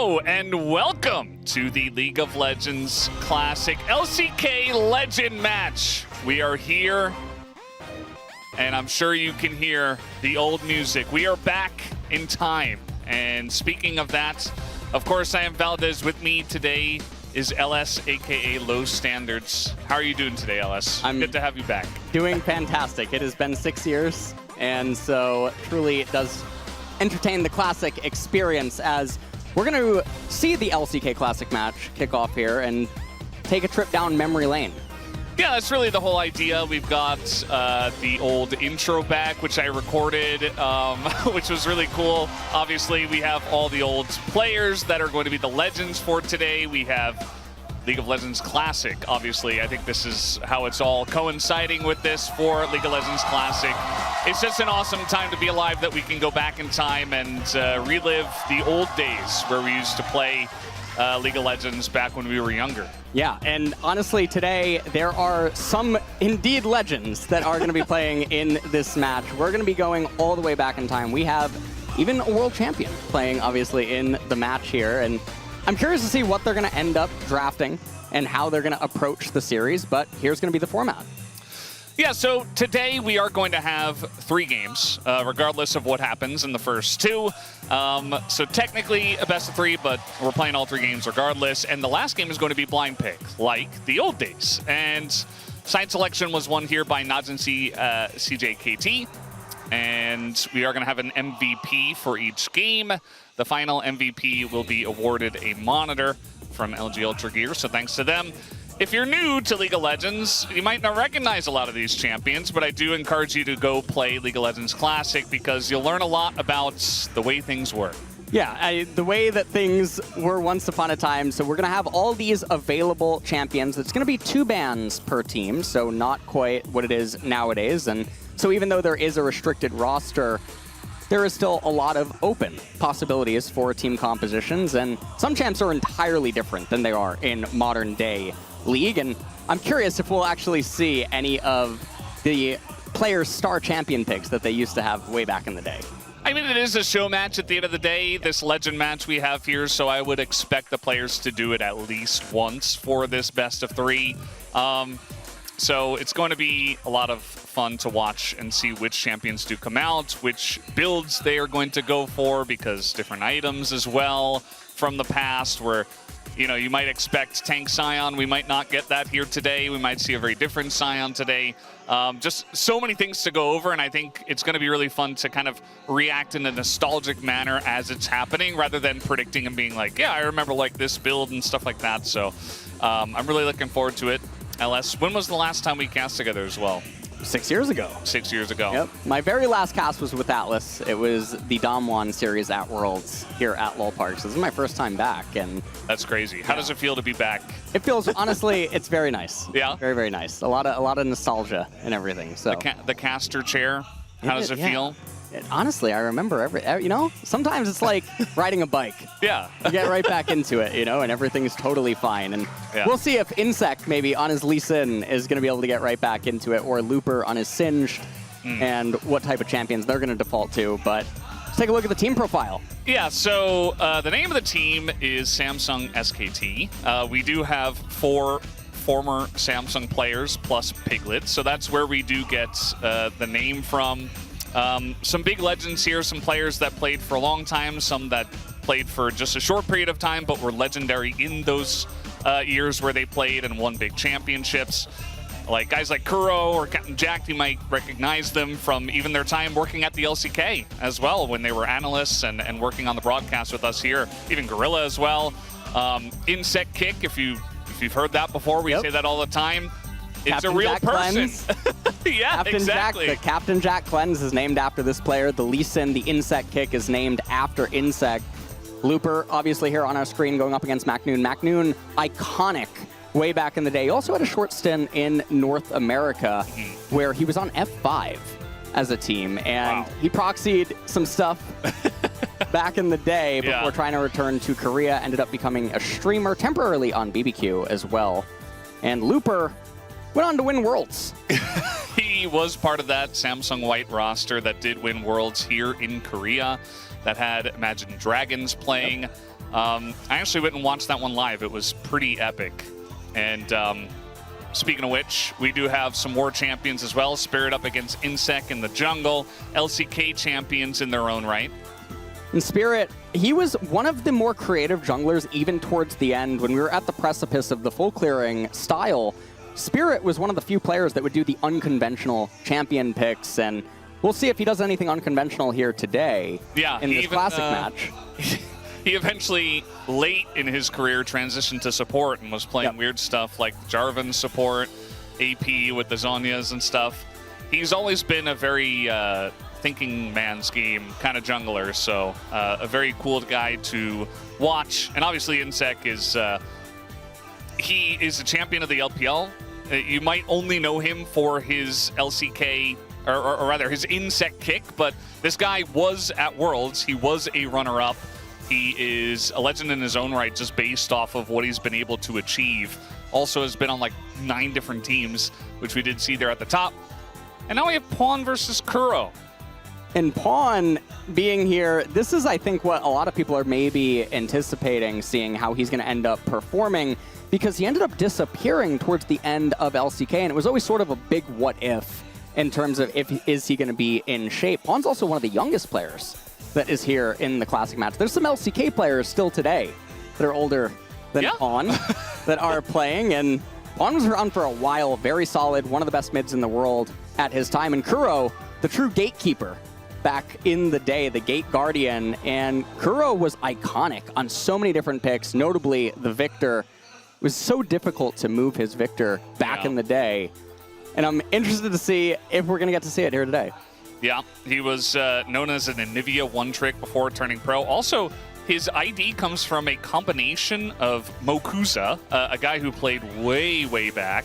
Hello and welcome to the League of Legends Classic LCK Legend Match. We are here, and I'm sure you can hear the old music. We are back in time. And speaking of that, of course, I am Valdez. With me today is LS, aka Low Standards. How are you doing today, LS? Good to have you back. Doing fantastic. It has been 6 years, and so truly it does entertain the Classic experience as we're going to see the LCK Classic match kick off here and take a trip down memory lane. Yeah, that's really the whole idea. We've got the old intro back, which I recorded, which was really cool. Obviously, we have all the old players that are going to be the legends for today. We have League of Legends Classic, obviously. I think this is how it's all coinciding with this for League of Legends Classic. It's just an awesome time to be alive that we can go back in time and relive the old days where we used to play League of Legends back when we were younger. Yeah, and honestly, today there are some indeed legends that are going to be playing in this match. We're going to be going all the way back in time. We have even a world champion playing, obviously, in the match here, and I'm curious to see what they're going to end up drafting and how they're going to approach the series, but here's going to be the format. Yeah, so today we are going to have 3 games, regardless of what happens in the first 2. So technically a best of 3, but we're playing all 3 games regardless. And the last game is going to be blind pick, like the old days. And side selection was won here by Najinsi CJKT. And we are going to have an MVP for each game. The final MVP will be awarded a monitor from LG Ultra Gear, so thanks to them. If you're new to League of Legends, you might not recognize a lot of these champions, but I do encourage you to go play League of Legends Classic because you'll learn a lot about the way things were. Yeah, the way that things were once upon a time. So we're going to have all these available champions. It's going to be 2 bans per team, so not quite what it is nowadays. And so even though there is a restricted roster, there is still a lot of open possibilities for team compositions, and some champs are entirely different than they are in modern day League, and I'm curious if we'll actually see any of the players' star champion picks that they used to have way back in the day. I mean, it is a show match at the end of the day, this legend match we have here, so I would expect the players to do it at least once for this best of 3. So it's going to be a lot of fun to watch and see which champions do come out, which builds they are going to go for, because different items as well from the past where, you know, you might expect Tank Scion. We might not get that here today. We might see a very different Scion today. Just so many things to go over, and I think it's going to be really fun to kind of react in a nostalgic manner as it's happening, rather than predicting and being like, yeah, I remember like this build and stuff like that. So I'm really looking forward to it. LS, when was the last time we cast together as well? 6 years ago. 6 years ago. Yep. My very last cast was with Atlas. It was the Dom1 series at Worlds here at Lol Park. So this is my first time back, and that's crazy. How does it feel to be back? It feels, honestly, it's very nice. Yeah. Very, very nice. A lot of nostalgia and everything. So the caster chair. How does it feel? Honestly, I remember you know, sometimes it's like riding a bike. Yeah. You get right back into it, you know, and everything's totally fine. And we'll see if Insect maybe on his Lee Sin is going to be able to get right back into it, or Looper on his Singed, and what type of champions they're going to default to. But let's take a look at the team profile. Yeah, so the name of the team is Samsung SKT. We do have 4 former Samsung players plus Piglet, so that's where we do get the name from. Some big legends here, some players that played for a long time, some that played for just a short period of time, but were legendary in those years where they played and won big championships. Like guys like Kuro or Captain Jack, you might recognize them from even their time working at the LCK as well, when they were analysts and working on the broadcast with us here. Even Gorilla as well. Insect Kick, if you've heard that before, we say that all the time. It's Captain a real Jack person. Yeah, Captain exactly. Jack, the Captain Jack cleanse is named after this player. The Lee Sin, the Insect Kick, is named after Insect. Looper, obviously here on our screen, going up against MacNoon. MacNoon, iconic way back in the day. He also had a short stint in North America where he was on F5 as a team, and he proxied some stuff back in the day before trying to return to Korea. Ended up becoming a streamer temporarily on BBQ as well. And Looper went on to win Worlds. He was part of that Samsung White roster that did win Worlds here in Korea, that had Imagine Dragons playing. I actually went and watched that one live. It was pretty epic. And speaking of which, we do have some more champions as well. Spirit up against Insec in the jungle. LCK champions in their own right. And Spirit, he was one of the more creative junglers even towards the end. When we were at the precipice of the full clearing style, Spirit was one of the few players that would do the unconventional champion picks, and we'll see if he does anything unconventional here today in this classic match. He eventually, late in his career, transitioned to support and was playing weird stuff like Jarvan support, AP with the Zhonyas and stuff. He's always been a very thinking man's game kind of jungler, so a very cool guy to watch. And obviously Insec is he is a champion of the LPL. You might only know him for his LCK, or rather his Insec kick, but this guy was at Worlds. He was a runner-up. He is a legend in his own right, just based off of what he's been able to achieve. Also has been on like 9 different teams, which we did see there at the top. And now we have Pawn versus Kuro. And Pawn being here, this is, I think, what a lot of people are maybe anticipating, seeing how he's going to end up performing, because he ended up disappearing towards the end of LCK, and it was always sort of a big what if in terms of is he going to be in shape. Pawn's also one of the youngest players that is here in the Classic match. There's some LCK players still today that are older than Pawn that are playing, and Pawn was around for a while, very solid, one of the best mids in the world at his time, and Kuro, the true gatekeeper back in the day, the Gate Guardian, and Kuro was iconic on so many different picks, notably the Victor. It was so difficult to move his Victor back in the day, and I'm interested to see if we're going to get to see it here today. Yeah, he was known as an Anivia one-trick before turning pro. Also, his ID comes from a combination of Mokuza, a guy who played way, way back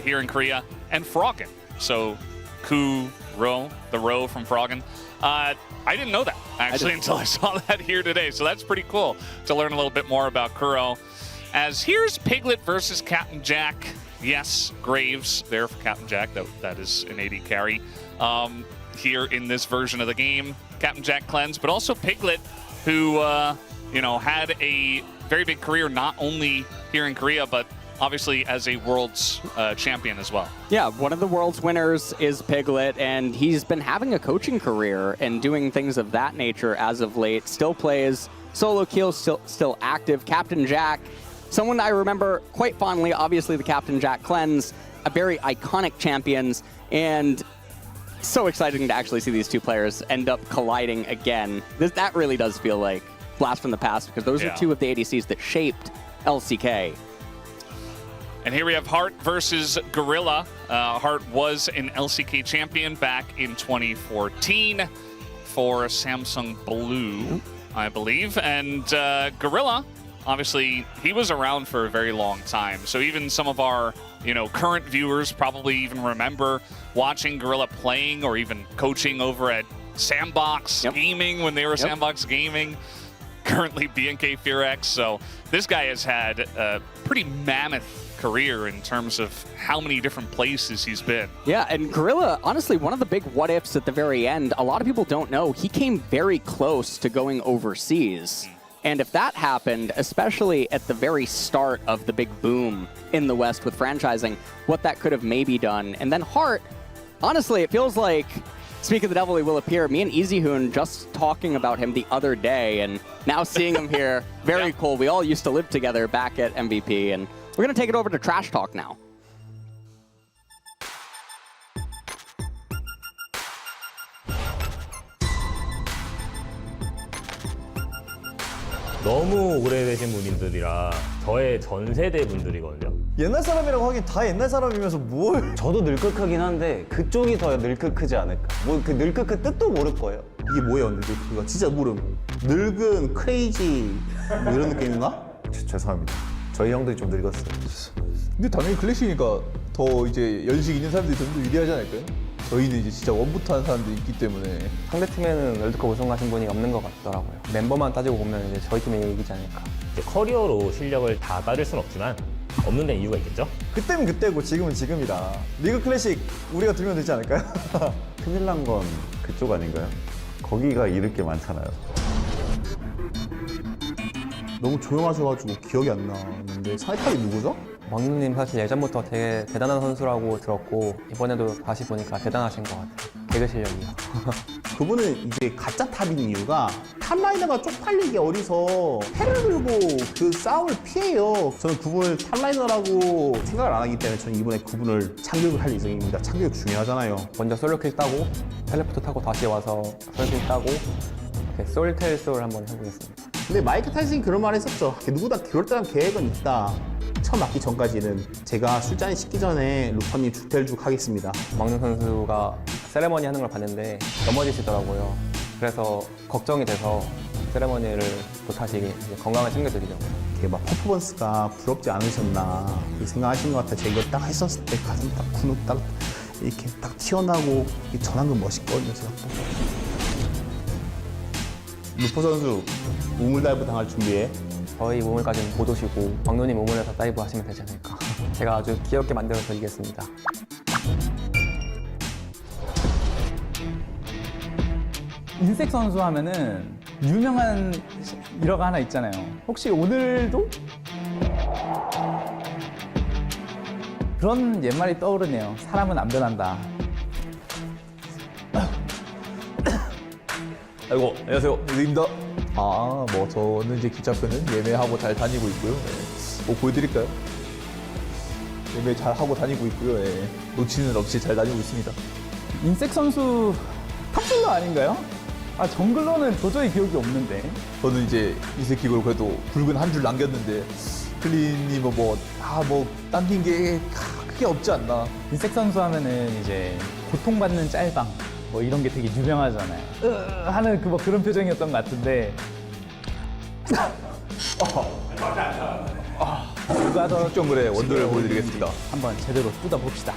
here in Korea, and Froggen. So, Ku-Ro, the Ro from Froggen. I didn't know that, actually, until I saw that here today. So that's pretty cool to learn a little bit more about Kuro. As here's Piglet versus Captain Jack. Yes, Graves there for Captain Jack. That is an AD carry. Here in this version of the game, Captain Jack cleanse, but also Piglet, who had a very big career not only here in Korea, but obviously as a world's champion as well. Yeah, one of the world's winners is Piglet, and he's been having a coaching career and doing things of that nature as of late. Still plays solo queue, still active. Captain Jack, someone I remember quite fondly, obviously the Captain Jack cleanse, a very iconic champions, and so exciting to actually see these two players end up colliding again. That really does feel like blast from the past, because those are two of the ADCs that shaped LCK. And here we have Heart versus Gorilla. Heart was an LCK champion back in 2014 for Samsung Blue, I believe. And Gorilla, obviously, he was around for a very long time. So even some of our current viewers probably even remember watching Gorilla playing or even coaching over at Sandbox Gaming when they were Sandbox Gaming, currently BNK FearX. So this guy has had a pretty mammoth career in terms of how many different places he's been. Yeah, and Gorilla, honestly, one of the big what-ifs at the very end, a lot of people don't know, he came very close to going overseas. And if that happened, especially at the very start of the big boom in the West with franchising, what that could have maybe done. And then Heart, honestly, it feels like Speak of the Devil, He Will Appear. Me and Easyhoon just talking about him the other day, and now seeing him here, very cool. We all used to live together back at MVP, and we're going to take it over to Trash Talk now. 너무 오래되신 분들이라 저의 전 세대 분들이거든요. 옛날 사람이라고 하긴 다 옛날 사람이면서 뭘? 저도 늙크크긴 한데 그쪽이 더 늙크크지 않을까. 뭐 그 늙크크 뜻도 모를 거예요. 이게 뭐예요, 늙크크가? 진짜 모름. 늙은 크레이지 뭐 이런 느낌인가? 죄송합니다. 저희 형들이 좀 늙었어요. 근데 당연히 클래식이니까 더 이제 연식 있는 사람들이 좀 더 유리하지 않을까요? 저희는 이제 진짜 원부터 한 사람들이 있기 때문에. 상대팀에는 월드컵 우승하신 분이 없는 것 같더라고요. 멤버만 따지고 보면 이제 저희 팀이 이기지 않을까. 이제 커리어로 실력을 다 따질 순 없지만 없는 데는 이유가 있겠죠? 그때면 그때고 지금은 지금이다. 리그 클래식 우리가 들면 되지 않을까요? 큰일 난 건 그쪽 아닌가요? 거기가 잃을 게 많잖아요. 너무 조용하셔가지고 기억이 안 나는데 상대탑이 누구죠? 막누님 사실 예전부터 되게 대단한 선수라고 들었고 이번에도 다시 보니까 대단하신 것 같아요. 되게 실력이요. 그분은 이제 가짜 탑인 이유가 탑라이너가 쪽팔리기 어리서 패를 들고 그 싸움을 피해요. 저는 그분을 탑라이너라고 생각을 안 하기 때문에 저는 이번에 그분을 참교육을 할 예정입니다. 참교육 중요하잖아요. 먼저 솔로킬 따고 텔레포트 타고 다시 와서 솔킬 따고 이렇게 솔텔 솔 한번 해보겠습니다. 근데 마이크 타이슨이 그런 말 했었죠. 누구나 그럴듯한 계획은 있다. 처음 맞기 전까지는 제가 술잔이 식기 전에 루퍼님 주텔죽 하겠습니다. 막누 선수가 세레머니 하는 걸 봤는데 넘어지시더라고요. 그래서 걱정이 돼서 세레머니를 못하시게 이제 건강을 챙겨드리려고요. 되게 막 퍼포먼스가 부럽지 않으셨나 그렇게 생각하시는 것 같아요. 제가 이거 딱 했었을 때 가슴 딱 근육 딱 이렇게 딱 튀어나오고 전한 건 멋있거든요. 제가 또. 루퍼 선수 우물 다이브 당할 준비해. 저희 우물까지는 못 오시고 막누님 우물에서 다이브 하시면 되지 않을까. 제가 아주 귀엽게 만들어 드리겠습니다. 인색 선수 하면은 유명한 일화가 하나 있잖아요. 혹시 오늘도 그런 옛말이 떠오르네요. 사람은 안 변한다. 아이고 안녕하세요 유입니다. 뭐 저는 이제 기차표는 예매하고 잘 다니고 있고요. 뭐 보여드릴까요? 예매 잘 하고 다니고 있고요. 놓치는 없이 잘 다니고 있습니다. 인색 선수 탑솔러 아닌가요? 아 정글러는 도저히 기억이 없는데. 저는 이제 이 새끼 걸 그래도 붉은 한 줄 남겼는데 클린이 뭐 당긴 게 크게 없지 않나. 인색 선수 하면은 이제 고통받는 짤방 뭐 이런 게 되게 유명하잖아요. 하는 그 뭐 그런 표정이었던 것 같은데. 누가 더 점물의 원도를 보여드리겠습니다. 한번 제대로 뜯어봅시다.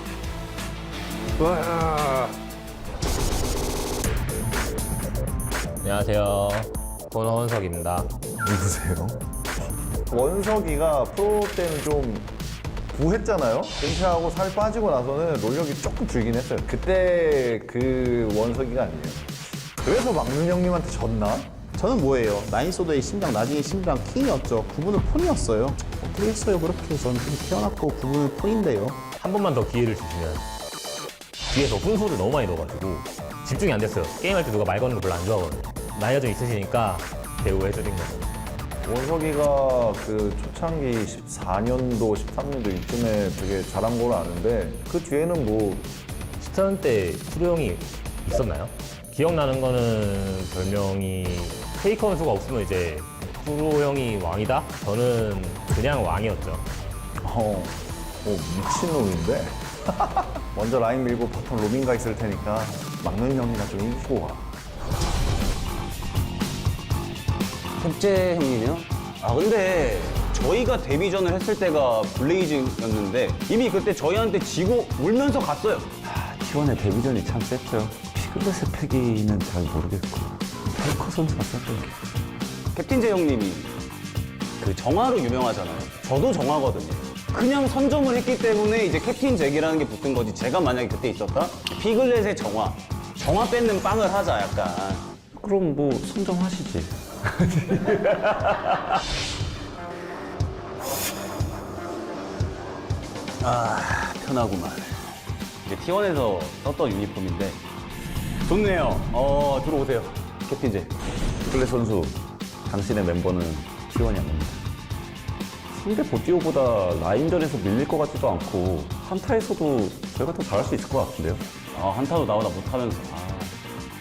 안녕하세요. 권원석입니다. 누구세요? 원석이가 프로 때는 좀 부했잖아요? 은퇴하고 살 빠지고 나서는 롤력이 조금 줄긴 했어요. 그때 그 원석이가 아니에요. 그래서 막눈 형님한테 졌나? 저는 뭐예요? 나인소드의 심장, 나중에 심장 킹이었죠. 그분은 폰이었어요. 어떻게 했어요? 그렇게 저는 태어났고 그분은 폰인데요. 한 번만 더 기회를 주시면 뒤에서 훈수를 너무 많이 넣어가지고 집중이 안 됐어요. 게임할 때 누가 말 거는 거 별로 안 좋아하거든요. 나이가 좀 있으시니까 배우해드린 거죠. 원석이가 그 초창기 14년도, 13년도 이쯤에 되게 잘한 걸로 아는데 그 뒤에는 뭐 10천 때 프로 형이 있었나요? 기억나는 거는 별명이 페이커 선수가 없으면 이제 프로 형이 왕이다? 저는 그냥 왕이었죠. 미친놈인데? 먼저 라인 밀고 바텀 로밍 가 있을 테니까 막눈 형이나 좀 이기고 와. 섭재 형님이요? 아 근데 저희가 데뷔전을 했을 때가 블레이즈였는데 이미 그때 저희한테 지고 울면서 갔어요. T1의 데뷔전이 참 셌죠. 피글렛의 패기는 잘 모르겠고 페이커 선수가 셌던 게. 캡틴제 형님이 그 정화로 유명하잖아요. 저도 정화거든요. 그냥 선점을 했기 때문에 이제 캡틴 잭이라는 게 붙은 거지. 제가 만약에 그때 있었다? 피글렛의 정화 뺏는 빵을 하자 약간. 그럼 뭐 선정하시지. 아 편하구만. 이제 T1에서 썼던 유니폼인데 좋네요. 들어오세요 캡틴제. 피글렛 선수, 당신의 멤버는 T1이 아닙니다. 상대 보티오보다 라인전에서 밀릴 것 같지도 않고 한타에서도 저희가 더 잘할 수 있을 것 같은데요. 한타도 나보다 못하면서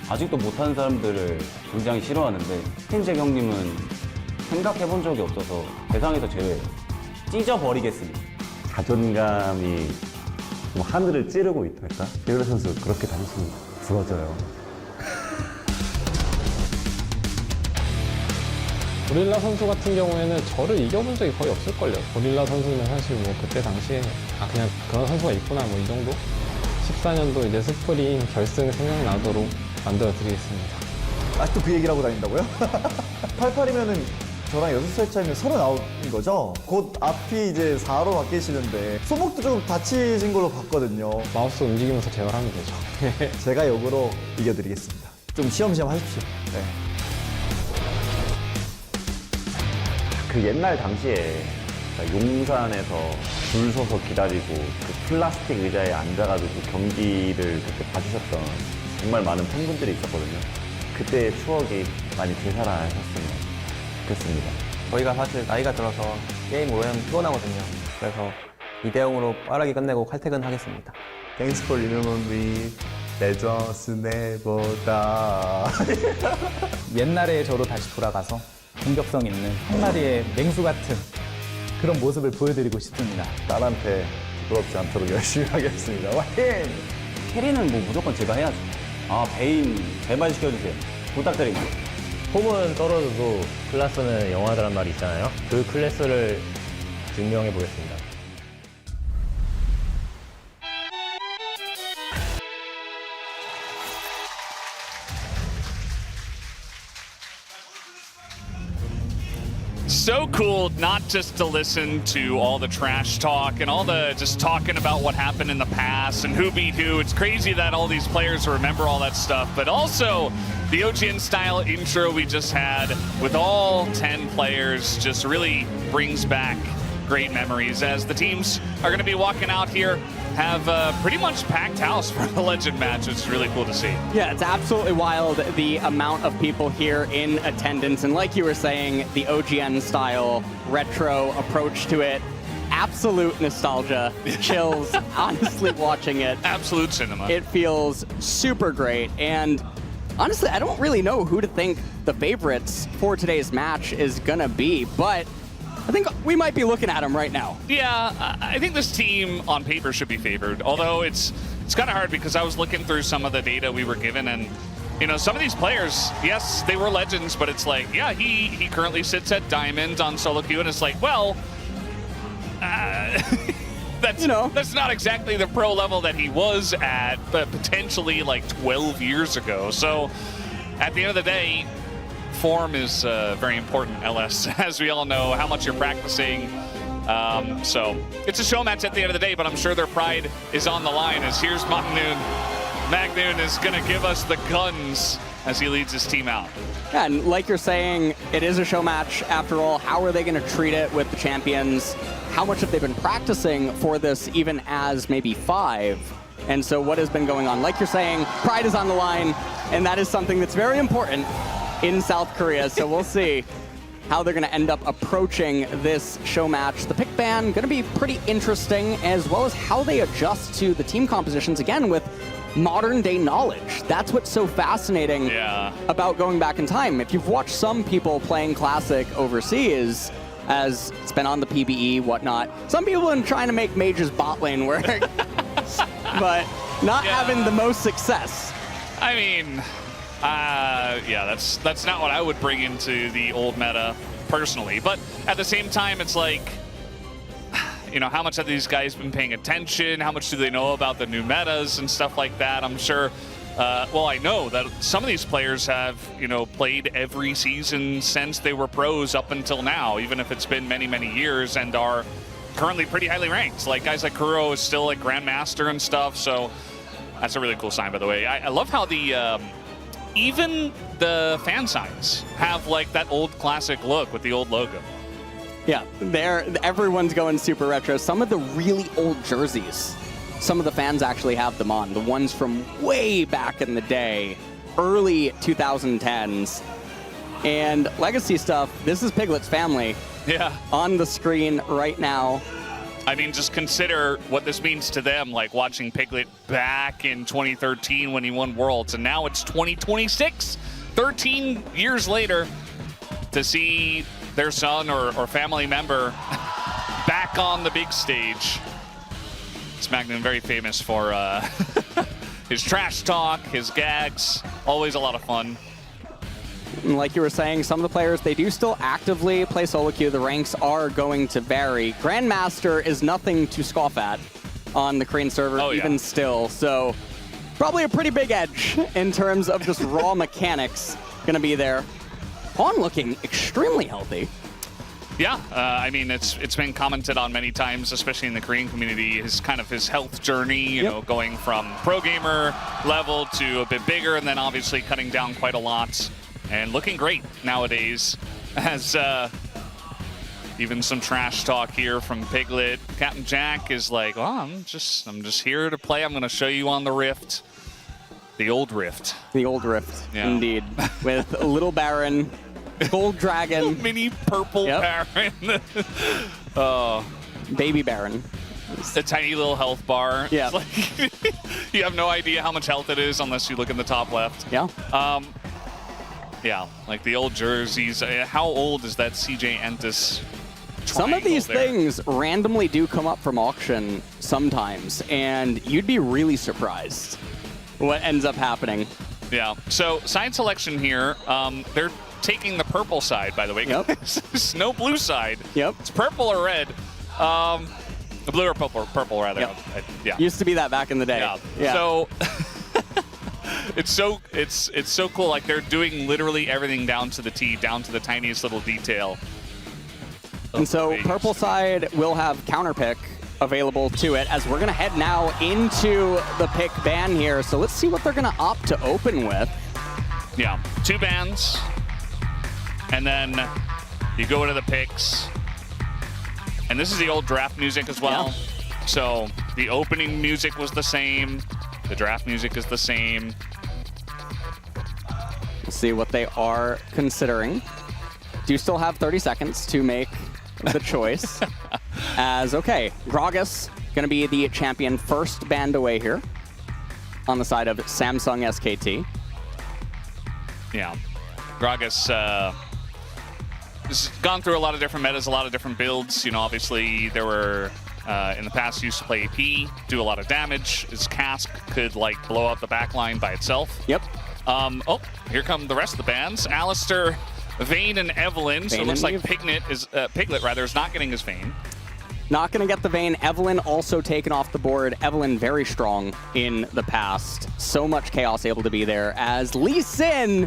아직도 못하는 사람들을 굉장히 싫어하는데 캡틴잭 형님은 생각해본 적이 없어서 대상에서 제외 찢어버리겠습니다. 자존감이 좀 하늘을 찌르고 있달까? 피글렛 선수 그렇게 다니시면 부러져요. 고릴라 선수 같은 경우에는 저를 이겨본 적이 거의 없을걸요. 고릴라 선수는 사실 뭐 그때 당시에 그냥 그런 선수가 있구나 뭐 이 정도? 14년도 이제 스프링 결승 생각나도록 만들어 드리겠습니다. 아직도 그 얘기를 하고 다닌다고요? 88이면은 저랑 6살 차이면 39인 거죠? 곧 앞이 이제 4로 바뀌시는데 소목도 좀 다치신 걸로 봤거든요. 마우스 움직이면서 제어하면 되죠. 제가 역으로 이겨드리겠습니다. 좀 시험시험 하십시오. 네. 그 옛날 당시에 용산에서 줄 서서 기다리고 그 플라스틱 의자에 앉아가지고 경기를 그때 봐주셨던 정말 많은 팬분들이 있었거든요. 그때의 추억이 많이 되살아나셨으면 좋겠습니다. 저희가 사실 나이가 들어서 게임 오래 하면 피곤하거든요. 그래서 2대0으로 빠르게 끝내고 칼퇴근하겠습니다. Thanks for remembering me. Legends never die. 옛날의 저로 다시 돌아가서 공격성 있는 한 마리의 맹수 같은 그런 모습을 보여드리고 싶습니다. 딸한테 부끄럽지 않도록 열심히 하겠습니다. 화이팅! 캐리는 뭐 무조건 제가 해야죠. 아, 베인 제발 시켜주세요. 부탁드립니다. 폼은 떨어져도 클래스는 영화다란 말이 있잖아요. 그 클래스를 증명해 보겠습니다. So cool not just to listen to all the trash talk and all the just talking about what happened in the past and who beat who. It's crazy that all these players remember all that stuff, but also the OGN style intro we just had with all 10 players just really brings back great memories as the teams are going to be walking out here, have a pretty much packed house for the Legend match, which is really cool to see. Yeah, it's absolutely wild, the amount of people here in attendance. And like you were saying, the OGN style retro approach to it, absolute nostalgia, chills, honestly watching it. Absolute cinema. It feels super great. And honestly, I don't really know who to think the favorites for today's match is gonna be, but I think we might be looking at them right now. Yeah, I think this team on paper should be favored, although it's kind of hard because I was looking through some of the data we were given, and you know, some of these players, yes, they were legends, but it's like, yeah, he currently sits at Diamond on solo queue, and it's like, well, that's not exactly the pro level that he was at, but potentially like 12 years ago. So at the end of the day, form is very important, LS, as we all know, how much you're practicing. So it's a show match at the end of the day, but I'm sure their pride is on the line as here's Magnoon. Magnoon is going to give us the guns as he leads his team out. Yeah, and like you're saying, it is a show match after all. How are they going to treat it with the champions? How much have they been practicing for this even as maybe 5? And so what has been going on? Like you're saying, pride is on the line, and that is something that's very important in South Korea, so we'll see how they're going to end up approaching this show match. The pick ban going to be pretty interesting, as well as how they adjust to the team compositions, again, with modern day knowledge. That's what's so fascinating about going back in time. If you've watched some people playing Classic overseas, as it's been on the PBE, whatnot, some people have been trying to make Mage's bot lane work, but not having the most success. I mean, yeah, that's not what I would bring into the old meta personally. But at the same time, it's like, you know, how much have these guys been paying attention? How much do they know about the new metas and stuff like that? I'm sure, well, I know that some of these players have, you know, played every season since they were pros up until now, even if it's been many, many years, and are currently pretty highly ranked. Like guys like Kuro is still like Grandmaster and stuff, so that's a really cool sign, by the way. I love how the even the fan signs have like that old Classic look with the old logo. Yeah, everyone's going super retro. Some of the really old jerseys, some of the fans actually have them on. The ones from way back in the day, early 2010s. And legacy stuff, this is Piglet's family. Yeah. On the screen right now. I mean, just consider what this means to them, like watching Piglet back in 2013 when he won Worlds, and now it's 2026, 13 years later, to see their son or family member back on the big stage. It's Magnoon, very famous for his trash talk, his gags, always a lot of fun. And like you were saying, some of the players, they do still actively play solo queue. The ranks are going to vary. Grandmaster is nothing to scoff at on the Korean server, even still. So probably a pretty big edge in terms of just raw mechanics going to be there. Pawn looking extremely healthy. Yeah, I mean, it's been commented on many times, especially in the Korean community, his health journey, you know, going from pro gamer level to a bit bigger, and then obviously cutting down quite a lot. And looking great nowadays as Even some trash talk here from Piglet. Captain Jack is like, well, I'm just here to play. I'm going to show you on the Rift. The old Rift. The old Rift, Yeah. indeed. With a little Baron, Gold Dragon, Mini purple Baron. Baby Baron. A tiny little health bar. Yeah. It's like, you have no idea how much health it is unless you look in the top left. Yeah. Yeah, like the old jerseys. How old is that CJ Entis Some of these there? things randomly do come up from auction sometimes, and you'd be really surprised what ends up happening. Yeah. So side selection here. They're taking the purple side, by the way. Yep. There's no blue side. Yep. It's purple or red. Blue or purple rather. Yep. Yeah. Used to be that back in the day. Yeah. So it's so cool. Like they're doing literally everything down to the T, down to the tiniest little detail. And so purple side will have counter pick available to it as we're going to head now into the pick ban here. So let's see what they're going to opt to open with. Yeah, 2 bans, and then you go into the picks. And this is the old draft music as well. Yeah. So the opening music was the same. The draft music is the same. We'll see what they are considering. Do still have 30 seconds to make the choice. As, okay, Gragas going to be the champion first banned away here on the side of Samsung SKT. Yeah. Gragas has gone through a lot of different metas, a lot of different builds. You know, obviously there were, in the past, used to play AP, do a lot of damage. His cask could, like, blow out the backline by itself. Yep. Oh, here come the rest of the bans. Alistair, Vayne, and Evelyn. So it looks like Piglet is not getting his Vayne. Not going to get the Vayne. Evelyn also taken off the board. Evelyn very strong in the past. So much chaos able to be there as Lee Sin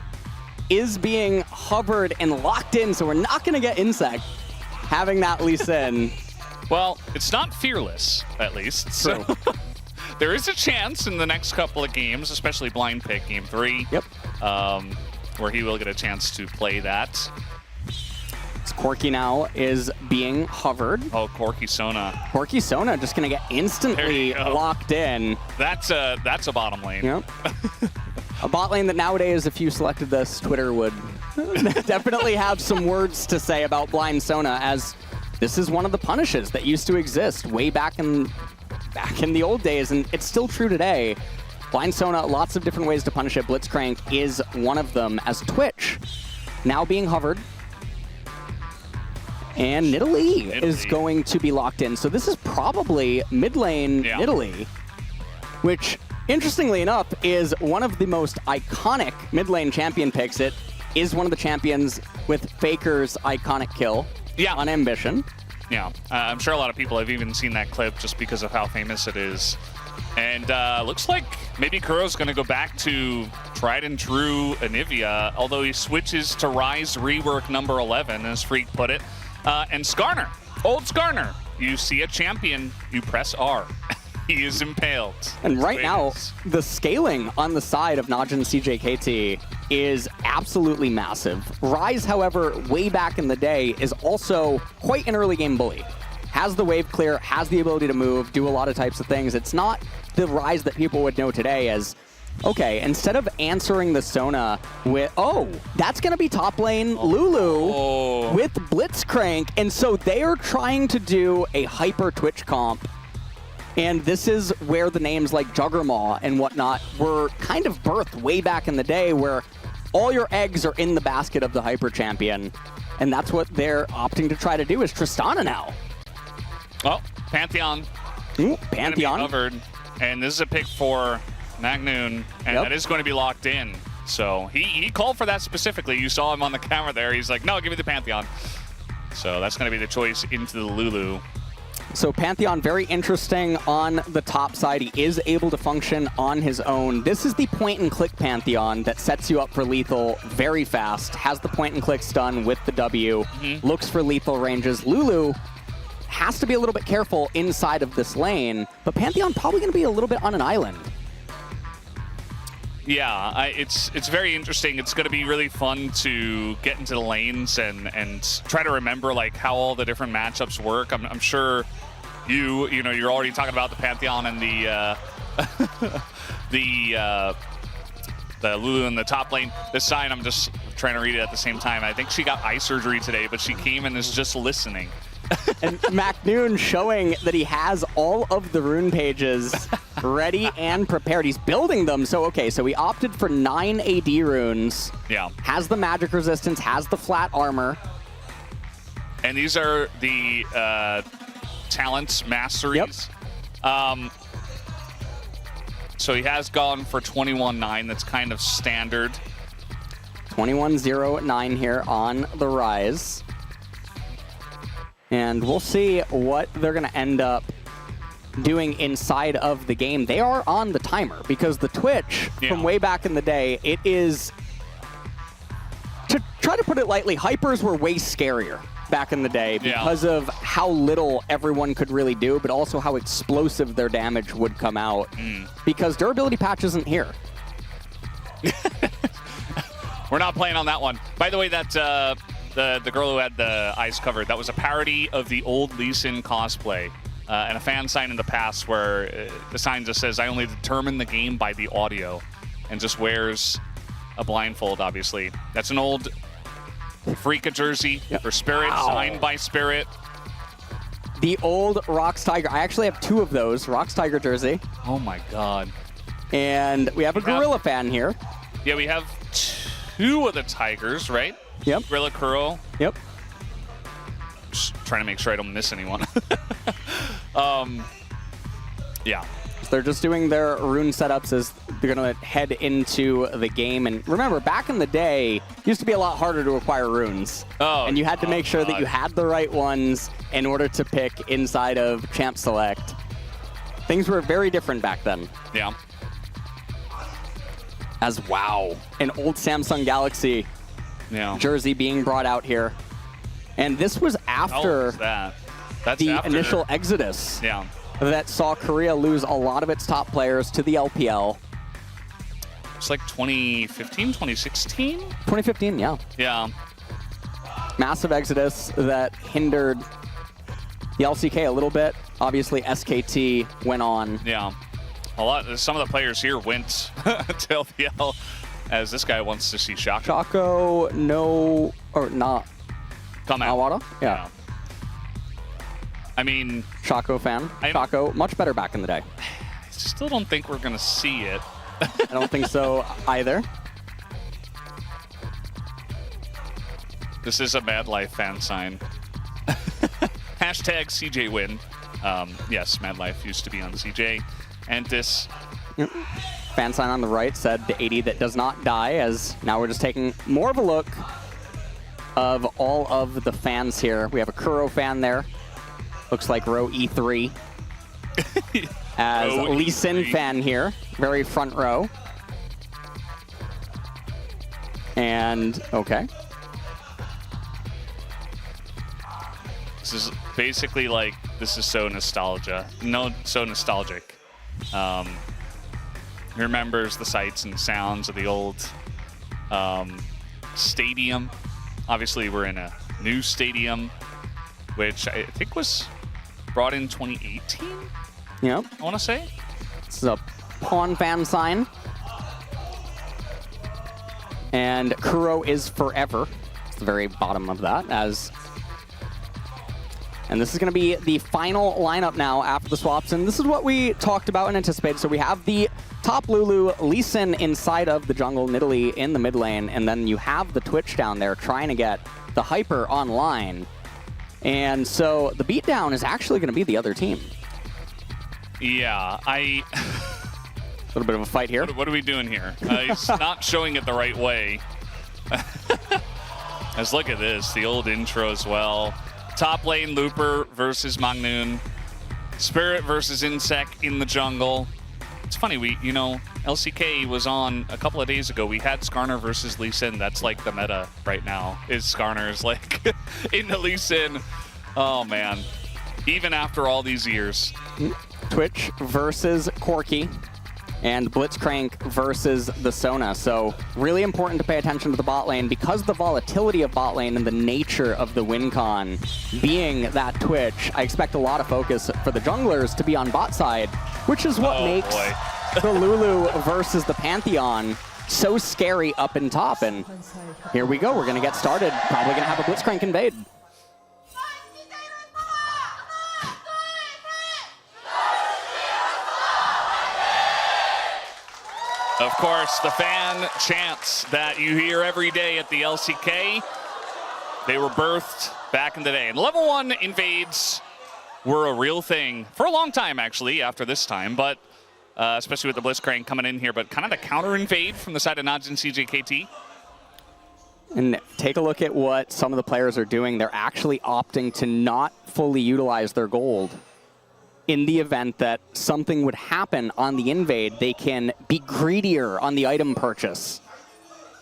is being hovered and locked in. So we're not going to get Insect having that Lee Sin. Well, it's not Fearless, at least. True. So there is a chance in the next couple of games, especially Blind Pick Game 3. Yep. Where he will get a chance to play that. Corki now is being hovered. Oh, Corki Sona. Corki Sona just going to get instantly locked in. That's a bottom lane. Yep. A bot lane that nowadays, if you selected this, Twitter would definitely have some words to say about Blind Sona, as this is one of the punishes that used to exist way back in the old days, and it's still true today. Blind Sona, lots of different ways to punish it. Blitzcrank is one of them, as Twitch now being hovered. And Nidalee is going to be locked in. So this is probably mid lane Nidalee, which, interestingly enough, is one of the most iconic mid lane champion picks. It is one of the champions with Faker's iconic kill on Ambition. Yeah, I'm sure a lot of people have even seen that clip just because of how famous it is. And looks like maybe Kuro's going to go back to tried and true Anivia, although he switches to Rise rework number 11, as Freak put it. And Skarner, old Skarner. You see a champion, you press R. He is impaled. And right now, the scaling on the side of Najin CJKT is absolutely massive. Rise, however, way back in the day, is also quite an early game bully. Has the wave clear, has the ability to move, do a lot of types of things. It's not the Rise that people would know today as, okay, instead of answering the Sona with, oh, that's going to be top lane Lulu with Blitzcrank. And so they are trying to do a hyper Twitch comp. And this is where the names like Juggermaw and whatnot were kind of birthed way back in the day, where all your eggs are in the basket of the hyper champion. And that's what they're opting to try to do, is Tristana now. Oh, Pantheon. Ooh, Pantheon. Covered. And this is a pick for Magnoon, and that is going to be locked in. So he called for that specifically. You saw him on the camera there. He's like, no, give me the Pantheon. So that's going to be the choice into the Lulu. So Pantheon, very interesting on the top side. He is able to function on his own. This is the point-and-click Pantheon that sets you up for lethal very fast. Has the point-and-click stun with the W. Looks for lethal ranges. Lulu has to be a little bit careful inside of this lane, but Pantheon probably going to be a little bit on an island. Yeah, it's very interesting. It's going to be really fun to get into the lanes and try to remember like how all the different matchups work. I'm sure you know you're already talking about the Pantheon and the the Lulu in the top lane. This sign, I'm just trying to read it at the same time. I think she got eye surgery today, but she came and is just listening. And MacNoon showing that he has all of the rune pages ready and prepared. He's building them. So, okay, so he opted for 9 AD runes. Yeah. Has the magic resistance, has the flat armor. And these are the talents masteries. Yep. So he has gone for 21-9. That's kind of standard. 21-0-9 here on the Rise. And we'll see what they're going to end up doing inside of the game. They are on the timer because the Twitch from way back in the day, it is, to try to put it lightly, hypers were way scarier back in the day because of how little everyone could really do, but also how explosive their damage would come out because durability patch isn't here. We're not playing on that one. By the way, that the girl who had the eyes covered, that was a parody of the old Lee Sin cosplay. And a fan sign in the past where the sign just says, "I only determine the game by the audio," and just wears a blindfold, obviously. That's an old Freaka jersey for Spirit, signed by Spirit. The old Rox Tiger. I actually have 2 of those. Rox Tiger jersey. Oh my God. And we have a Gorilla fan here. Yeah, we have 2 of the Tigers, right? Yep. Gorilla Kuro. Yep. Just trying to make sure I don't miss anyone. Yeah. So they're just doing their rune setups as they're going to head into the game. And remember, back in the day, it used to be a lot harder to acquire runes. Oh, and you had to make sure that you had the right ones in order to pick inside of Champ Select. Things were very different back then. Yeah. As wow, an old Samsung Galaxy jersey being brought out here. And this was after That's the after initial exodus Yeah. that saw Korea lose a lot of its top players to the LPL. It's like 2015, 2016? 2015, yeah. Yeah. Massive exodus that hindered the LCK a little bit. Obviously, SKT went on. Yeah. Some of the players here went to LPL, as this guy wants to see Shaka. Chaco, no, or not. Come out. Awada? Yeah. I mean, Chaco fan. Chaco, much better back in the day. I still don't think we're going to see it. I don't think so either. This is a Mad Life fan sign. Hashtag CJ win. Yes, Mad Life used to be on CJ. And this fan sign on the right said the 80 that does not die, as now we're just taking more of a look of all of the fans here. We have a Kuro fan there. Looks like row E3. As Row Lee Sin E3. fan here, very front row. And, okay. This is basically like, this is so nostalgia. So nostalgic. He remembers the sights and sounds of the old stadium. Obviously, we're in a new stadium, which I think was brought in 2018, Yep. I want to say. This is a Pawn fan sign. And Kuro is forever. It's the very bottom of that. And this is going to be the final lineup now after the swaps. And this is what we talked about and anticipated. So we have the top Lulu, Lee Sin inside of the jungle, Nidalee in the mid lane. And then you have the Twitch down there trying to get the Hyper online. And so the beatdown is actually going to be the other team. Yeah, A little bit of a fight here. What are we doing here? He's not showing it the right way. Let's look at this, the old intro as well. Top lane, Looper versus MacNoon. Spirit versus Insect in the jungle. It's funny, LCK was on a couple of days ago. We had Skarner versus Lee Sin. That's like the meta right now, is Skarner's like into Lee Sin. Oh man, even after all these years. Twitch versus Corki. and Blitzcrank versus the Sona. So really important to pay attention to the bot lane because the volatility of bot lane and the nature of the win con being that Twitch. I expect a lot of focus for the junglers to be on bot side, which is what makes the Lulu versus the Pantheon so scary up and top. And here we go. We're going to get started. Probably going to have a Blitzcrank invade. Of course, the fan chants that you hear every day at the LCK, they were birthed back in the day. And level 1 invades were a real thing for a long time, actually, after this time, but especially with the Blitzcrank coming in here, but kind of the counter invade from the side of Nods and CJKT. And take a look at what some of the players are doing. They're actually opting to not fully utilize their gold. In the event that something would happen on the invade, they can be greedier on the item purchase.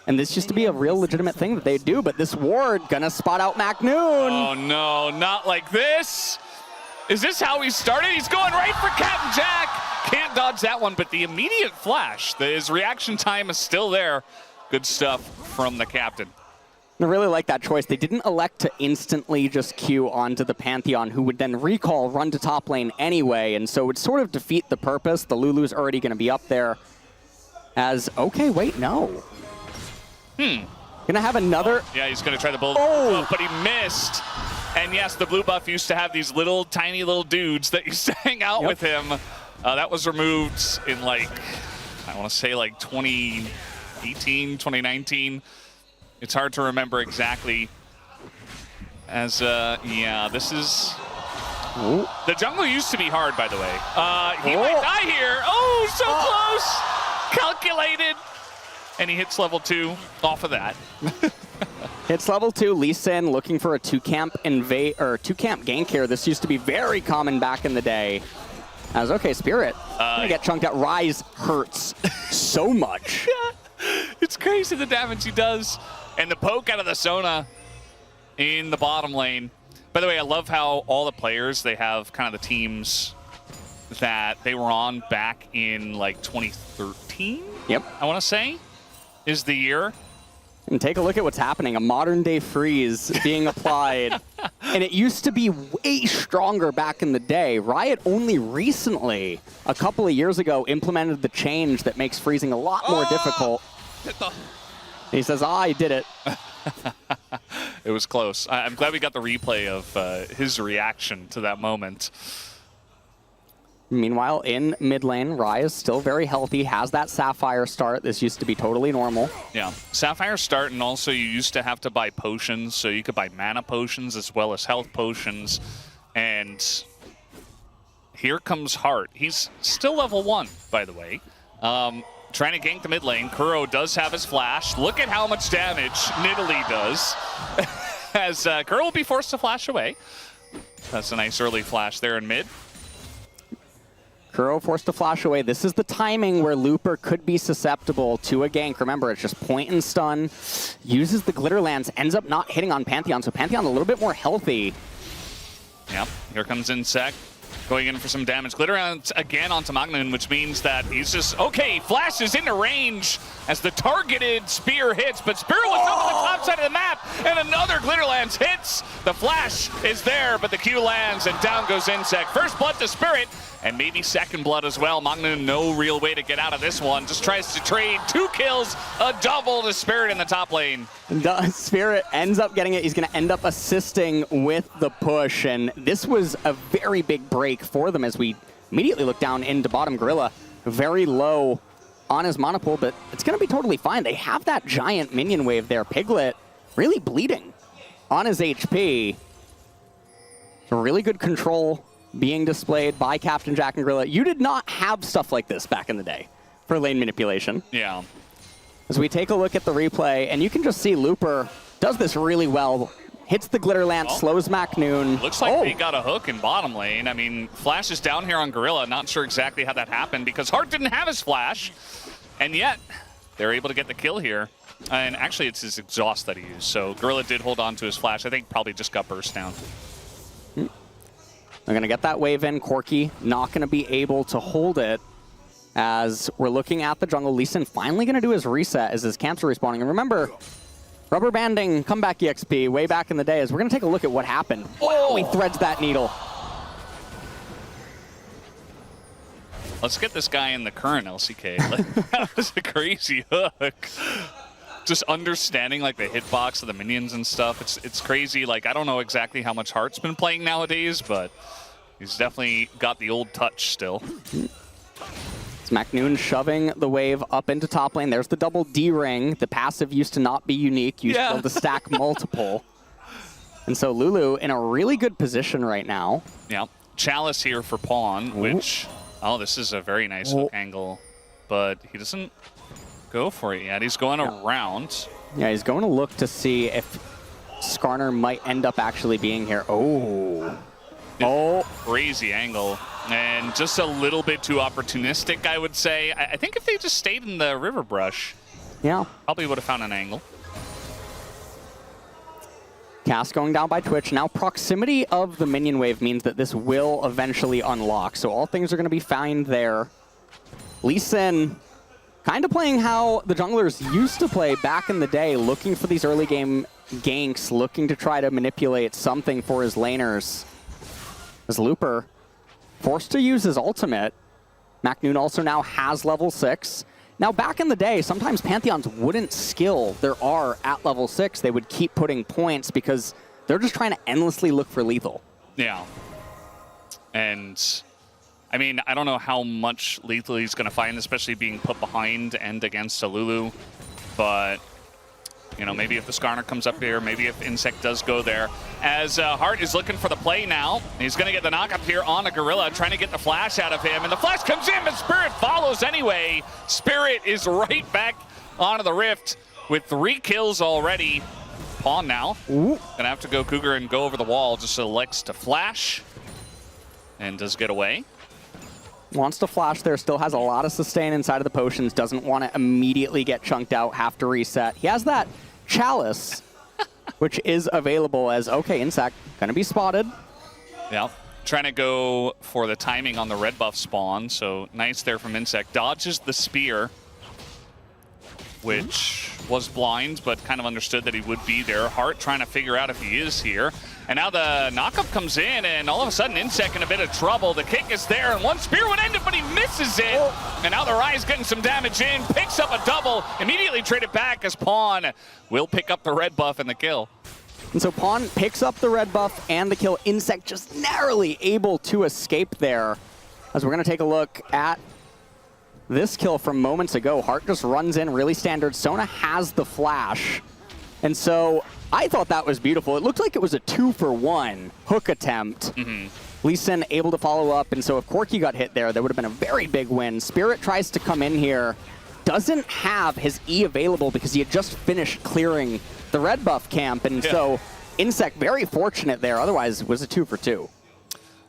And this used to be a real legitimate thing that they do, but this ward gonna spot out MacNoon. Oh no, not like this. Is this how he started? He's going right for Captain Jack. Can't dodge that one, but the immediate flash, his reaction time is still there. Good stuff from the captain. I really like that choice. They didn't elect to instantly just queue onto the Pantheon, who would then recall, run to top lane anyway, and so it would sort of defeat the purpose. The Lulu's already going to be up there as, okay, wait, no. Gonna have another... Yeah, he's going to try the bull, but he missed. And yes, the blue buff used to have these little, tiny little dudes that used to hang out with him. That was removed in, like, I want to say, like, 2018, 2019. It's hard to remember exactly. As, yeah, this is... Ooh. The jungle used to be hard, by the way. He might die here. Oh, so close! Calculated. And he hits level 2 off of that. Hits level 2. Lee Sin looking for a 2-camp gank here. This used to be very common back in the day. As, okay, Spirit. Gonna get chunked out. Rise hurts so much. It's crazy the damage he does. And the poke out of the Sona in the bottom lane. By the way, I love how all the players, they have kind of the teams that they were on back in like 2013. Yep. I want to say is the year. And take a look at what's happening. A modern day freeze being applied. And it used to be way stronger back in the day. Riot only recently, a couple of years ago, implemented the change that makes freezing a lot more difficult. He says, he did it. It was close. I'm glad we got the replay of his reaction to that moment. Meanwhile, in mid lane, Rai is still very healthy, has that Sapphire start. This used to be totally normal. Yeah, Sapphire start, and also you used to have to buy potions, so you could buy mana potions as well as health potions. And here comes Hart. He's still level 1, by the way. Trying to gank the mid lane. Kuro does have his flash. Look at how much damage Nidalee does. As Kuro will be forced to flash away. That's a nice early flash there in mid. Kuro forced to flash away. This is the timing where Looper could be susceptible to a gank. Remember, it's just point and stun. Uses the Glitter Lance, ends up not hitting on Pantheon, so Pantheon a little bit more healthy. Yep, here comes Insect. Going in for some damage. Glitter Lance again onto MacNoon, which means that he's just, okay, Flash is into range as the targeted spear hits, but Spirit was up on the top side of the map, and another Glitter Lance hits. The Flash is there, but the Q lands, and down goes Insect. First blood to Spirit, and maybe second blood as well. MacNoon, no real way to get out of this one. Just tries to trade 2 kills, a double to Spirit in the top lane. Spirit ends up getting it. He's going to end up assisting with the push, and this was a very big break for them as we immediately look down into bottom. Gorilla very low on his monopool, but it's going to be totally fine. They have that giant minion wave there. Piglet really bleeding on his HP. Really good control being displayed by Captain Jack and Gorilla. You did not have stuff like this back in the day for lane manipulation. Yeah. As we take a look at the replay, and you can just see Looper does this really well. Hits the Glitter Lance, slows MacNoon. Looks like they got a hook in bottom lane. I mean, Flash is down here on Gorilla. Not sure exactly how that happened because Hart didn't have his Flash. And yet, they're able to get the kill here. And actually, it's his exhaust that he used. So Gorilla did hold on to his Flash. I think probably just got burst down. They're going to get that wave in. Corki not going to be able to hold it as we're looking at the jungle. Lee Sin finally going to do his reset as his camps are respawning. And remember, rubber banding comeback EXP way back in the day, as we're going to take a look at what happened. Oh, he threads that needle. Let's get this guy in the current LCK. That was a crazy hook. Just understanding like the hitbox of the minions and stuff. It's crazy. Like, I don't know exactly how much Heart's been playing nowadays, but he's definitely got the old touch still. It's McNoon shoving the wave up into top lane. There's the double D ring. The passive used to not be unique. You used to be able to stack multiple. And so Lulu in a really good position right now. Yeah. Chalice here for Pawn, which... Oh, this is a very nice hook angle, but he doesn't go for it yet. He's going around. Yeah, he's going to look to see if Skarner might end up actually being here. Oh. Crazy angle. And just a little bit too opportunistic, I would say. I think if they just stayed in the river brush, probably would have found an angle. Cast going down by Twitch. Now proximity of the minion wave means that this will eventually unlock. So all things are going to be fine there. Lee Sin kind of playing how the junglers used to play back in the day, looking for these early game ganks, looking to try to manipulate something for his laners. As Looper forced to use his ultimate. McNoon also now has level 6. Now, back in the day, sometimes Pantheons wouldn't skill their R at level 6. They would keep putting points because they're just trying to endlessly look for lethal. Yeah. And, I mean, I don't know how much lethal he's going to find, especially being put behind and against a Lulu. But, you know, maybe if the Skarner comes up here, maybe if Insect does go there. As Hart is looking for the play now, he's going to get the knock up here on a Gorilla, trying to get the flash out of him. And the flash comes in, but Spirit follows anyway. Spirit is right back onto the Rift with 3 kills already. Pawn now. Gonna have to go Cougar and go over the wall. Just elects to flash and does get away. Wants to flash there, still has a lot of sustain inside of the potions, doesn't want to immediately get chunked out, have to reset. He has that Chalice, which is available as, okay, Insect, gonna be spotted. Yeah, trying to go for the timing on the red buff spawn, so nice there from Insect. Dodges the spear, which was blind, but kind of understood that he would be there. Hart trying to figure out if he is here. And now the knockup comes in, and all of a sudden, Insect in a bit of trouble. The kick is there, and one spear would end it, but he misses it. And now the Rise getting some damage in, picks up a double, immediately traded back as Pawn will pick up the red buff and the kill. And so Pawn picks up the red buff and the kill. Insect just narrowly able to escape there. As we're going to take a look at this kill from moments ago. Hart just runs in really standard. Sona has the flash. And so I thought that was beautiful. It looked like it was a 2-for-1 hook attempt. Lee Sin able to follow up, and so if Corki got hit there, there would have been a very big win. Spirit tries to come in here, doesn't have his E available because he had just finished clearing the red buff camp, and so Insect very fortunate there, otherwise it was a 2-for-2.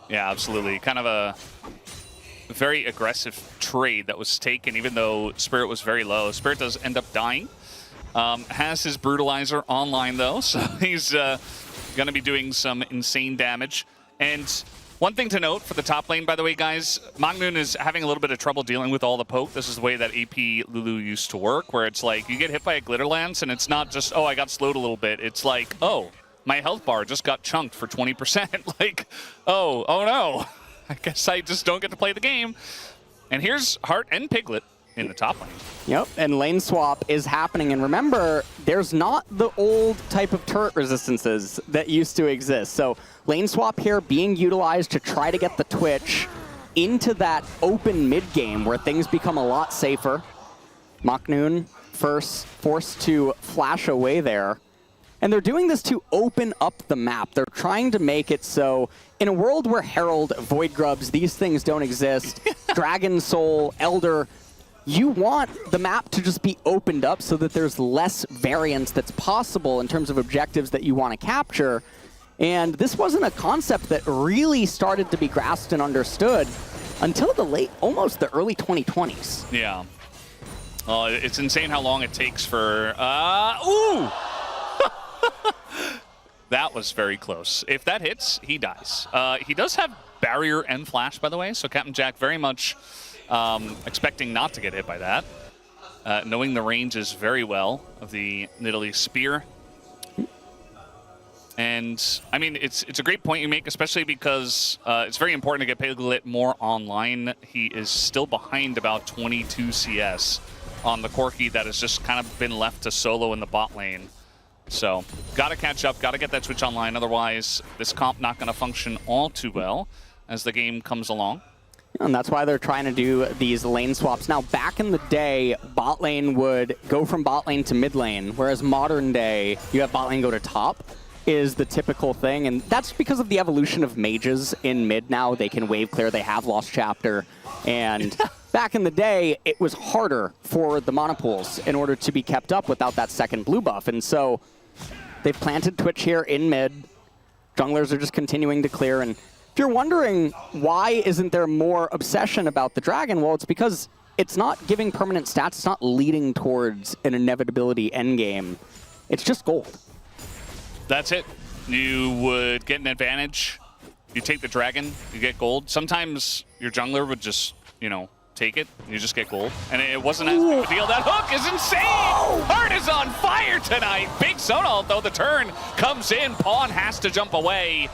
Yeah, absolutely. Kind of a very aggressive trade that was taken, even though Spirit was very low. Spirit does end up dying. Has his Brutalizer online, though, so he's going to be doing some insane damage. And one thing to note for the top lane, by the way, guys, McNoon is having a little bit of trouble dealing with all the poke. This is the way that AP Lulu used to work, where it's like you get hit by a Glitter Lance, and it's not just, oh, I got slowed a little bit. It's like, oh, my health bar just got chunked for 20%. Like, oh no. I guess I just don't get to play the game. And here's Hart and Piglet in the top lane. Yep, and lane swap is happening. And remember, there's not the old type of turret resistances that used to exist. So lane swap here being utilized to try to get the Twitch into that open mid game where things become a lot safer. McNoon first forced to flash away there. And they're doing this to open up the map. They're trying to make it so in a world where Herald, Void Grubs, these things don't exist, Dragon Soul, Elder, you want the map to just be opened up so that there's less variance that's possible in terms of objectives that you want to capture. And this wasn't a concept that really started to be grasped and understood until almost the early 2020s. Yeah. It's insane how long it takes for, ooh! That was very close. If that hits, he dies. He does have barrier and flash, by the way, so Captain Jack very much expecting not to get hit by that. Knowing the ranges very well of the Nidalee Spear. And, I mean, it's a great point you make, especially because it's very important to get Piglet more online. He is still behind about 22 CS on the Corki that has just kind of been left to solo in the bot lane. So, gotta catch up, gotta get that Switch online, otherwise this comp not gonna function all too well as the game comes along. And that's why they're trying to do these lane swaps. Now, back in the day, bot lane would go from bot lane to mid lane, whereas modern day, you have bot lane go to top, is the typical thing. And that's because of the evolution of mages in mid now. They can wave clear, they have lost chapter. And back in the day, it was harder for the monopools in order to be kept up without that second blue buff. And so they've planted Twitch here in mid. Junglers are just continuing to clear. And if you're wondering why isn't there more obsession about the Dragon, well, it's because it's not giving permanent stats. It's not leading towards an inevitability endgame. It's just gold. That's it. You would get an advantage. You take the Dragon, you get gold. Sometimes your jungler would just, you know, take it, you just get gold. And it wasn't as big of a deal. That hook is insane! Heart is on fire tonight! Big Sono, though the turn comes in. Pawn has to jump away.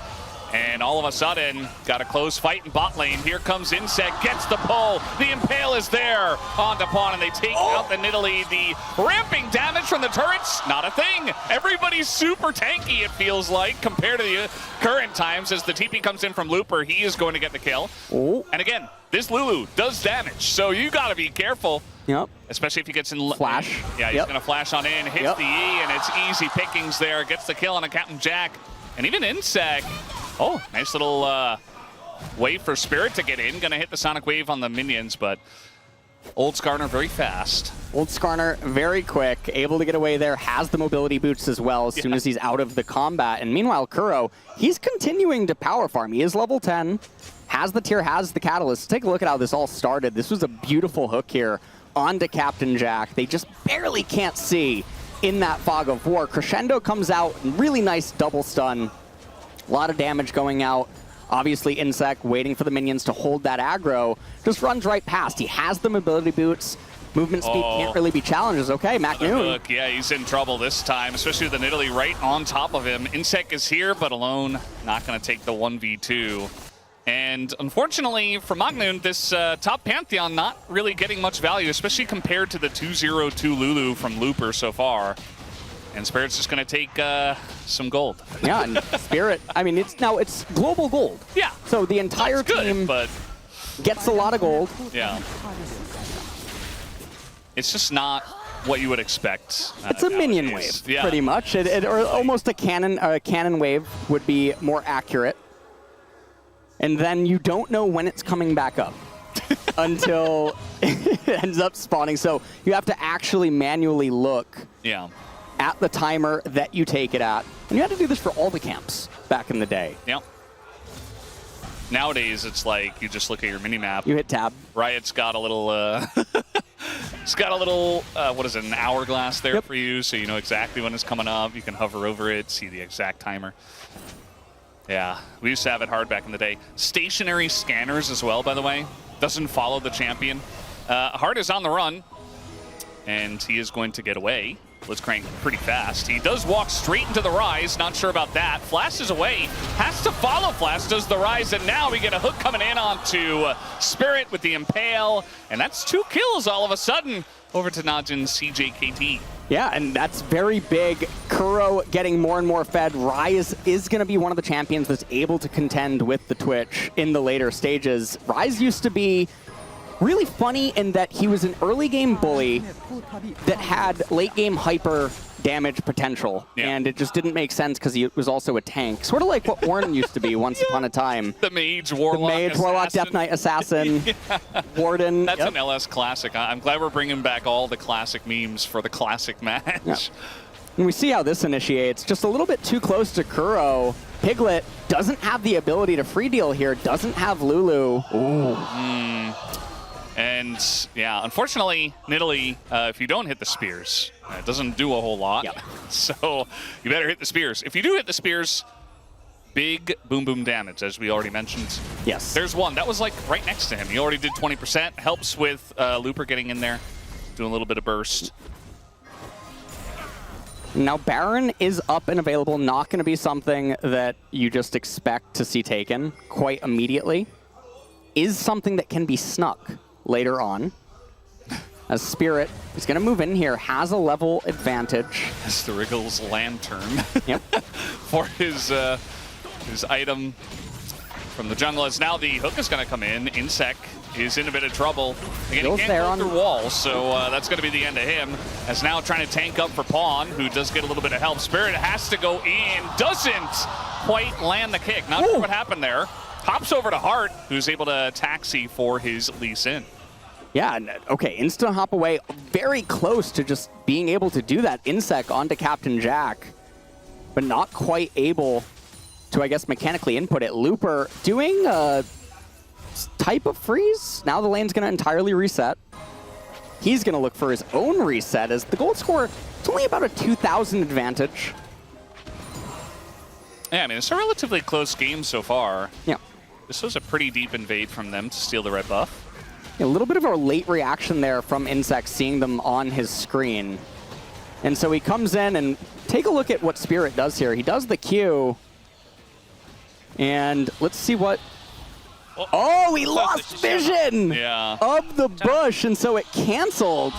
And all of a sudden, got a close fight in bot lane. Here comes Insect, gets the pull. The Impale is there onto Pawn, and they take out the Nidalee. The ramping damage from the turrets, not a thing. Everybody's super tanky, it feels like, compared to the current times. As the TP comes in from Looper, he is going to get the kill. And again, this Lulu does damage, so you got to be careful. Yep. Especially if he gets in... Flash. Yeah, he's going to flash on in, hits the E, and it's easy pickings there. Gets the kill on a Captain Jack. And even Insect... Oh, nice little wave for Spirit to get in. Gonna hit the Sonic Wave on the minions, but Old Skarner very fast. Old Skarner very quick, able to get away there, has the mobility boots as well as soon as he's out of the combat. And meanwhile, Kuro, he's continuing to power farm. He is level 10, has the tier, has the catalyst. Take a look at how this all started. This was a beautiful hook here onto Captain Jack. They just barely can't see in that fog of war. Crescendo comes out, really nice double stun. A lot of damage going out. Obviously, Insect waiting for the minions to hold that aggro. Just runs right past. He has the mobility boots. Movement speed can't really be challenged. Okay, MacNoon. Yeah, he's in trouble this time, especially with the Nidalee right on top of him. Insect is here, but alone. Not going to take the 1v2. And unfortunately for MacNoon, this top Pantheon not really getting much value, especially compared to the 2-0-2 Lulu from Looper so far. And Spirit's just going to take some gold. Yeah, and Spirit, I mean, it's global gold. Yeah. So the entire team but gets a lot of gold. Yeah. It's just not what you would expect. It's a minion wave, yeah. pretty much. Or almost a cannon wave would be more accurate. And then you don't know when it's coming back up until it ends up spawning. So you have to actually manually look at the timer that you take it at. And you had to do this for all the camps back in the day. Yep. Nowadays, it's like you just look at your mini-map. You hit tab. Riot's got a little, it's got a little, what is it, an hourglass there for you, so you know exactly when it's coming up. You can hover over it, see the exact timer. Yeah, we used to have it hard back in the day. Stationary scanners as well, by the way. Doesn't follow the champion. Hard is on the run, and he is going to get away. Blitzcrank pretty fast. He does walk straight into the Rise. Not sure about that. Flash is away. Has to follow Flash, does the Rise, and now we get a hook coming in onto Spirit with the Impale. And that's 2 kills all of a sudden over to Najin's CJKT. Yeah, and that's very big. Kuro getting more and more fed. Rise is going to be one of the champions that's able to contend with the Twitch in the later stages. Rise used to be really funny in that he was an early game bully that had late game hyper damage potential, and it just didn't make sense because he was also a tank. Sort of like what Warren used to be once upon a time. The Mage, Warlock, Death Knight, Assassin, Warden. That's an LS classic. I'm glad we're bringing back all the classic memes for the classic match. Yeah. And we see how this initiates. Just a little bit too close to Kuro. Piglet doesn't have the ability to free deal here, doesn't have Lulu. Ooh. And yeah, unfortunately, Nidalee, if you don't hit the spears, it doesn't do a whole lot. So you better hit the spears. If you do hit the spears, big boom boom damage, as we already mentioned. Yes. There's one. That was like right next to him. He already did 20%. Helps with Looper getting in there, doing a little bit of burst. Now, Baron is up and available. Not going to be something that you just expect to see taken quite immediately. Is something that can be snuck later on. As Spirit is going to move in here, has a level advantage. As the Wriggles Lantern Yep. for his item from the jungle. As now the hook is going to come in. Insec is in a bit of trouble. Again, Goes he there can't on- go through walls, so that's going to be the end of him. As now trying to tank up for Pawn, who does get a little bit of help. Spirit has to go in, doesn't quite land the kick. Not sure what happened there. Hops over to Hart, who's able to taxi for his Lee Sin. Yeah, okay, instant hop away. Very close to just being able to do that. Insec onto Captain Jack, but not quite able to, I guess, mechanically input it. Looper doing a type of freeze. Now the lane's going to entirely reset. He's going to look for his own reset as the gold score, it's only about a 2,000 advantage. Yeah, I mean, it's a relatively close game so far. Yeah. This was a pretty deep invade from them to steal the red buff. A little bit of a late reaction there from Insect, seeing them on his screen. And so he comes in and take a look at what Spirit does here. He does the Q. And let's see what... Oh, he lost vision Yeah. of the bush, and so it canceled.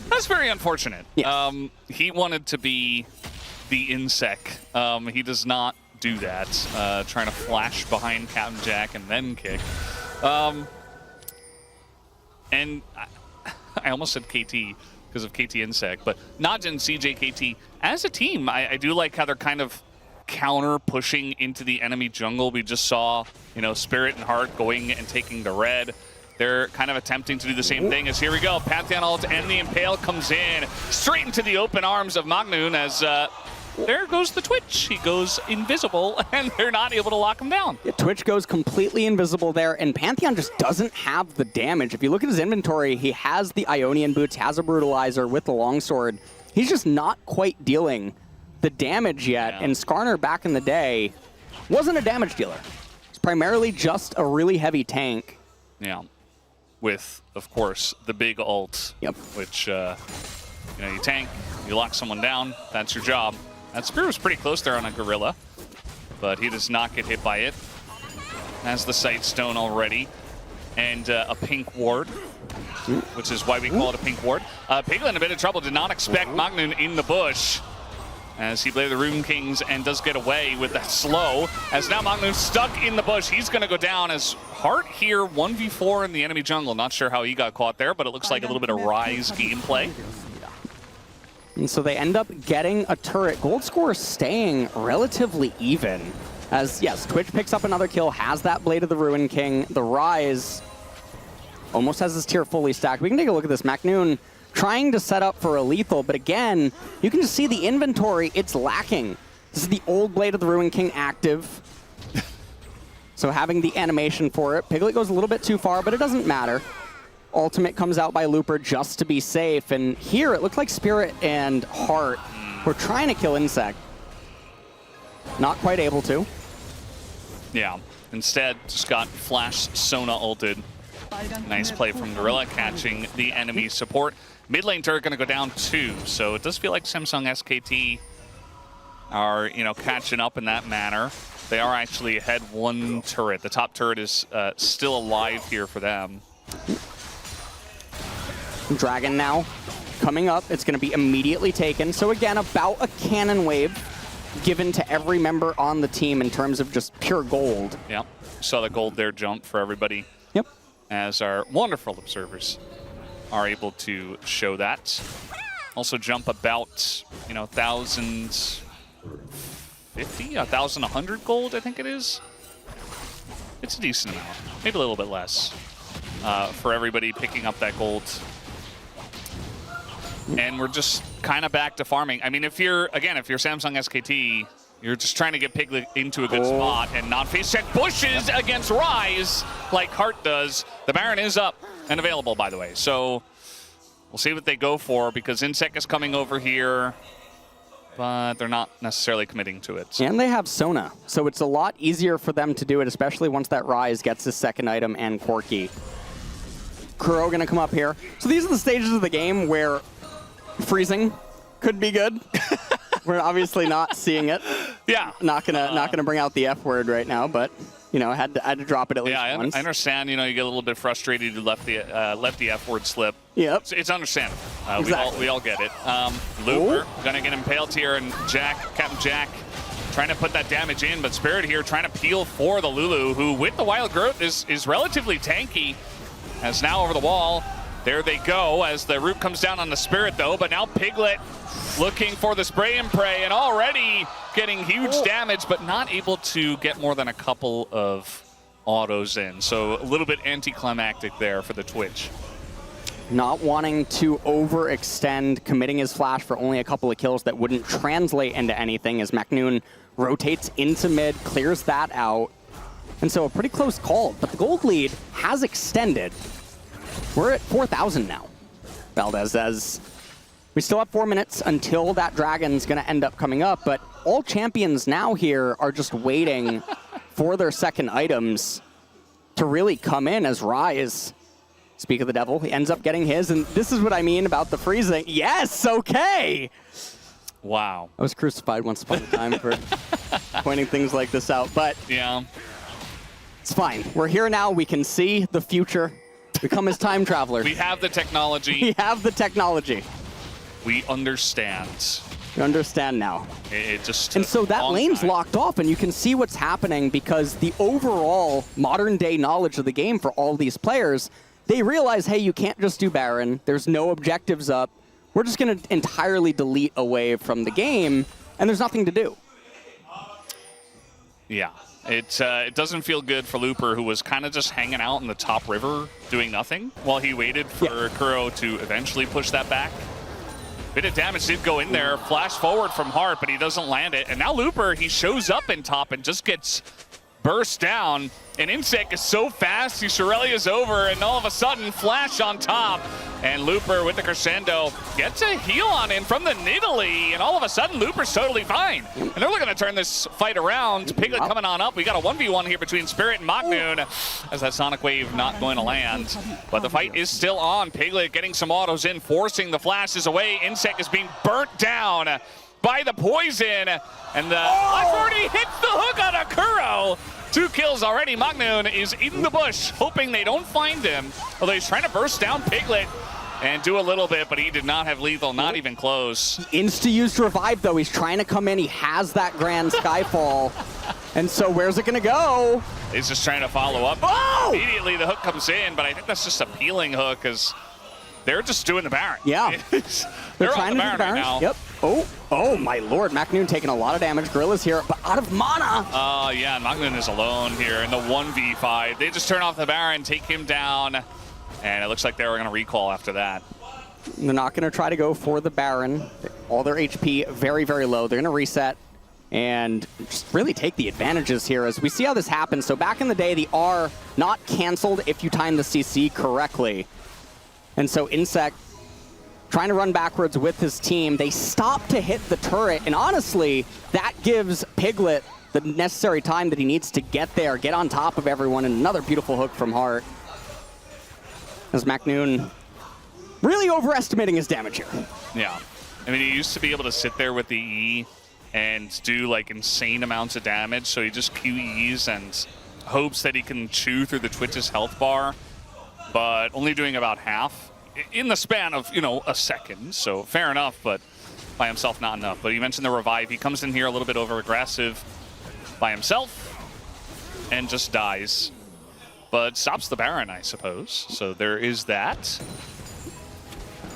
That's very unfortunate. Yes. He wanted to be the Insec. He does not do that. Trying to flash behind Captain Jack and then kick. And I almost said KT because of KT Insec, but Najin, CJ, KT, as a team, I do like how they're kind of counter pushing into the enemy jungle. We just saw, you know, Spirit and Heart going and taking the red. They're kind of attempting to do the same thing as here we go. Pantheon ult and the Impale comes in straight into the open arms of Magnoon as there goes the Twitch. He goes invisible and they're not able to lock him down. Yeah, Twitch goes completely invisible there, and Pantheon just doesn't have the damage. If you look at his inventory, he has the Ionian boots, has a brutalizer with the longsword. He's just not quite dealing the damage yet, Yeah. and Skarner back in the day wasn't a damage dealer. It's primarily just a really heavy tank. Yeah, with, of course, the big ult, Yep. which, you know, you tank, you lock someone down, that's your job. That spear was pretty close there on a Gorilla, but he does not get hit by it. Has the Sight Stone already, and a pink ward, which is why we call it a pink ward. Piglet in a bit of trouble, did not expect Magnoon in the bush, as he played the Rune Kings and does get away with that slow. As now Magnoon stuck in the bush, he's going to go down as Hart here, 1v4 in the enemy jungle. Not sure how he got caught there, but it looks like a little bit of Rise gameplay. And so they end up getting a turret. Gold score staying relatively even. As, yes, Twitch picks up another kill, has that Blade of the Ruin King. The Rise almost has his tier fully stacked. We can take a look at this. Magnoon trying to set up for a lethal, but again, you can just see the inventory, it's lacking. This is the old Blade of the Ruin King active. So having the animation for it. Piglet goes a little bit too far, but it doesn't matter. Ultimate comes out by Looper just to be safe, and here it looked like Spirit and Heart were trying to kill Insect. Not quite able to. Yeah, instead just got Flash Sona ulted. Nice play from Gorilla, catching the enemy support. Mid lane turret going to go down 2, so it does feel like Samsung SKT are, you know, catching up in that manner. They are actually ahead 1 turret. The top turret is still alive here for them. Dragon now coming up. It's going to be immediately taken. So again, about a cannon wave given to every member on the team in terms of just pure gold. Yep, saw the gold there jump for everybody. Yep. As our wonderful observers are able to show that. Also jump about, you know, 1,050, 1,100 gold, I think it is. It's a decent amount, maybe a little bit less, for everybody picking up that gold. And we're just kind of back to farming. I mean, if you're Samsung SKT, you're just trying to get Piglet into a good spot and not face check bushes against Rise like Hart does. The Baron is up and available, by the way. So we'll see what they go for, because Insec is coming over here. but they're not necessarily committing to it. And they have Sona, so it's a lot easier for them to do it, especially once that Rise gets his second item and Corki. Kuro gonna come up here. So these are the stages of the game where freezing could be good. We're obviously not seeing it. Yeah. Not gonna bring out the F word right now, but you know, I had to drop it at least once. I understand. You know, you get a little bit frustrated. You let the F word slip. Yep. It's understandable. Exactly. We all get it. Looper gonna get impaled here, and Captain Jack, trying to put that damage in, but Spirit here trying to peel for the Lulu, who with the Wild Growth is relatively tanky. As now over the wall, there they go. As the root comes down on the Spirit though, but now Piglet looking for the spray and pray, and already getting huge damage, but not able to get more than a couple of autos in. So a little bit anticlimactic there for the Twitch. Not wanting to overextend, committing his flash for only a couple of kills that wouldn't translate into anything as Macnoon rotates into mid, clears that out. And so a pretty close call, but the gold lead has extended. We're at 4,000 now, Valdez, as we still have 4 minutes until that dragon's gonna end up coming up, but all champions now here are just waiting for their second items to really come in as Rise, speak of the devil, he ends up getting his, and this is what I mean about the freezing. Yes, okay! Wow. I was crucified once upon a time for pointing things like this out, but yeah, it's fine. We're here now, we can see the future. We come as time travelers. We have the technology. We have the technology. We understand. You understand now. It just and so that lane's locked off, and you can see what's happening because the overall modern day knowledge of the game for all these players, they realize, hey, you can't just do Baron. There's no objectives up. We're just going to entirely delete a wave from the game, and there's nothing to do. Yeah. It doesn't feel good for Looper, who was kind of just hanging out in the top river doing nothing while he waited for Kuro to eventually push that back. Bit of damage did go in there. Flash forward from Heart, but he doesn't land it. And now Looper, he shows up in top and just gets burst down. And Insect is so fast, Shirelia's over, and all of a sudden, Flash on top. And Looper with the crescendo gets a heal on him from the Nidalee, and all of a sudden, Looper's totally fine. And they're looking to turn this fight around. Piglet coming on up. We got a 1v1 here between Spirit and Macnoon, as that Sonic Wave not going to land. But the fight is still on. Piglet getting some autos in, forcing the flashes away. Insect is being burnt down by the poison, and the Flash already hits the hook on a Kuro. 2 kills already. Macnoon is in the bush, hoping they don't find him. Although he's trying to burst down Piglet and do a little bit, but he did not have lethal, not even close. He insta-used Revive, though. He's trying to come in. He has that Grand Skyfall. And so where's it going to go? He's just trying to follow up. Oh! Immediately the hook comes in, but I think that's just a peeling hook, because they're just doing the Baron. Yeah. They're trying on the to do Baron right now. Yep. Oh my lord. Macnoon taking a lot of damage. Gorilla's here, but out of mana. Yeah, and Macnoon is alone here in the 1v5. They just turn off the Baron, take him down, and it looks like they were going to recall after that. They're not going to try to go for the Baron. All their HP very, very low. They're going to reset and just really take the advantages here as we see how this happens. So back in the day, the R not canceled if you time the CC correctly. And so Insect trying to run backwards with his team. They stop to hit the turret, and honestly, that gives Piglet the necessary time that he needs to get there, get on top of everyone, and another beautiful hook from Heart. As Macnoon really overestimating his damage here. Yeah. I mean, he used to be able to sit there with the E and do like insane amounts of damage, so he just QEs and hopes that he can chew through the Twitch's health bar, but only doing about half in the span of, you know, a second. So fair enough, but by himself, not enough. But you mentioned the Revive. He comes in here a little bit over-aggressive by himself and just dies. But stops the Baron, I suppose. So there is that.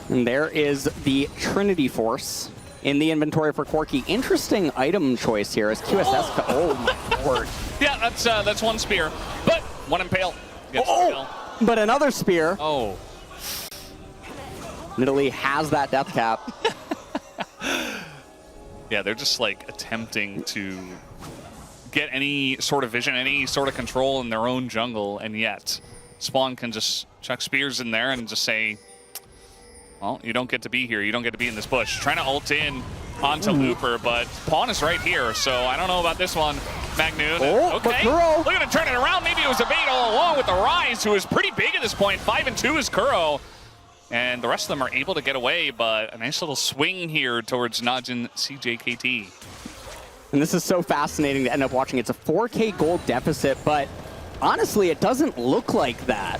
And there is the Trinity Force in the inventory for Corki. Interesting item choice here as QSS. Oh my lord. Yeah, that's one spear, but one impale. Gets the kill. But another spear. Oh. Nidalee has that death cap. Yeah, they're just like attempting to get any sort of vision, any sort of control in their own jungle, and yet Spawn can just chuck spears in there and just say, well, you don't get to be here. You don't get to be in this bush. Trying to ult in onto Looper, but pawn is right here, so I don't know about this one, Magnoon. Oh, but okay, Kuro. look at him turn it around. Maybe it was a bait all along with the Rise, who is pretty big at this point. 5-2 is Kuro. And the rest of them are able to get away, but a nice little swing here towards Najin CJKT. And this is so fascinating to end up watching. It's a 4K gold deficit, but honestly, it doesn't look like that.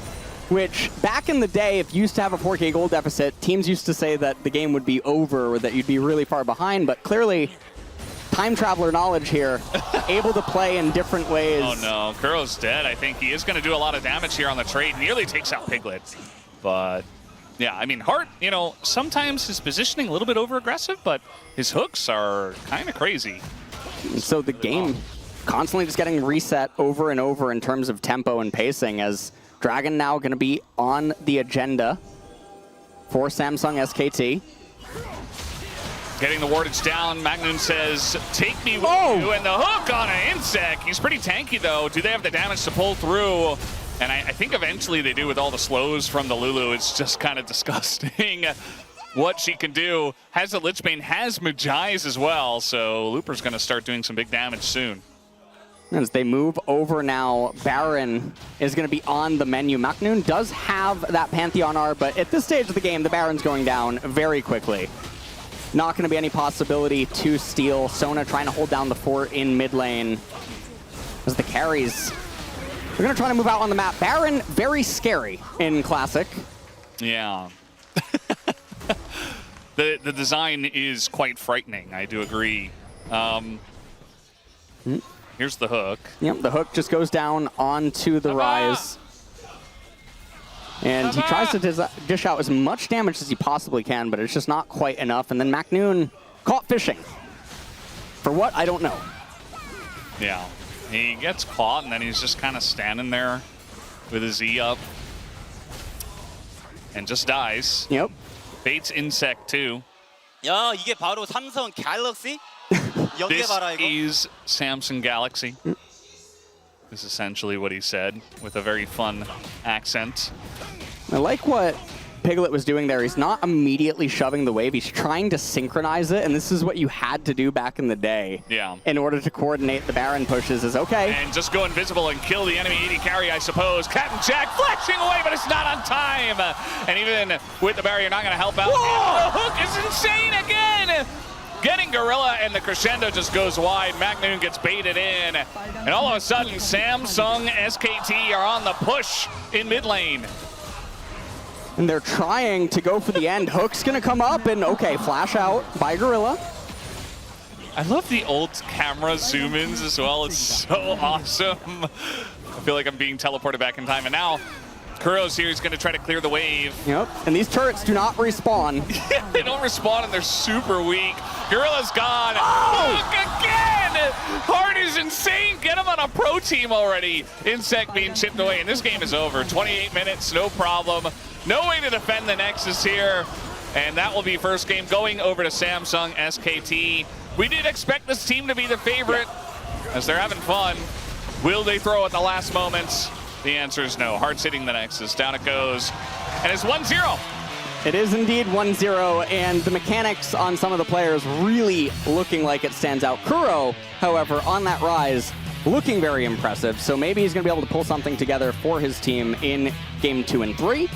Which, back in the day, if you used to have a 4K gold deficit, teams used to say that the game would be over or that you'd be really far behind, but clearly, time traveler knowledge here, able to play in different ways. Oh no, Kuro's dead. I think he is going to do a lot of damage here on the trade. Nearly takes out Piglet. But, yeah, I mean, Hart, you know, sometimes his positioning a little bit over-aggressive, but his hooks are kind of crazy. And so the game constantly just getting reset over and over in terms of tempo and pacing, as Dragon now going to be on the agenda for Samsung SKT. Getting the wardage down, Magnoon says, take me with you, and the hook on an Insect. He's pretty tanky, though. Do they have the damage to pull through? And I think eventually they do with all the slows from the Lulu. It's just kind of disgusting what she can do. Has the Lichbane, has Magi's as well, so Looper's going to start doing some big damage soon. As they move over now, Baron is going to be on the menu. Magnoon does have that Pantheon R, but at this stage of the game, the Baron's going down very quickly. Not going to be any possibility to steal. Sona trying to hold down the fort in mid lane. As the carries, they're going to try to move out on the map. Baron, very scary in Classic. Yeah. The design is quite frightening, I do agree. Here's the hook. Yep, the hook just goes down onto the Rise. And he tries to dish out as much damage as he possibly can, but it's just not quite enough. And then Magnoon caught fishing. For what? I don't know. Yeah. He gets caught, and then he's just kind of standing there with his E up. And just dies. Yep. Baits Insect, too. 야, 이게 바로 삼성 갤럭시? This is Samsung Galaxy. Is essentially what he said, with a very fun accent. I like what Piglet was doing there. He's not immediately shoving the wave. He's trying to synchronize it, and this is what you had to do back in the day. Yeah. In order to coordinate the Baron pushes is okay. And just go invisible and kill the enemy AD carry, I suppose. Captain Jack flashing away, but it's not on time. And even with the barrier, not going to help out. And the hook is insane again. Getting Gorilla, and the crescendo just goes wide. Magnoon gets baited in. And all of a sudden, Samsung SKT are on the push in mid lane. And they're trying to go for the end. Hook's going to come up, and okay, flash out by Gorilla. I love the old camera zoom-ins as well. It's so awesome. I feel like I'm being teleported back in time. And now, Kuro's here. He's going to try to clear the wave. Yep, and these turrets do not respawn. They don't respawn, and they're super weak. Gorilla's gone. Oh! Look again! Hart is insane. Get him on a pro team already. Insect being chipped away, and this game is over. 28 minutes, no problem. No way to defend the Nexus here. And that will be first game going over to Samsung SKT. We did expect this team to be the favorite, as they're having fun. Will they throw at the last moments? The answer is no. Hart's hitting the Nexus. Down it goes. And it's 1-0. It is indeed 1-0, and the mechanics on some of the players really looking like it stands out. Kuro, however, on that Rise, looking very impressive. So maybe he's going to be able to pull something together for his team in game 2 and 3.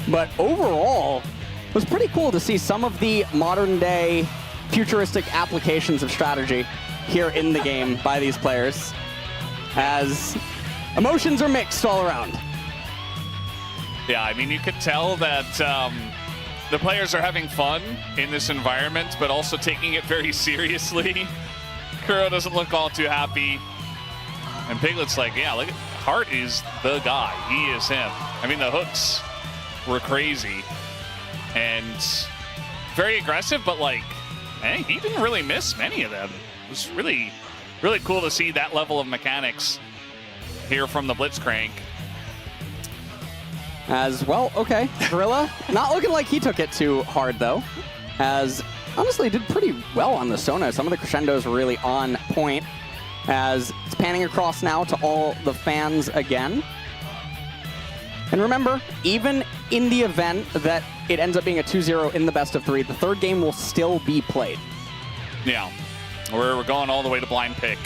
But overall, it was pretty cool to see some of the modern-day futuristic applications of strategy here in the game by these players, as emotions are mixed all around. Yeah, I mean, you could tell that the players are having fun in this environment, but also taking it very seriously. Kuro doesn't look all too happy. And Piglet's like, yeah, look, Hart is the guy. He is him. I mean, the hooks were crazy and very aggressive, but like, hey, he didn't really miss many of them. It was really, really cool to see that level of mechanics here from the Blitzcrank. As well, okay, Gorilla, not looking like he took it too hard though, as honestly did pretty well on the Sona. Some of the crescendos were really on point, as it's panning across now to all the fans again. And remember, even in the event that it ends up being a 2-0 in the best of 3, the third game will still be played. Yeah, we're going all the way to blind pick.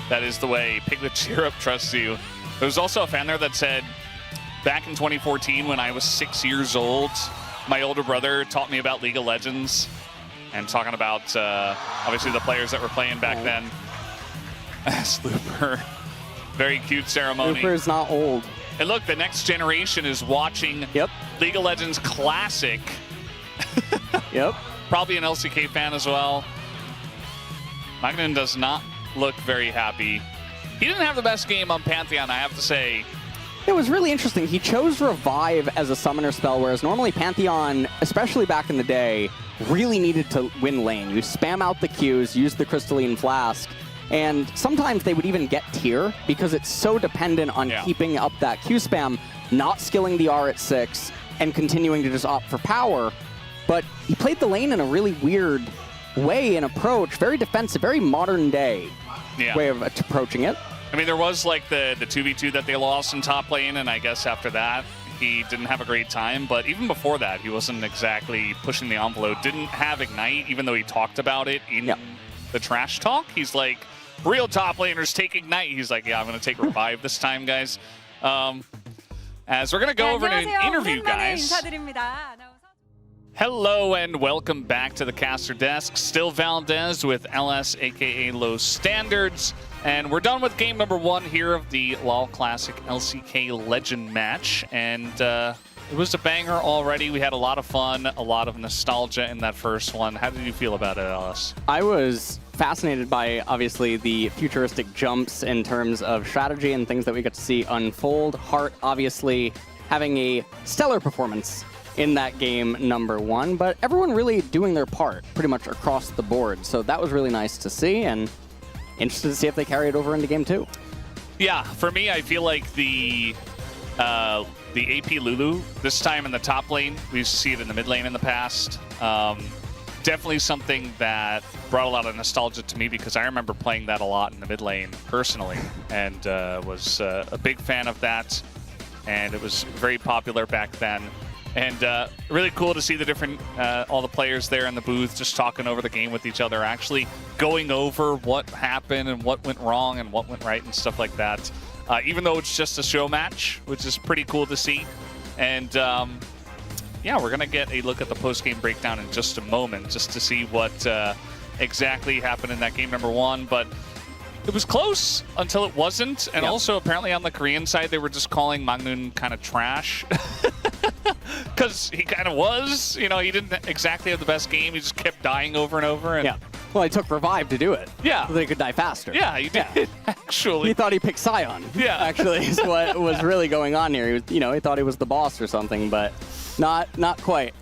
That is the way. Piglet Cheer Up trusts you. There was also a fan there that said, back in 2014 when I was 6 years old, my older brother taught me about League of Legends and talking about, obviously, the players that were playing back then. As Looper. Very cute ceremony. Looper's not old. And look, the next generation is watching League of Legends Classic. Yep. Probably an LCK fan as well. Magnum does not look very happy. He didn't have the best game on Pantheon, I have to say. It was really interesting. He chose Revive as a summoner spell, whereas normally Pantheon, especially back in the day, really needed to win lane. You spam out the Qs, use the Crystalline Flask, and sometimes they would even get tier because it's so dependent on keeping up that Q spam, not skilling the R at 6, and continuing to just opt for power. But he played the lane in a really weird way and approach, very defensive, very modern day way of approaching it. I mean, there was like the 2v2 that they lost in top lane, and I guess after that, he didn't have a great time. But even before that, he wasn't exactly pushing the envelope. Didn't have Ignite, even though he talked about it in the trash talk. He's like, real top laners take Ignite. He's like, yeah, I'm going to take Revive this time, guys. As we're going to go over to an interview, guys. Hello and welcome back to the caster desk. Still Valdez with LS, aka Low Standards. And we're done with game number 1 here of the LoL Classic LCK Legend match. And it was a banger already. We had a lot of fun, a lot of nostalgia in that first one. How did you feel about it, LS? I was fascinated by, obviously, the futuristic jumps in terms of strategy and things that we got to see unfold. Heart, obviously, having a stellar performance in that game number 1, but everyone really doing their part pretty much across the board. So that was really nice to see, and interested to see if they carry it over into game 2. Yeah, for me, I feel like the AP Lulu, this time in the top lane, we used to see it in the mid lane in the past. Definitely something that brought a lot of nostalgia to me because I remember playing that a lot in the mid lane personally, and was a big fan of that, and it was very popular back then. And really cool to see the different, all the players there in the booth just talking over the game with each other, actually going over what happened and what went wrong and what went right and stuff like that. Even though it's just a show match, which is pretty cool to see. And yeah, we're going to get a look at the post-game breakdown in just a moment, just to see what exactly happened in that game number 1. But it was close until it wasn't. And also, apparently on the Korean side, they were just calling Magnum kind of trash. Because he kind of was. You know, he didn't exactly have the best game. He just kept dying over and over. And well, he took Revive to do it. Yeah. So they could die faster. Yeah, he did, actually. He thought he picked Scion. Yeah. Actually, is what was really going on here. He was, you know, he thought he was the boss or something, but not quite.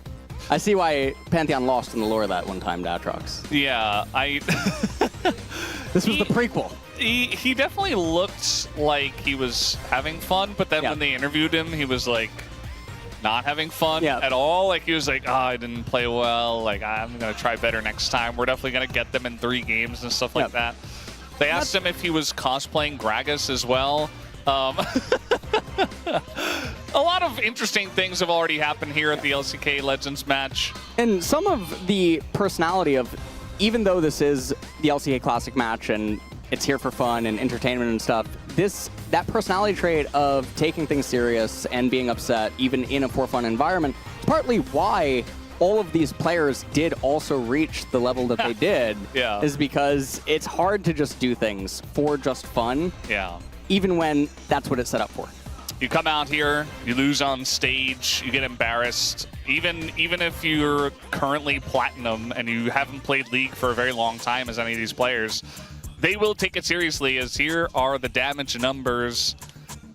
I see why Pantheon lost in the lore that one time to Atrox. Yeah, This was the prequel. He definitely looked like he was having fun, but then when they interviewed him, he was like not having fun at all. Like he was like, oh, I didn't play well. Like I'm going to try better next time. We're definitely going to get them in 3 games and stuff like that. They asked him if he was cosplaying Gragas as well. A lot of interesting things have already happened here at the LCK Legends match. And some of the personality of, even though this is the LCK Classic match and it's here for fun and entertainment and stuff, that personality trait of taking things serious and being upset, even in a for fun environment, is partly why all of these players did also reach the level that they did, is because it's hard to just do things for just fun, even when that's what it's set up for. You come out here, you lose on stage, you get embarrassed. Even if you're currently platinum and you haven't played League for a very long time as any of these players, they will take it seriously, as here are the damage numbers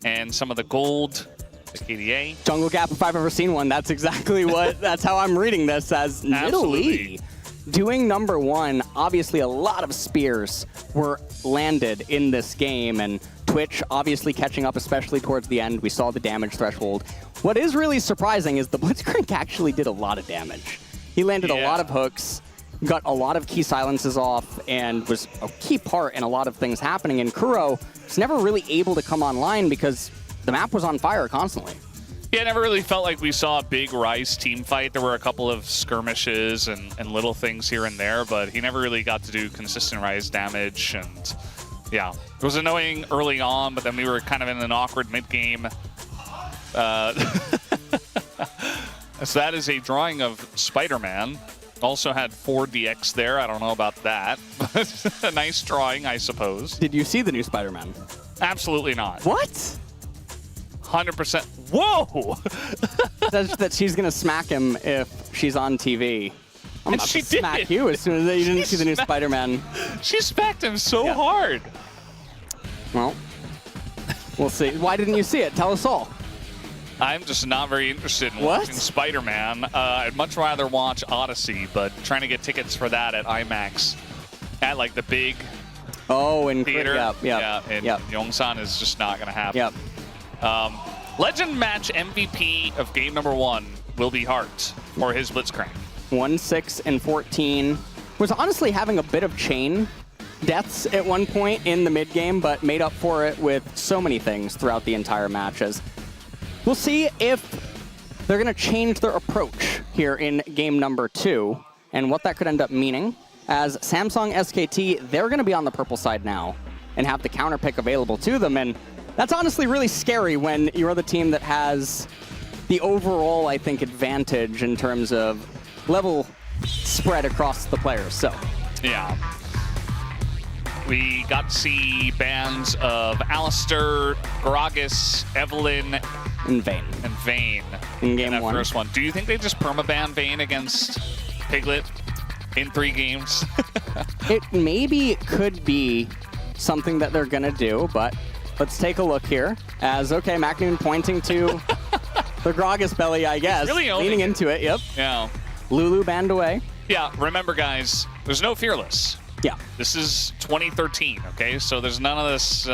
and some of the gold, the KDA. Jungle Gap, if I've ever seen one, that's exactly what, that's how I'm reading this as Nidalee. Doing number 1, obviously a lot of spears were landed in this game, and Twitch obviously catching up, especially towards the end. We saw the damage threshold. What is really surprising is the Blitzcrank actually did a lot of damage. He landed a lot of hooks, got a lot of key silences off, and was a key part in a lot of things happening. And Kuro was never really able to come online because the map was on fire constantly. Yeah, I never really felt like we saw a big Ryze team fight. There were a couple of skirmishes and little things here and there, but he never really got to do consistent Ryze damage. And yeah, it was annoying early on, but then we were kind of in an awkward mid-game. So that is a drawing of Spider-Man. Also had 4DX there. I don't know about that, but a nice drawing, I suppose. Did you see the new Spider-Man? Absolutely not. What? 100%. Whoa! Says that she's going to smack him if she's on TV. I'm And about she to smack did. you as soon as you didn't see the new smacked- Spider-Man. She smacked him so hard. Well, we'll see. Why didn't you see it? Tell us all. I'm just not very interested in What? watching Spider-Man. I'd much rather watch Odyssey, but trying to get tickets for that at IMAX at like the big Oh, and theater, Yep. in Yongsan is just not going to happen. Yep. Legend match MVP of game number 1 will be Hart for his Blitzcrank. 1-6-14. Was honestly having a bit of chain deaths at one point in the mid game, but made up for it with so many things throughout the entire matches. We'll see if they're going to change their approach here in game number 2 and what that could end up meaning. As Samsung SKT, they're going to be on the purple side now and have the counter pick available to them. And that's honestly really scary when you're the team that has the overall, I think, advantage in terms of level spread across the players. So, yeah. We got to see bands of Alistair, Gragas, Evelyn, in vain. and Vayne In game that 1. first one. Do you think they just permaban Vayne against Piglet in 3 games? It maybe could be something that they're going to do, but let's take a look here. As, okay, MacNoon pointing to the Gragas belly, I guess. really owning leaning it. into it, yep. Yeah. Lulu banned away. Yeah, remember, guys, there's no Fearless. Yeah. This is 2013, okay? So there's none of this.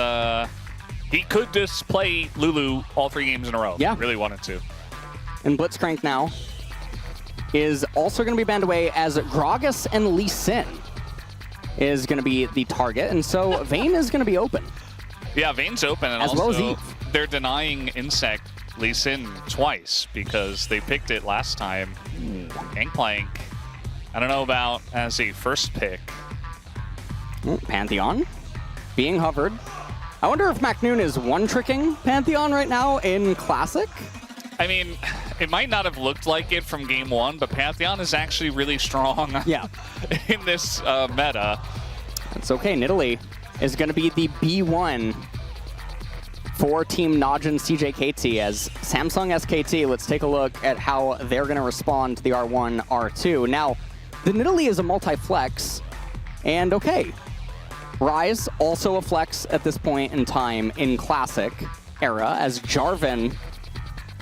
He could just play Lulu all 3 games in a row. Yeah. If he really wanted to. And Blitzcrank now is also going to be banned away as Gragas and Lee Sin is going to be the target. And so Vayne is going to be open. Yeah, Vayne's open, and As also well as Eve. they're denying Insect Lee Sin twice because they picked it last time. Gangplank, I don't know about as a first pick. Pantheon being hovered. I wonder if MacNoon is one-tricking Pantheon right now in Classic. I mean, it might not have looked like it from game 1, but Pantheon is actually really strong Yeah. in this meta. It's okay. Nidalee is going to be the B1 for Team Najin CJKT as Samsung SKT. Let's take a look at how they're going to respond to the R1, R2. Now, the Nidalee is a multi-flex, and okay. Ryze also a flex at this point in time in Classic era as Jarvan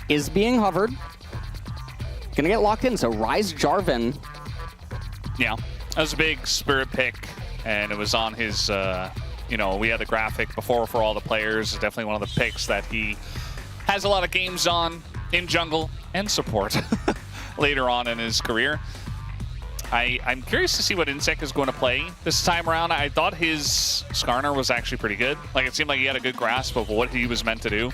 is being hovered. Gonna get locked in, so Ryze Jarvan. Yeah, that was a big Spirit pick, and it was on his, we had the graphic before for all the players. Definitely one of the picks that he has a lot of games on in jungle and support later on in his career. I'm curious to see what Insect is going to play this time around. I thought his Skarner was actually pretty good. Like, it seemed like he had a good grasp of what he was meant to do.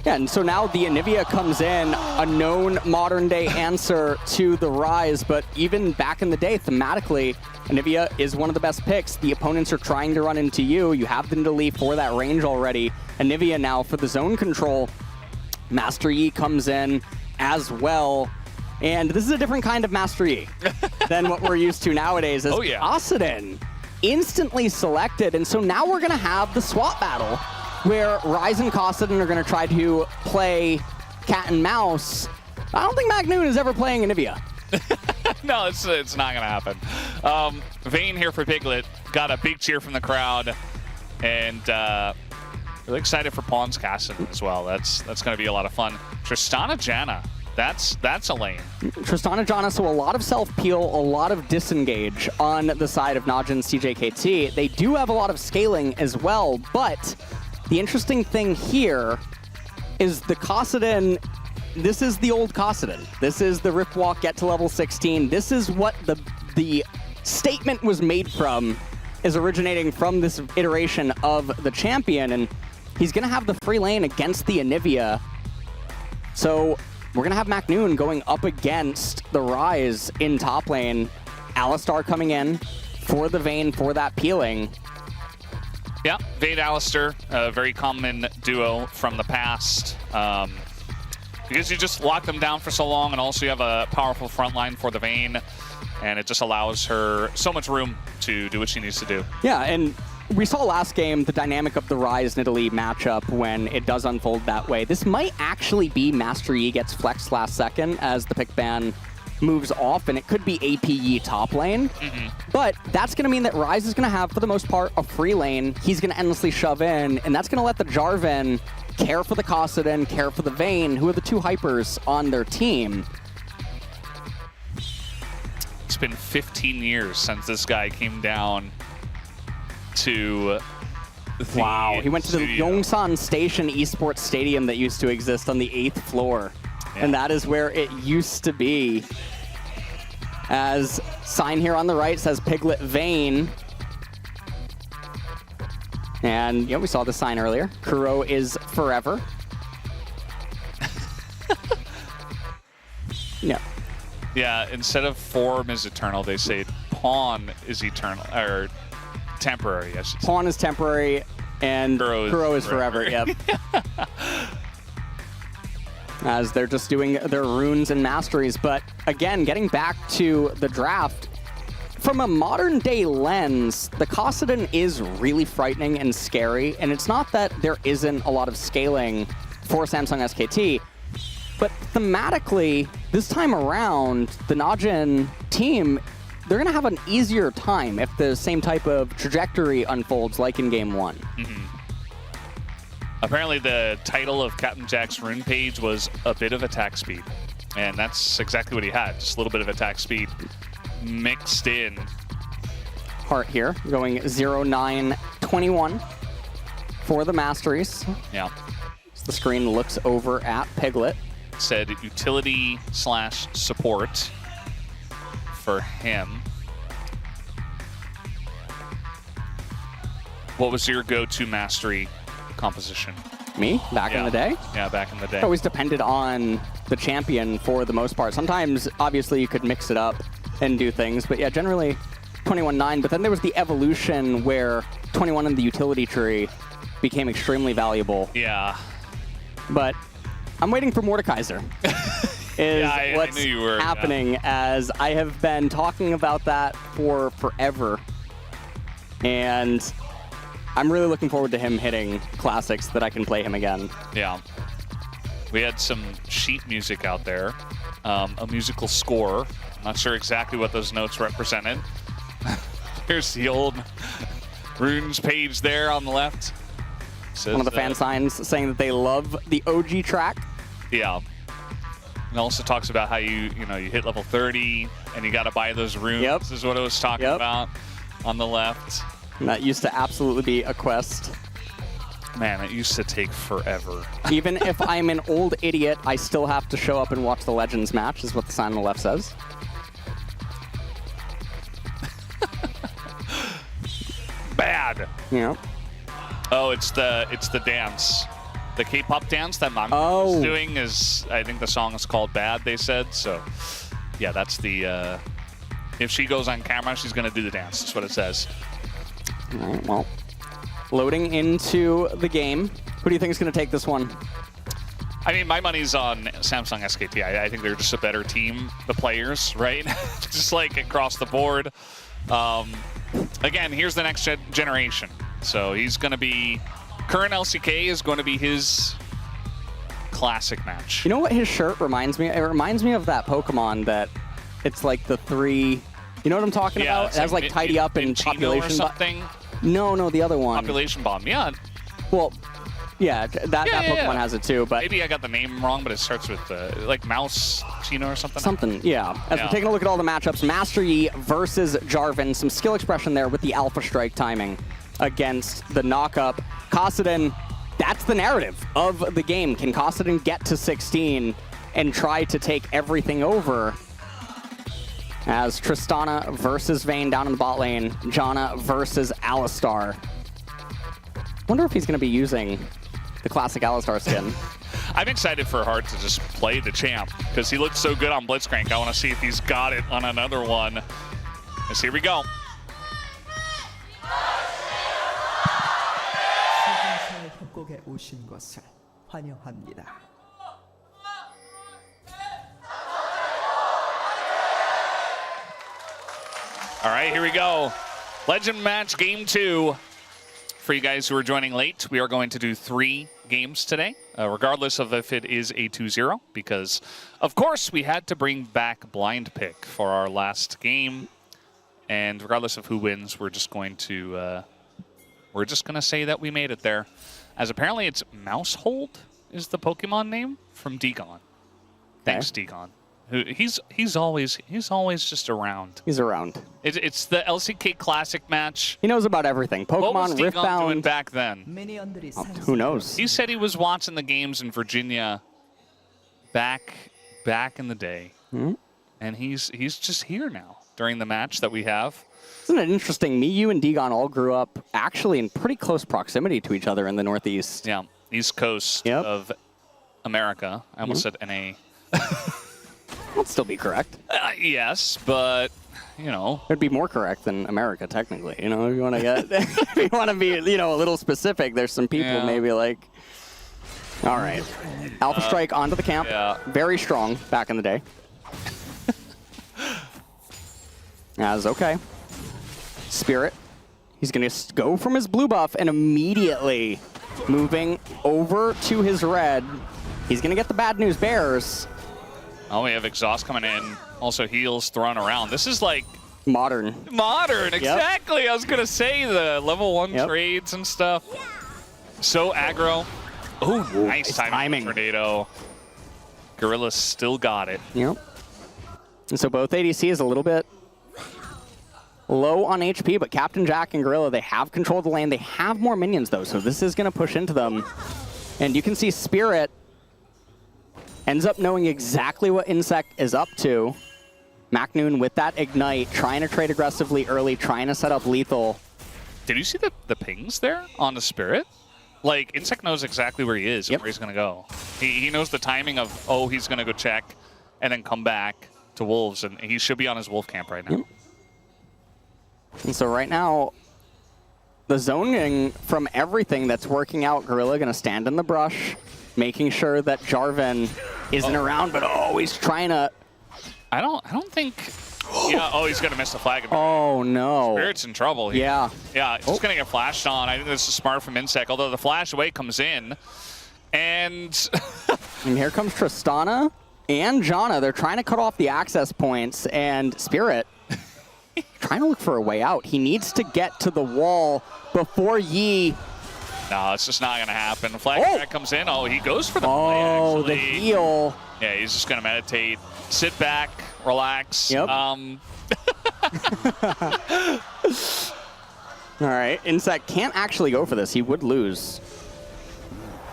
Yeah, and so now the Anivia comes in, a known modern-day answer to the Ryze, but even back in the day, thematically, Anivia is one of the best picks. The opponents are trying to run into you. You have the Nidalee for that range already. Anivia now for the zone control. Master Yi comes in as well. And this is a different kind of Master Yi than what we're used to nowadays. As Oh, yeah. Kassadin instantly selected, and so now we're going to have the swap battle where Ryze and Kassadin are going to try to play cat and mouse. I don't think MacNoon is ever playing Anivia. No, it's not going to happen. Vayne here for Piglet. Got a big cheer from the crowd. And really excited for Pawns Kassadin as well. That's going to be a lot of fun. Tristana Janna. That's a lane. Tristana Janna, so a lot of self-peel, a lot of disengage on the side of Najin CJKT. They do have a lot of scaling as well, but the interesting thing here is the Kassadin. This is the old Kassadin. This is the Rift Walk, get to level 16. This is what the statement was made from, is originating from this iteration of the champion, and he's going to have the free lane against the Anivia. So we're going to have MacNoon going up against the Rise in top lane. Alistar coming in for the Vayne, for that peeling. Yeah, Vayne Alistair, a very common duo from the past. Because you just lock them down for so long, and also you have a powerful front line for the Vayne, and it just allows her so much room to do what she needs to do. Yeah, and we saw last game the dynamic of the Rise Nidalee matchup when it does unfold that way. This might actually be Master Yi gets flexed last second as the pick ban moves off, and it could be APE top lane. But that's going to mean that Rise is going to have, for the most part, a free lane. He's going to endlessly shove in, and that's going to let the Jarvan care for the Kassadin, care for the Vayne, who are the two hypers on their team. It's been 15 years since this guy came down to the Wow, he went to the studio. Yongsan Station Esports Stadium that used to exist on the 8th floor. And that is where it used to be. As sign here on the right says Piglet Vayne. And we saw the sign earlier. Kuro is forever. Yeah. Yeah, instead of form is eternal, they say pawn is eternal, or temporary, I should say. Pawn is temporary, and Kuro is forever. Yep. As they're just doing their runes and masteries. But again, getting back to the draft, from a modern day lens, the Kassadin is really frightening and scary. And it's not that there isn't a lot of scaling for Samsung SKT, but thematically, this time around, the Najin team, they're going to have an easier time if the same type of trajectory unfolds like in Game 1. Apparently the title of Captain Jack's rune page was a bit of attack speed. And that's exactly what he had, just a little bit of attack speed mixed in. Heart here, going 0-9-21 for the Masteries. Yeah. So the screen looks over at Piglet. Said utility / support for him. What was your go-to mastery composition? Me? Back in the day? Yeah, back in the day. It always depended on the champion for the most part. Sometimes, obviously, you could mix it up and do things, but yeah, generally 21-9. But then there was the evolution where 21 in the utility tree became extremely valuable. Yeah. But I'm waiting for Mordekaiser. I What's knew you were, happening, as I have been talking about that for forever. And I'm really looking forward to him hitting classics that I can play him again. Yeah. We had some sheet music out there, a musical score. I'm not sure exactly what those notes represented. Here's the old runes page there on the left. Says, One of the fan signs saying that they love the OG track. Yeah. It also talks about how you hit level 30 and you got to buy those runes. Yep. This is what it was talking about on the left. And that used to absolutely be a quest. Man, it used to take forever. Even if I'm an old idiot, I still have to show up and watch the Legends match, is what the sign on the left says. Bad. Yeah. Oh, it's the dance. The K-pop dance that Manga is doing is, I think the song is called Bad, they said. So, yeah, that's the, if she goes on camera, she's going to do the dance. That's what it says. All right, well, loading into the game. Who do you think is going to take this one? I mean, my money's on Samsung SKT. I think they're just a better team, the players, right? Just like across the board. Again, here's the next generation. So he's going to be, current LCK is going to be his classic match. You know what his shirt reminds me? It reminds me of that Pokemon that it's like the three, you know what I'm talking about? It has like tidy up and population or something. No, the other one. Population bomb, yeah. Well, yeah, that Pokemon has it too, but maybe I got the name wrong, but it starts with like Mouse Chino or something. Something, yeah. As we're taking a look at all the matchups, Master Yi versus Jarvan, some skill expression there with the Alpha Strike timing against the knockup. Kassadin, that's the narrative of the game. Can Kassadin get to 16 and try to take everything over? As Tristana versus Vayne down in the bot lane, Janna versus Alistar. Wonder if he's going to be using the classic Alistar skin. I'm excited for Hart to just play the champ because he looked so good on Blitzcrank. I want to see if he's got it on another one. As here we go. 협곡에 오신 것을 환영합니다. All right, here we go. Legend match game 2. For you guys who are joining late, we are going to do 3 games today, regardless of if it is a 2-0, because, of course, we had to bring back blind pick for our last game. And regardless of who wins, we're just going to say that we made it there. As apparently it's Mousehold is the Pokemon name from Degon. Thanks, Degon. He's always just around. He's around. It's the LCK Classic match. He knows about everything. Pokemon, what was Degon Riftbound. doing back then? Who knows? He said he was watching the games in Virginia back in the day, and he's just here now during the match that we have. Isn't it interesting? Me, you, and Degon all grew up actually in pretty close proximity to each other in the Northeast. Yeah, East Coast of America. I almost said NA. That'd still be correct. Yes, but you know, it'd be more correct than America technically. You know, if you want to get, if you want to be, you know, a little specific, there's some people maybe like. All right, Alpha Strike onto the camp. Yeah. Very strong back in the day. As okay. Spirit. He's going to go from his blue buff and immediately moving over to his red. He's going to get the bad news bears. Oh, we have exhaust coming in. Also heals thrown around. This is like modern. Modern, exactly. Yep. I was going to say the level 1 trades and stuff. So aggro. Oh, nice timing. Tornado. Gorilla still got it. Yep. And so both ADCs a little bit low on HP, but Captain Jack and Gorilla, they have control of the lane. They have more minions, though, so this is going to push into them. And you can see Spirit ends up knowing exactly what Insect is up to. Macnoon with that Ignite, trying to trade aggressively early, trying to set up lethal. Did you see the pings there on the Spirit? Like, Insect knows exactly where he is and where he's going to go. He knows the timing of, oh, he's going to go check and then come back to Wolves, and he should be on his Wolf camp right now. Yep. And so right now, the zoning from everything that's working out, Gorilla going to stand in the brush, making sure that Jarvan isn't around, but always trying to... I don't think... Yeah, oh, he's going to miss the flag. Oh, no. Spirit's in trouble here. Yeah. Yeah, it's going to get flashed on. I think this is smart from Insect, although the flash away comes in. And... and here comes Tristana and Janna. They're trying to cut off the access points, and Spirit trying to look for a way out. He needs to get to the wall before Yi... No, it's just not going to happen. Flag comes in. Oh, he goes for the play, Oh, actually. the heal. Yeah, he's just going to meditate, sit back, relax. Yep. All right, Insect can't actually go for this. He would lose.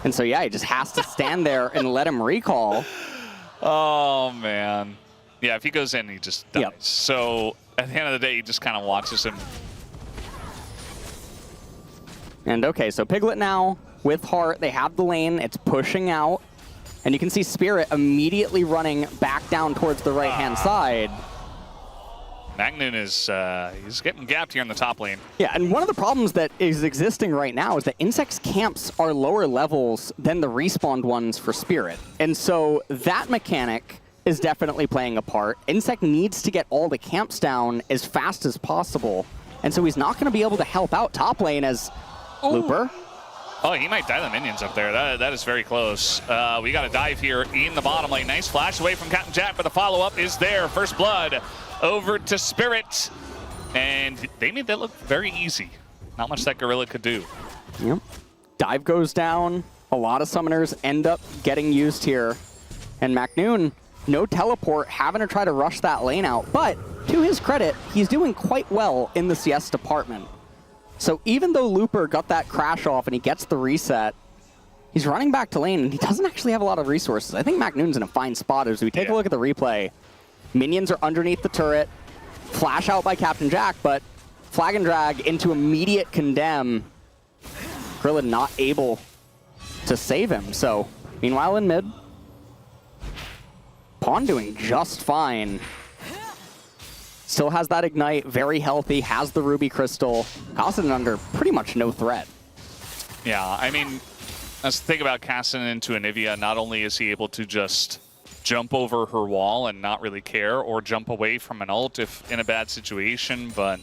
And so, yeah, he just has to stand there and let him recall. Oh, man. Yeah, if he goes in, he just dies. Yep. So at the end of the day, he just kind of watches him. And okay, so Piglet now with Heart, they have the lane, it's pushing out. And you can see Spirit immediately running back down towards the right-hand side. Macnoon is he's getting gapped here in the top lane. Yeah, and one of the problems that is existing right now is that Insect's camps are lower levels than the respawned ones for Spirit. And so that mechanic is definitely playing a part. Insect needs to get all the camps down as fast as possible. And so he's not going to be able to help out top lane as Looper. Oh, he might die the minions up there. That is very close. We got a dive here in the bottom lane. Nice flash away from Captain Jack, but the follow-up is there. First blood over to Spirit. And they made that look very easy. Not much that Gorilla could do. Yep. Dive goes down. A lot of summoners end up getting used here. And Macnoon, no teleport, having to try to rush that lane out. But to his credit, he's doing quite well in the CS department. So even though Looper got that crash off and he gets the reset, he's running back to lane and he doesn't actually have a lot of resources. I think Macnoon's in a fine spot as we take a look at the replay. Minions are underneath the turret, flash out by Captain Jack, but flag and drag into immediate condemn. Gorilla not able to save him, so Meanwhile, in mid, Pawn doing just fine. Still has that Ignite, very healthy, has the Ruby Crystal. Kassadin under pretty much no threat. Yeah, I mean, let's think about Kassadin into Anivia. Not only is he able to just jump over her wall and not really care, or jump away from an ult if in a bad situation, but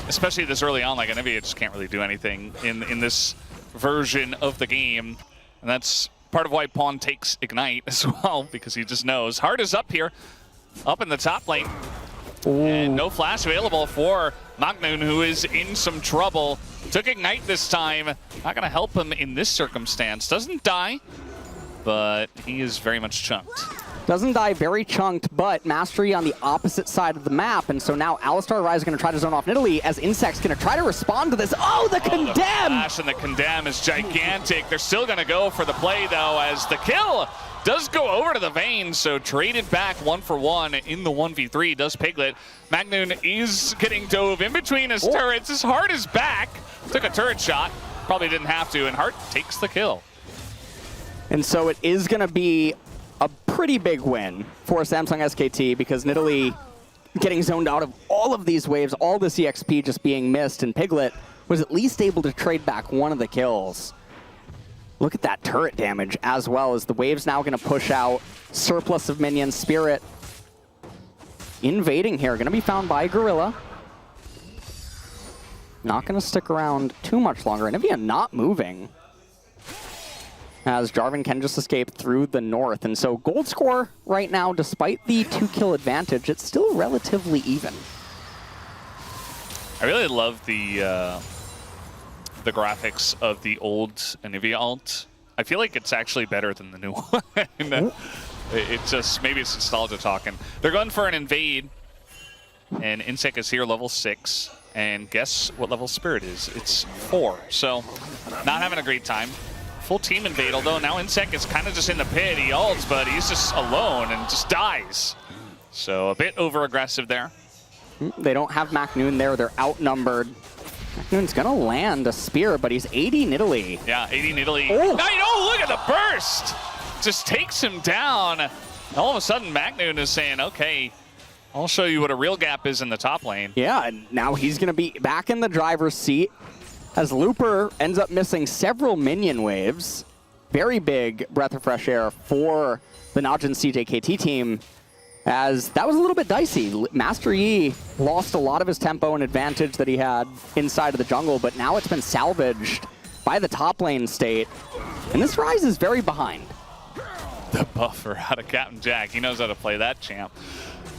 especially this early on, like Anivia just can't really do anything in this version of the game. And that's part of why Pawn takes Ignite as well, because he just knows. Heart is up here, up in the top lane. And no flash available for Magnoon, who is in some trouble. Took Ignite this time. Not going to help him in this circumstance. Doesn't die, but he is very much chunked. Doesn't die, very chunked, but Mastery on the opposite side of the map. And so now Alistar Rise is going to try to zone off Nidalee as Insect's going to try to respond to this. Oh, the Condemn! The flash and the Condemn is gigantic. They're still going to go for the play, though, as the kill does go over to the Vayne, so traded back 1-for-1 in the 1v3 does Piglet. Magnoon is getting dove in between his turrets. His Heart is back. Took a turret shot. Probably didn't have to, and Heart takes the kill. And so it is going to be a pretty big win for Samsung SKT, because Nidalee getting zoned out of all of these waves, all this EXP just being missed, and Piglet was at least able to trade back one of the kills. Look at that turret damage as well, as the wave's now going to push out. Surplus of minions. Spirit invading here. Going to be found by Gorilla. Not going to stick around too much longer. Anivia not moving, as Jarvan can just escape through the north. And so gold score right now, despite the 2-kill advantage, it's still relatively even. I really love the graphics of the old Anivia ult. I feel like it's actually better than the new one. It just, maybe it's nostalgia talking. They're going for an invade, and Insect is here, level 6. And guess what level Spirit is? It's 4. So, not having a great time. Full team invade, although now Insect is kind of just in the pit. He ults, but he's just alone and just dies. So, a bit over-aggressive there. They don't have Magnoon there. They're outnumbered. Magnoon's going to land a spear, but he's 80 Nidalee. Yeah, 80 Nidalee. Oh, look at the burst! Just takes him down. All of a sudden, Magnoon is saying, okay, I'll show you what a real gap is in the top lane. Yeah, and now he's going to be back in the driver's seat, as Looper ends up missing several minion waves. Very big breath of fresh air for the Najin CJKT team, as that was a little bit dicey. Master Yi lost a lot of his tempo and advantage that he had inside of the jungle, but now it's been salvaged by the top lane state. And this Rise is very behind. The buffer out of Captain Jack. He knows how to play that champ.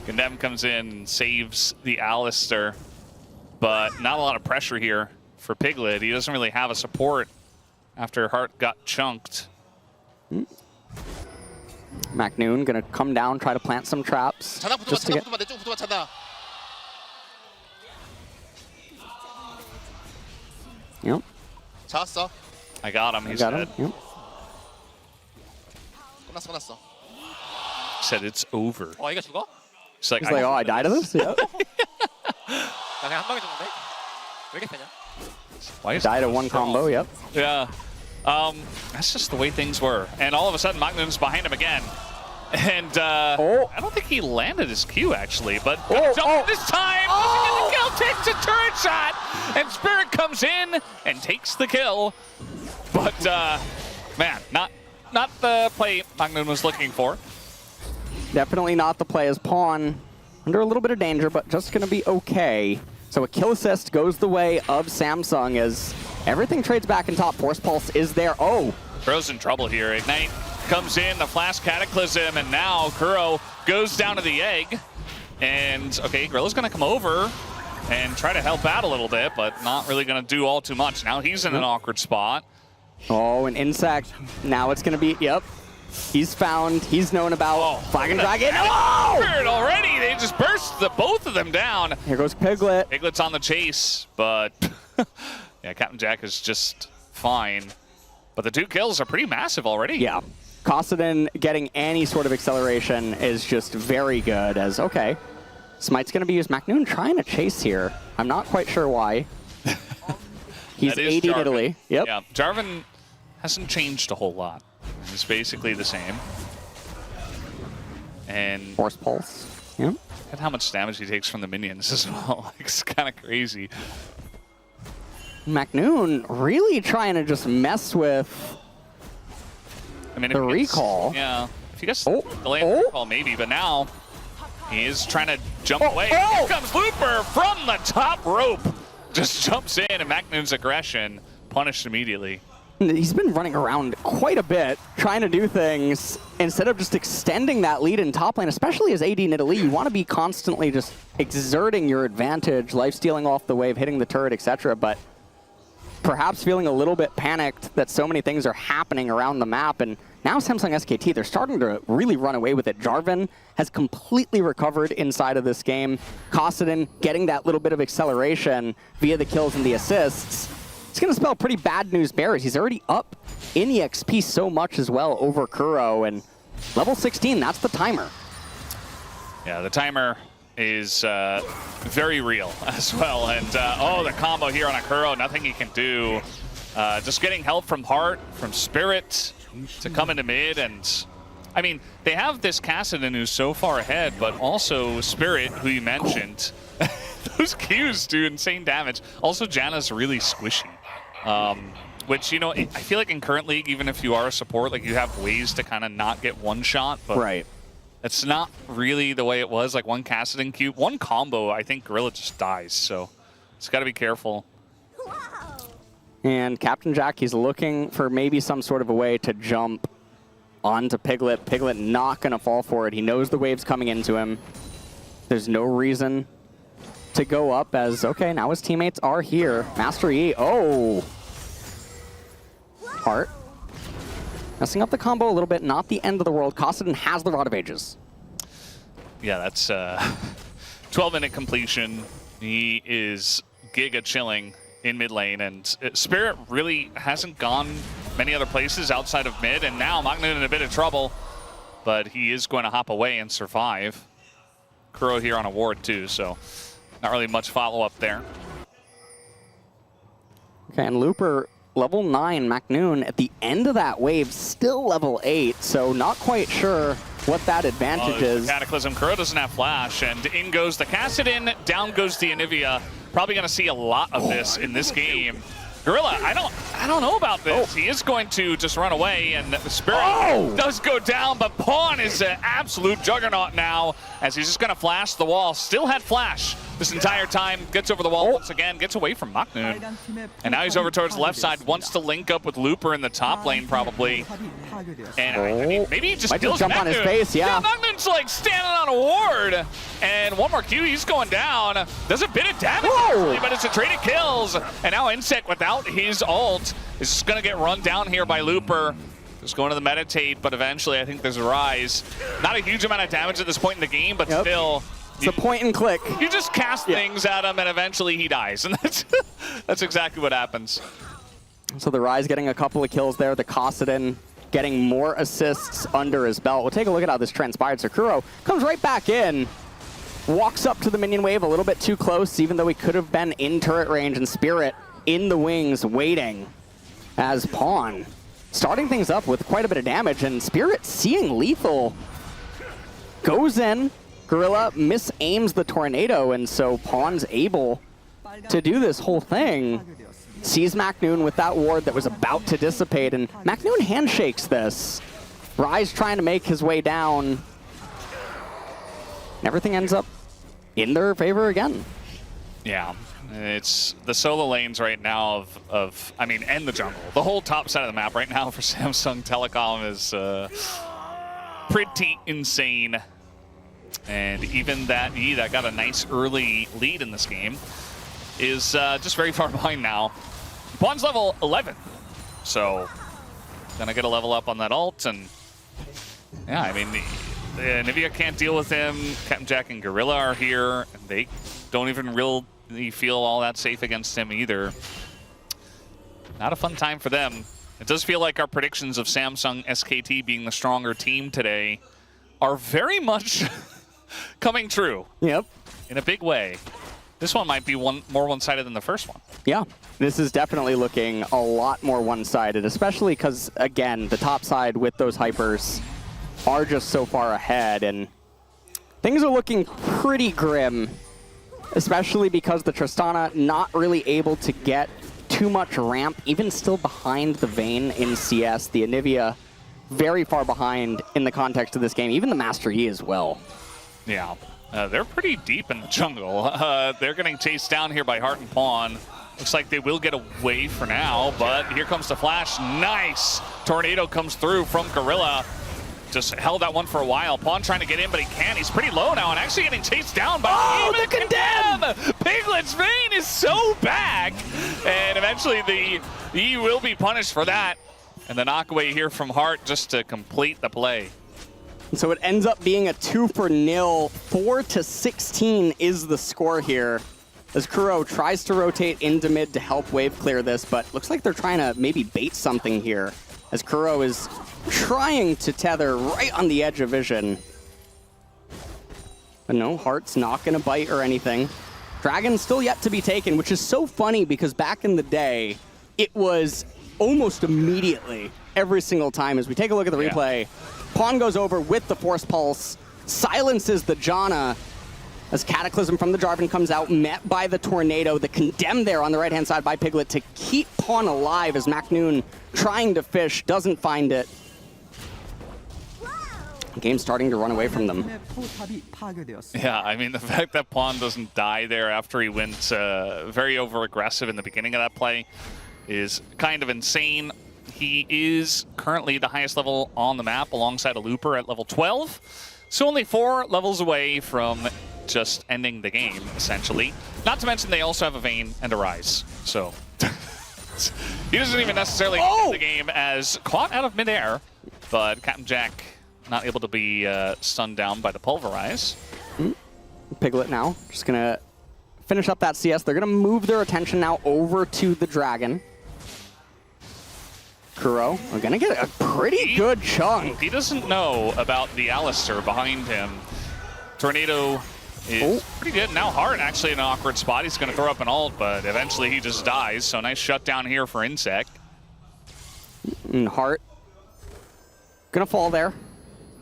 Condemn comes in and saves the Alistar, but not a lot of pressure here for Piglet. He doesn't really have a support after Heart got chunked. Magnoon gonna come down, try to plant some traps. Just to get... Yep. I got him. He's got dead. him. Yep. Said it's over. He's like, He's like, oh, I died of this? Yeah. Why is died of one combo, yep. Yeah. That's just the way things were. And all of a sudden, Magnoon's behind him again. And I don't think he landed his Q, actually, but this time, doesn't get the kill, takes a turret shot, and Spirit comes in and takes the kill. But, man, not the play Magnoon was looking for. Definitely not the play, as Pawn under a little bit of danger, but just going to be okay. So a kill assist goes the way of Samsung, as everything trades back in top. Force Pulse is there. Oh! Kuro's in trouble here. Ignite comes in, the Flash Cataclysm, and now Kuro goes down to the egg. And, okay, Gorilla's going to come over and try to help out a little bit, but not really going to do all too much. Now he's in an awkward spot. Oh, an Insect. Now it's going to be, yep. He's found, he's known about Flagon Dragon. Oh! Spirit already! They just burst both of them down. Here goes Piglet. Piglet's on the chase, but yeah, Captain Jack is just fine. But the 2 kills are pretty massive already. Yeah. Kassadin getting any sort of acceleration is just very good, as, okay. Smite's going to be used. Magnoon trying to chase here. I'm not quite sure why. He's 80 Jarvan. Nidalee. Yep. Yeah, Jarvan hasn't changed a whole lot. It's basically the same. And Force Pulse. Yeah. look at how much damage he takes from the minions as well. Like, it's kind of crazy. McNoon really trying to just mess with I mean, the if he gets- recall. Yeah. If he gets Oh, delayed oh. recall, maybe, but now he is trying to jump away. oh. Here comes Looper from the top rope. Just jumps in, and McNoon's aggression punished immediately. He's been running around quite a bit, trying to do things instead of just extending that lead in top lane, especially as AD Nidalee. You want to be constantly just exerting your advantage, life-stealing off the wave, hitting the turret, etc. But perhaps feeling a little bit panicked that so many things are happening around the map. And now Samsung SKT, they're starting to really run away with it. Jarvan has completely recovered inside of this game. Kassadin getting that little bit of acceleration via the kills and the assists. It's going to spell pretty bad news bears. He's already up in EXP so much as well over Kuro. And level 16, that's the timer. Yeah, the timer is very real as well. And oh, the combo here on Akuro, nothing he can do. Just getting help from Heart, from Spirit to come into mid. And I mean, they have this Kassadin who's so far ahead, but also Spirit, who you mentioned. Those Qs do insane damage. Also, Janna's really squishy. Which, you know, I feel like in current league, even if you are a support, like you have ways to kind of not get one shot. But right. It's not really the way it was. Like one Kassadin Q, one combo, I think Gorilla just dies. So it's got to be careful. And Captain Jack, he's looking for maybe some sort of a way to jump onto Piglet. Piglet not going to fall for it. He knows the wave's coming into him. There's no reason to go up as, okay, now his teammates are here. Master E, oh. Heart. Messing up the combo a little bit, not the end of the world. Kassadin has the Rod of Ages. Yeah, that's 12-minute completion. He is giga chilling in mid lane, and Spirit really hasn't gone many other places outside of mid, and now McNoon in a bit of trouble, but he is going to hop away and survive. Kuro here on a ward too, so not really much follow-up there. Okay, and Looper, level 9, McNoon at the end of that wave, still level 8, so not quite sure what that advantage is. Cataclysm. Kuro doesn't have flash, and in goes the Kassadin, down goes the Anivia. Probably going to see a lot of this in this game. Gorilla, I don't know about this. He is going to just run away, and the Spirit does go down, but Pawn is an absolute juggernaut now, as he's just going to flash the wall. Still had flash this entire time. Gets over the wall once again, gets away from McNoon. And now he's over towards the left side, wants to link up with Looper in the top lane probably. And I mean, maybe he just might kills just jump McNoon. on his face, yeah. McNoon's like standing on a ward. And one more Q, he's going down. Does a bit of damage, actually, but it's a trade of kills. And now Insect, without his ult, is just going to get run down here by Looper. Just going to the meditate, but eventually I think there's a rise. Not a huge amount of damage at this point in the game, but still. It's a point and click. You just cast things at him, and eventually he dies. And that's exactly what happens. So the Rise getting a couple of kills there. The Kassadin getting more assists under his belt. We'll take a look at how this transpired. So Kuro comes right back in, walks up to the minion wave a little bit too close, even though he could have been in turret range, and Spirit in the wings waiting as Pawn. Starting things up with quite a bit of damage, and Spirit seeing lethal goes in. Gorilla misaims the tornado, and so Pawn's able to do this whole thing. Sees McNoon with that ward that was about to dissipate, and McNoon handshakes this. Rise trying to make his way down. And everything ends up in their favor again. Yeah, it's the solo lanes right now I mean, and the jungle. The whole top side of the map right now for Samsung Telecom is pretty insane. And even that E that got a nice early lead in this game is just very far behind now. Pawn's level 11, so gonna get a level up on that ult, and yeah, I mean, Nivea can't deal with him. Captain Jack and Gorilla are here, and they don't even really feel all that safe against him either. Not a fun time for them. It does feel like our predictions of Samsung SKT being the stronger team today are very much coming true. Yep. In a big way. This one might be more one-sided than the first one. Yeah, this is definitely looking a lot more one-sided, especially because, again, the top side with those hypers are just so far ahead, and things are looking pretty grim, especially because the Tristana not really able to get too much ramp, even still behind the Vayne in CS. The Anivia very far behind in the context of this game, even the Master Yi as well. Yeah. They're pretty deep in the jungle. They're getting chased down here by Heart and Pawn. Looks like they will get away for now, but here comes the flash. Nice! Tornado comes through from Gorilla. Just held that one for a while. Pawn trying to get in, but he can't. He's pretty low now and actually getting chased down by the Condemn! Piglet's Vayne is so back! And eventually the E will be punished for that. And the knockaway here from Heart just to complete the play. So it ends up being a 2-0. 4-16 is the score here, as Kuro tries to rotate into mid to help wave clear this, but looks like they're trying to maybe bait something here, as Kuro is trying to tether right on the edge of vision. But no, Heart's not going to bite or anything. Dragon's still yet to be taken, which is so funny because back in the day, it was almost immediately every single time. As we take a look at the replay, Pawn goes over with the Force Pulse, silences the Janna, as Cataclysm from the Jarvan comes out, met by the Tornado. The Condemn there on the right-hand side by Piglet to keep Pawn alive as McNoon trying to fish, doesn't find it. The game's starting to run away from them. Yeah, I mean, the fact that Pawn doesn't die there after he went very over-aggressive in the beginning of that play is kind of insane. He is currently the highest level on the map alongside a Looper at level 12. So only 4 levels away from just ending the game, essentially. Not to mention they also have a Vayne and a Rise. So he doesn't even necessarily end the game as caught out of midair, but Captain Jack not able to be stunned down by the Pulverize. Piglet now just going to finish up that CS. They're going to move their attention now over to the Dragon. Kuro are going to get a pretty good chunk. He doesn't know about the Alistair behind him. Tornado is pretty good. Now Heart actually in an awkward spot. He's going to throw up an ult, but eventually he just dies. So nice shutdown here for Insect. And Heart going to fall there.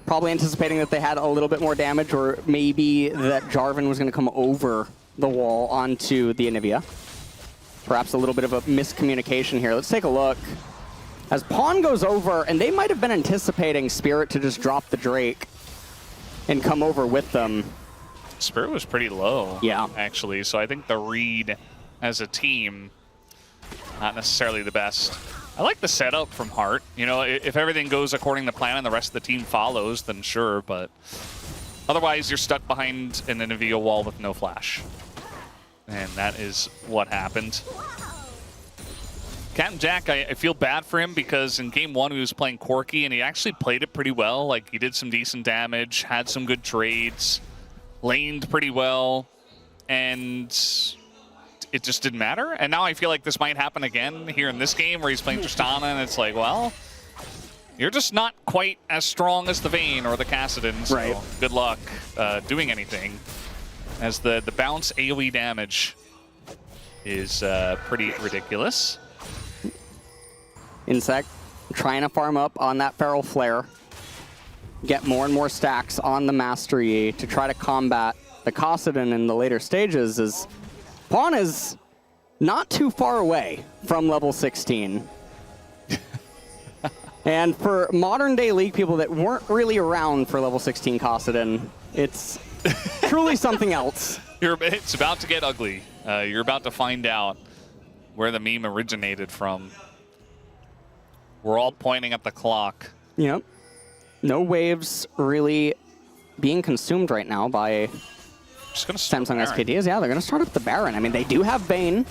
Probably anticipating that they had a little bit more damage, or maybe that Jarvan was going to come over the wall onto the Anivia. Perhaps a little bit of a miscommunication here. Let's take a look. As Pawn goes over, and they might have been anticipating Spirit to just drop the Drake and come over with them. Spirit was pretty low, actually, so I think the read as a team, not necessarily the best. I like the setup from Heart. You know, if everything goes according to plan and the rest of the team follows, then sure, but otherwise you're stuck behind an Anivia wall with no flash. And that is what happened. Captain Jack, I feel bad for him because in game 1 he was playing Corki and he actually played it pretty well. Like, he did some decent damage, had some good trades, laned pretty well, and it just didn't matter. And now I feel like this might happen again here in this game where he's playing Tristana, and it's like, well, you're just not quite as strong as the Vayne or the Kassadin, so good luck doing anything. As the bounce AoE damage is pretty ridiculous. Insect trying to farm up on that Feral Flare. Get more and more stacks on the Master Yi to try to combat the Kassadin in the later stages, as Pawn is not too far away from level 16. And for modern day League people that weren't really around for level 16 Kassadin, it's truly something else. It's about to get ugly. You're about to find out where the meme originated from. We're all pointing at the clock. Yep. No waves really being consumed right now by Samsung SKDs. Yeah, they're going to start up the Baron. I mean, they do have Vayne.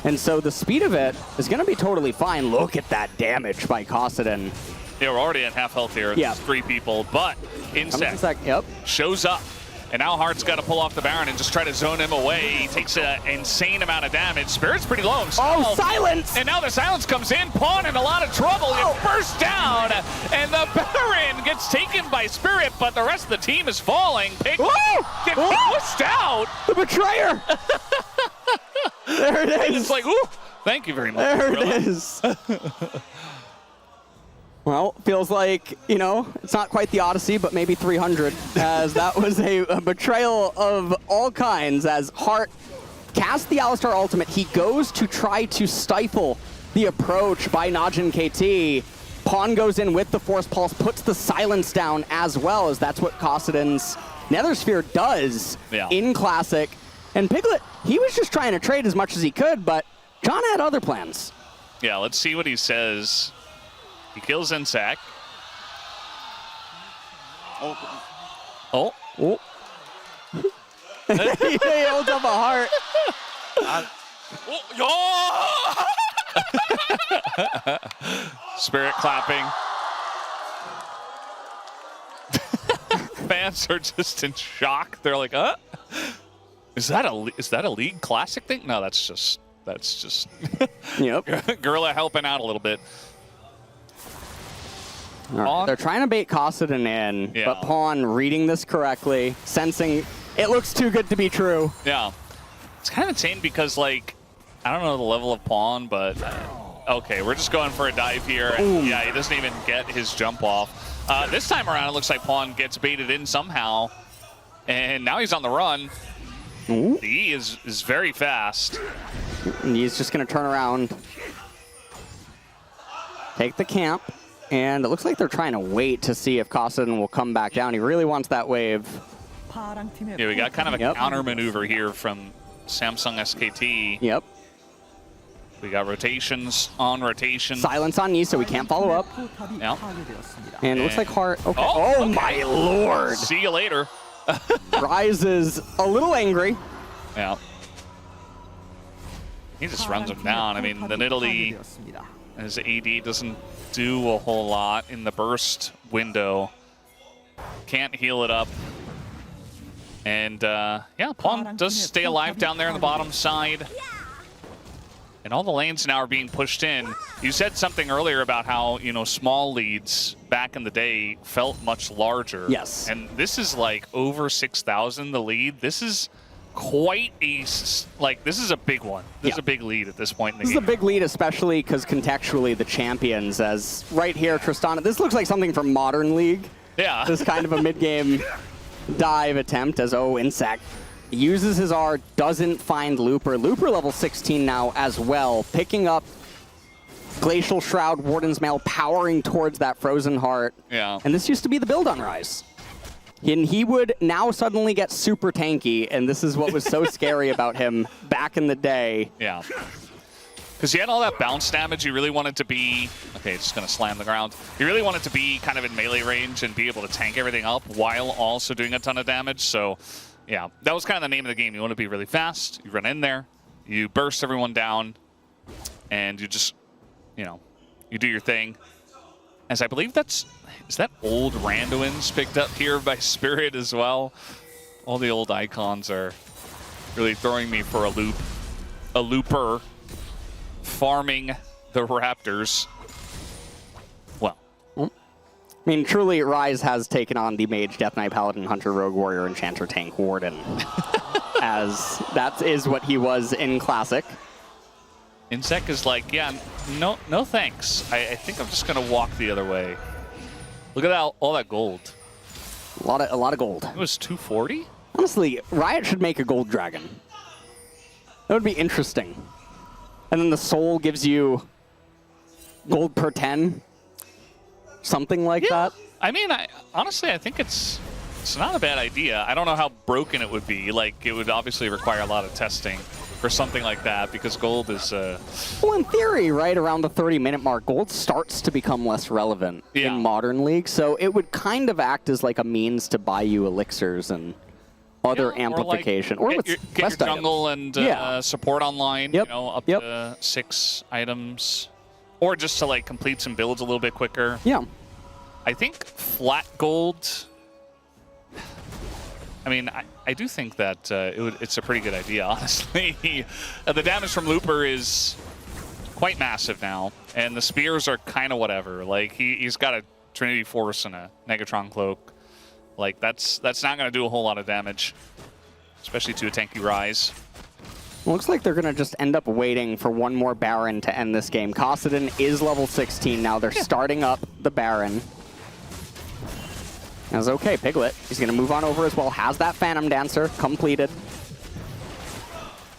And so the speed of it is going to be totally fine. Look at that damage by Kassadin. Yeah, we're already at half health here. Yeah. There's 3 people, but Insect yep. shows up. And now Hart's got to pull off the Baron and just try to zone him away. He takes an insane amount of damage. Spirit's pretty low himself. Oh, silence! And now the silence comes in. Pawn in a lot of trouble. It bursts down. And the Baron gets taken by Spirit, but the rest of the team is falling. Pig gets pushed out. The betrayer! There it is. It's like, ooh, thank you very much. There Gorilla. it is. Well, feels like, you know, it's not quite the Odyssey, but maybe 300, as that was a betrayal of all kinds, as Hart casts the Alistar ultimate. He goes to try to stifle the approach by Najin KT. Pawn goes in with the Force Pulse, puts the silence down as well, as that's what Kossadin's Nethersphere does in Classic. And Piglet, he was just trying to trade as much as he could, but John had other plans. Yeah, let's see what he says. He kills Insac. Oh. He holds up a heart. Spirit clapping. Fans are just in shock. They're like, is that a League Classic thing? No, that's just Yep. Gorilla helping out a little bit. Right. They're trying to bait Kossadin in, but Pawn reading this correctly, sensing it looks too good to be true. Yeah. It's kind of insane because, like, I don't know the level of Pawn, but okay, we're just going for a dive here. And, yeah, he doesn't even get his jump off. This time around, it looks like Pawn gets baited in somehow, and now he's on the run. He is very fast. And he's just going to turn around, take the camp. And it looks like they're trying to wait to see if Kossadin will come back down. He really wants that wave. Yeah, we got kind of a counter maneuver here from Samsung SKT. Yep. We got rotations on rotation. Silence on Nisa, we can't follow up. Yep. And it looks like Hart. Okay. Oh my lord! See you later. Rise is a little angry. Yeah. He just runs him down. I mean, the Nidalee, his AD doesn't do a whole lot in the burst window. Can't heal it up. And yeah, Pawn does stay alive down there on the bottom side. And all the lanes now are being pushed in. You said something earlier about how, you know, small leads back in the day felt much larger. Yes. And this is like over 6,000 the lead. This is quite a, like, this is a big one. This is a big lead at this point in the game. This is a big lead, especially because contextually the champions, as right here, Tristana, this looks like something from Modern League. Yeah. This kind of a mid-game dive attempt as Insac uses his R, doesn't find Looper. Looper level 16 now as well, picking up Glacial Shroud, Warden's Mail, powering towards that Frozen Heart. Yeah. And this used to be the build on Rise. And he would now suddenly get super tanky, and this is what was so scary about him back in the day. Yeah. Because he had all that bounce damage, he really wanted to be... Okay, just going to slam the ground. He really wanted to be kind of in melee range and be able to tank everything up while also doing a ton of damage. So, yeah, that was kind of the name of the game. You want to be really fast, you run in there, you burst everyone down, and you just, you know, you do your thing. As I believe that's... Is that old Randuin's picked up here by Spirit as well? All the old icons are really throwing me for a loop. A looper farming the Raptors. Well. I mean, truly, Rise has taken on the Mage, Death Knight, Paladin, Hunter, Rogue, Warrior, Enchanter, Tank, Warden. As that is what he was in Classic. Insec is like, yeah, no thanks. I think I'm just going to walk the other way. Look at all that gold. A lot of gold. It was 240? Honestly, Riot should make a gold dragon. That would be interesting. And then the soul gives you gold per 10. Something like that. I mean, honestly, I think it's not a bad idea. I don't know how broken it would be. Like, it would obviously require a lot of testing for something like that, because gold is... Well, in theory, right around the 30-minute mark, gold starts to become less relevant in Modern League, so it would kind of act as like a means to buy you elixirs and other amplification. Or with get your jungle and support online, you know, up to 6 items. Or just to, like, complete some builds a little bit quicker. Yeah. I think flat gold... I mean, I do think that it's a pretty good idea, honestly. The damage from Looper is quite massive now, and the spears are kind of whatever. Like, he's got a Trinity Force and a Negatron Cloak. Like, that's not going to do a whole lot of damage, especially to a tanky Rise. Looks like they're going to just end up waiting for one more Baron to end this game. Kassadin is level 16 now. They're starting up the Baron. That's okay, Piglet. He's going to move on over as well. Has that Phantom Dancer completed.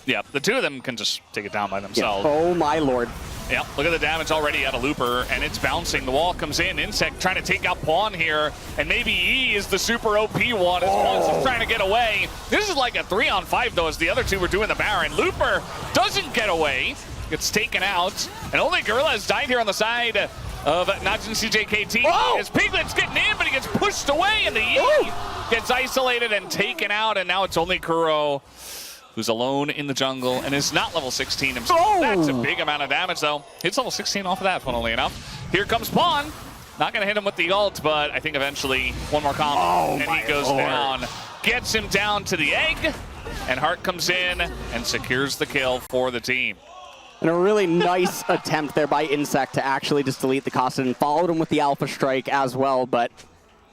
Yeah, the two of them can just take it down by themselves. Yeah. Oh my lord. Yeah, look at the damage already out of Looper, and it's bouncing. The wall comes in. Insect trying to take out Pawn here, and maybe E is the super OP one as Pawn's just trying to get away. This is like a 3-on-5, though, as the other two were doing the Baron. Looper doesn't get away, gets taken out, and only Gorilla has died here on the side of Najin CJKT. As Piglet's getting in, but he gets pushed away, and the E gets isolated and taken out, and now it's only Kuro, who's alone in the jungle and is not level 16 himself. That's a big amount of damage, though. Hits level 16 off of that, funnily enough. Here comes Pawn. Not going to hit him with the ult, but I think eventually one more combo, and he goes down. Gets him down to the egg, and Hart comes in and secures the kill for the team. And a really nice attempt there by Insect to actually just delete the Kassadin. Followed him with the Alpha Strike as well, but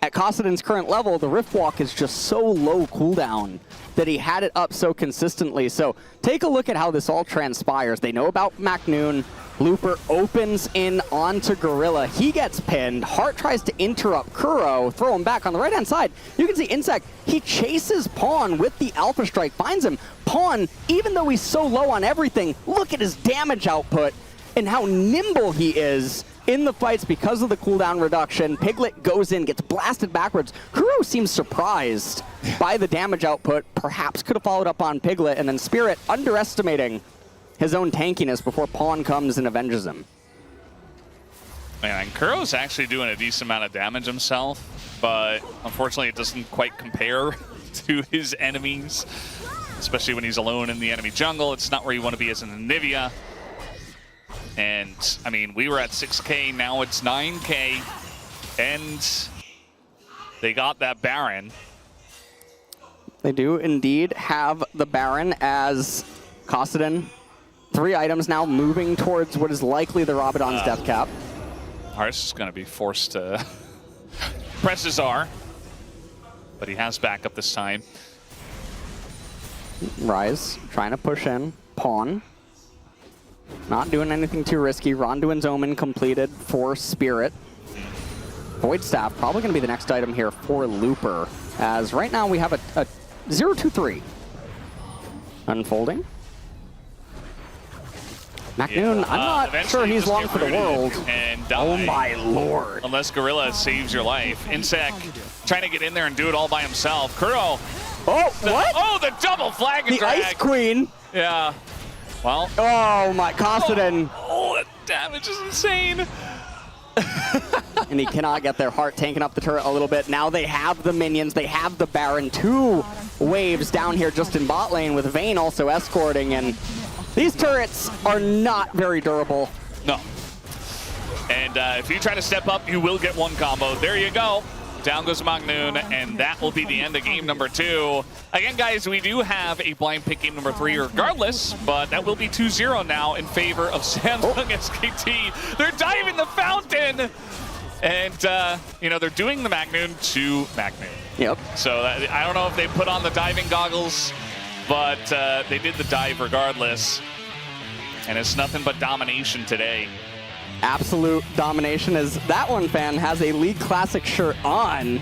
at Kassadin's current level, the Rift Walk is just so low cooldown that he had it up so consistently. So take a look at how this all transpires. They know about MacNoon. Looper opens in onto Gorilla. He gets pinned. Hart tries to interrupt Kuro, throw him back on the right-hand side. You can see Insect, he chases Pawn with the Alpha Strike, finds him. Pawn, even though he's so low on everything, look at his damage output and how nimble he is in the fights because of the cooldown reduction. Piglet goes in, gets blasted backwards. Kuro seems surprised by the damage output. Perhaps could have followed up on Piglet, and then Spirit underestimating his own tankiness before Pawn comes and avenges him. And Kuro's actually doing a decent amount of damage himself, but unfortunately it doesn't quite compare to his enemies, especially when he's alone in the enemy jungle. It's not where you want to be as an Anivia. And, I mean, we were at 6K, now it's 9K, and they got that Baron. They do indeed have the Baron as Kassadin. 3 items now moving towards what is likely the Rabadon's death cap. Harsh is going to be forced to press his R, but he has backup this time. Rise trying to push in. Pawn. Not doing anything too risky. Ronduin's Omen completed for Spirit. Void Staff probably going to be the next item here for Looper, as right now we have a 0-2-3. Unfolding. MacNoon, I'm not sure he's long for the world. And oh my lord. Unless Gorilla saves your life. Insect trying to get in there and do it all by himself. Kuro. Oh, what? Oh, the double flag and the drag. Ice Queen. Yeah. Well. Oh my, Kassadin. Oh, that damage is insane. And he cannot get their Heart tanking up the turret a little bit. Now they have the minions, they have the Baron. 2 waves down here just in bot lane with Vayne also escorting, and these turrets are not very durable. No. And if you try to step up, you will get one combo. There you go. Down goes MacNoon, and that will be the end of game number 2. Again, guys, we do have a blind pick game number 3 regardless, but that will be 2-0 now in favor of Samsung SKT. They're diving the fountain, and, you know, they're doing the MacNoon to MacNoon. Yep. So I don't know if they put on the diving goggles, but they did the dive regardless, and it's nothing but domination today. Absolute domination, as that one fan has a League Classic shirt on.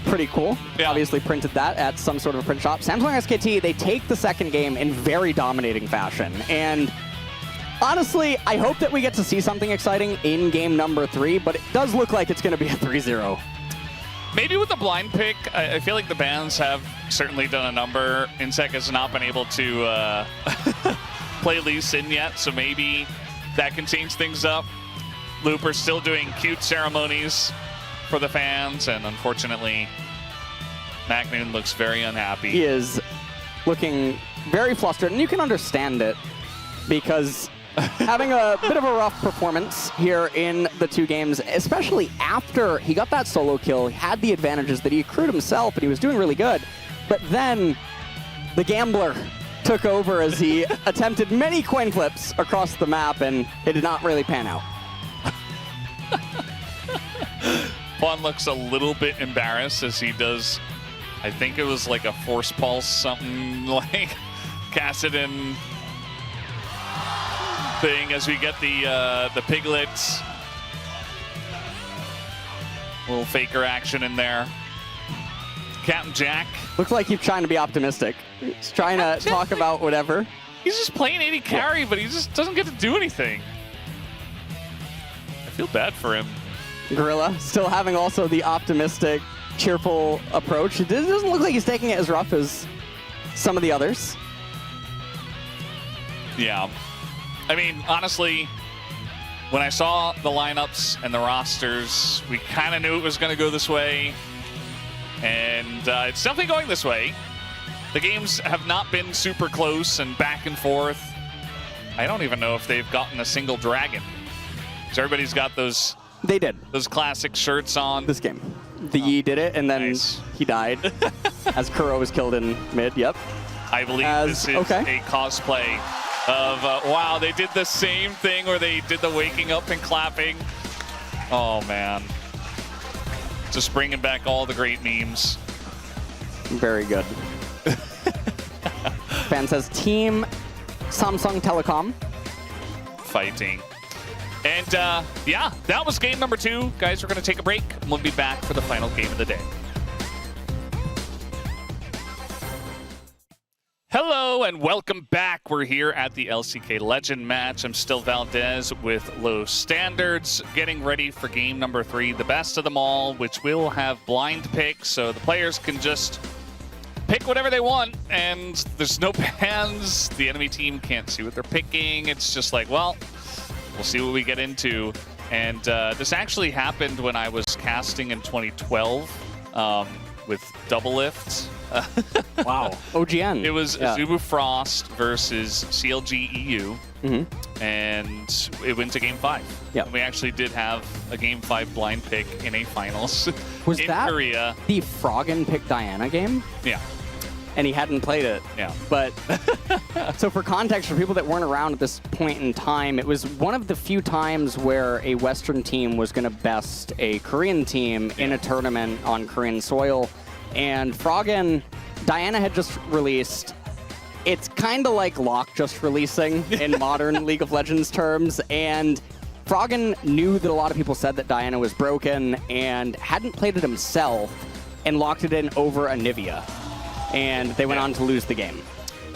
Pretty cool. Yeah. Obviously printed that at some sort of a print shop. Samsung SKT, they take the second game in very dominating fashion. And honestly, I hope that we get to see something exciting in game number 3, but it does look like it's going to be a 3-0. Maybe with the blind pick, I feel like the bans have certainly done a number. Insect has not been able to play Lee Sin yet, so maybe that can change things up. Looper's still doing cute ceremonies for the fans, and unfortunately, MacNoon looks very unhappy. He is looking very flustered, and you can understand it, because having a bit of a rough performance here in the 2 games, especially after he got that solo kill. He had the advantages that he accrued himself, and he was doing really good. But then the gambler took over as he attempted many coin flips across the map, and it did not really pan out. Juan looks a little bit embarrassed as he does, I think it was like a force pulse, something like Kassadin thing as we get the piglets. Little faker action in there. Captain Jack. Looks like he's trying to be optimistic. He's trying to talk about whatever. He's just playing AD carry, but he just doesn't get to do anything. I feel bad for him. Gorilla still having also the optimistic, cheerful approach. It doesn't look like he's taking it as rough as some of the others. Yeah. I mean, honestly, when I saw the lineups and the rosters, we kind of knew it was going to go this way. And it's definitely going this way. The games have not been super close and back and forth. I don't even know if they've gotten a single dragon. Because everybody's got those... They did. Those classic shirts on. This game. The Yi did it, and then he died as Kuro was killed in mid, yep. I believe this is a cosplay of, wow, they did the same thing where they did the waking up and clapping. Oh, man. Just bringing back all the great memes. Very good. Fan says, Team Samsung Telecom. Fighting. And yeah, that was game number 2. Guys, we're going to take a break, and we'll be back for the final game of the day. Hello and welcome back. We're here at the LCK Legend match. I'm still Valdez with Low Standards, getting ready for game number 3, the best of them all, which will have blind picks, so the players can just pick whatever they want, and there's no bans. The enemy team can't see what they're picking. It's just like, well, we'll see what we get into. And this actually happened when I was casting in 2012 with Double Lift. Wow. OGN. It was Zubu Frost versus CLG EU, and it went to Game 5. Yeah. And we actually did have a Game 5 blind pick in a finals Was in that Korea. The Froggen pick Diana game? Yeah. And he hadn't played it. Yeah. But, so for context, for people that weren't around at this point in time, it was one of the few times where a Western team was going to best a Korean team in a tournament on Korean soil. And Froggen, Diana had just released. It's kind of like Locke just releasing in modern League of Legends terms. And Froggen knew that a lot of people said that Diana was broken and hadn't played it himself and locked it in over Anivia. And they went on to lose the game.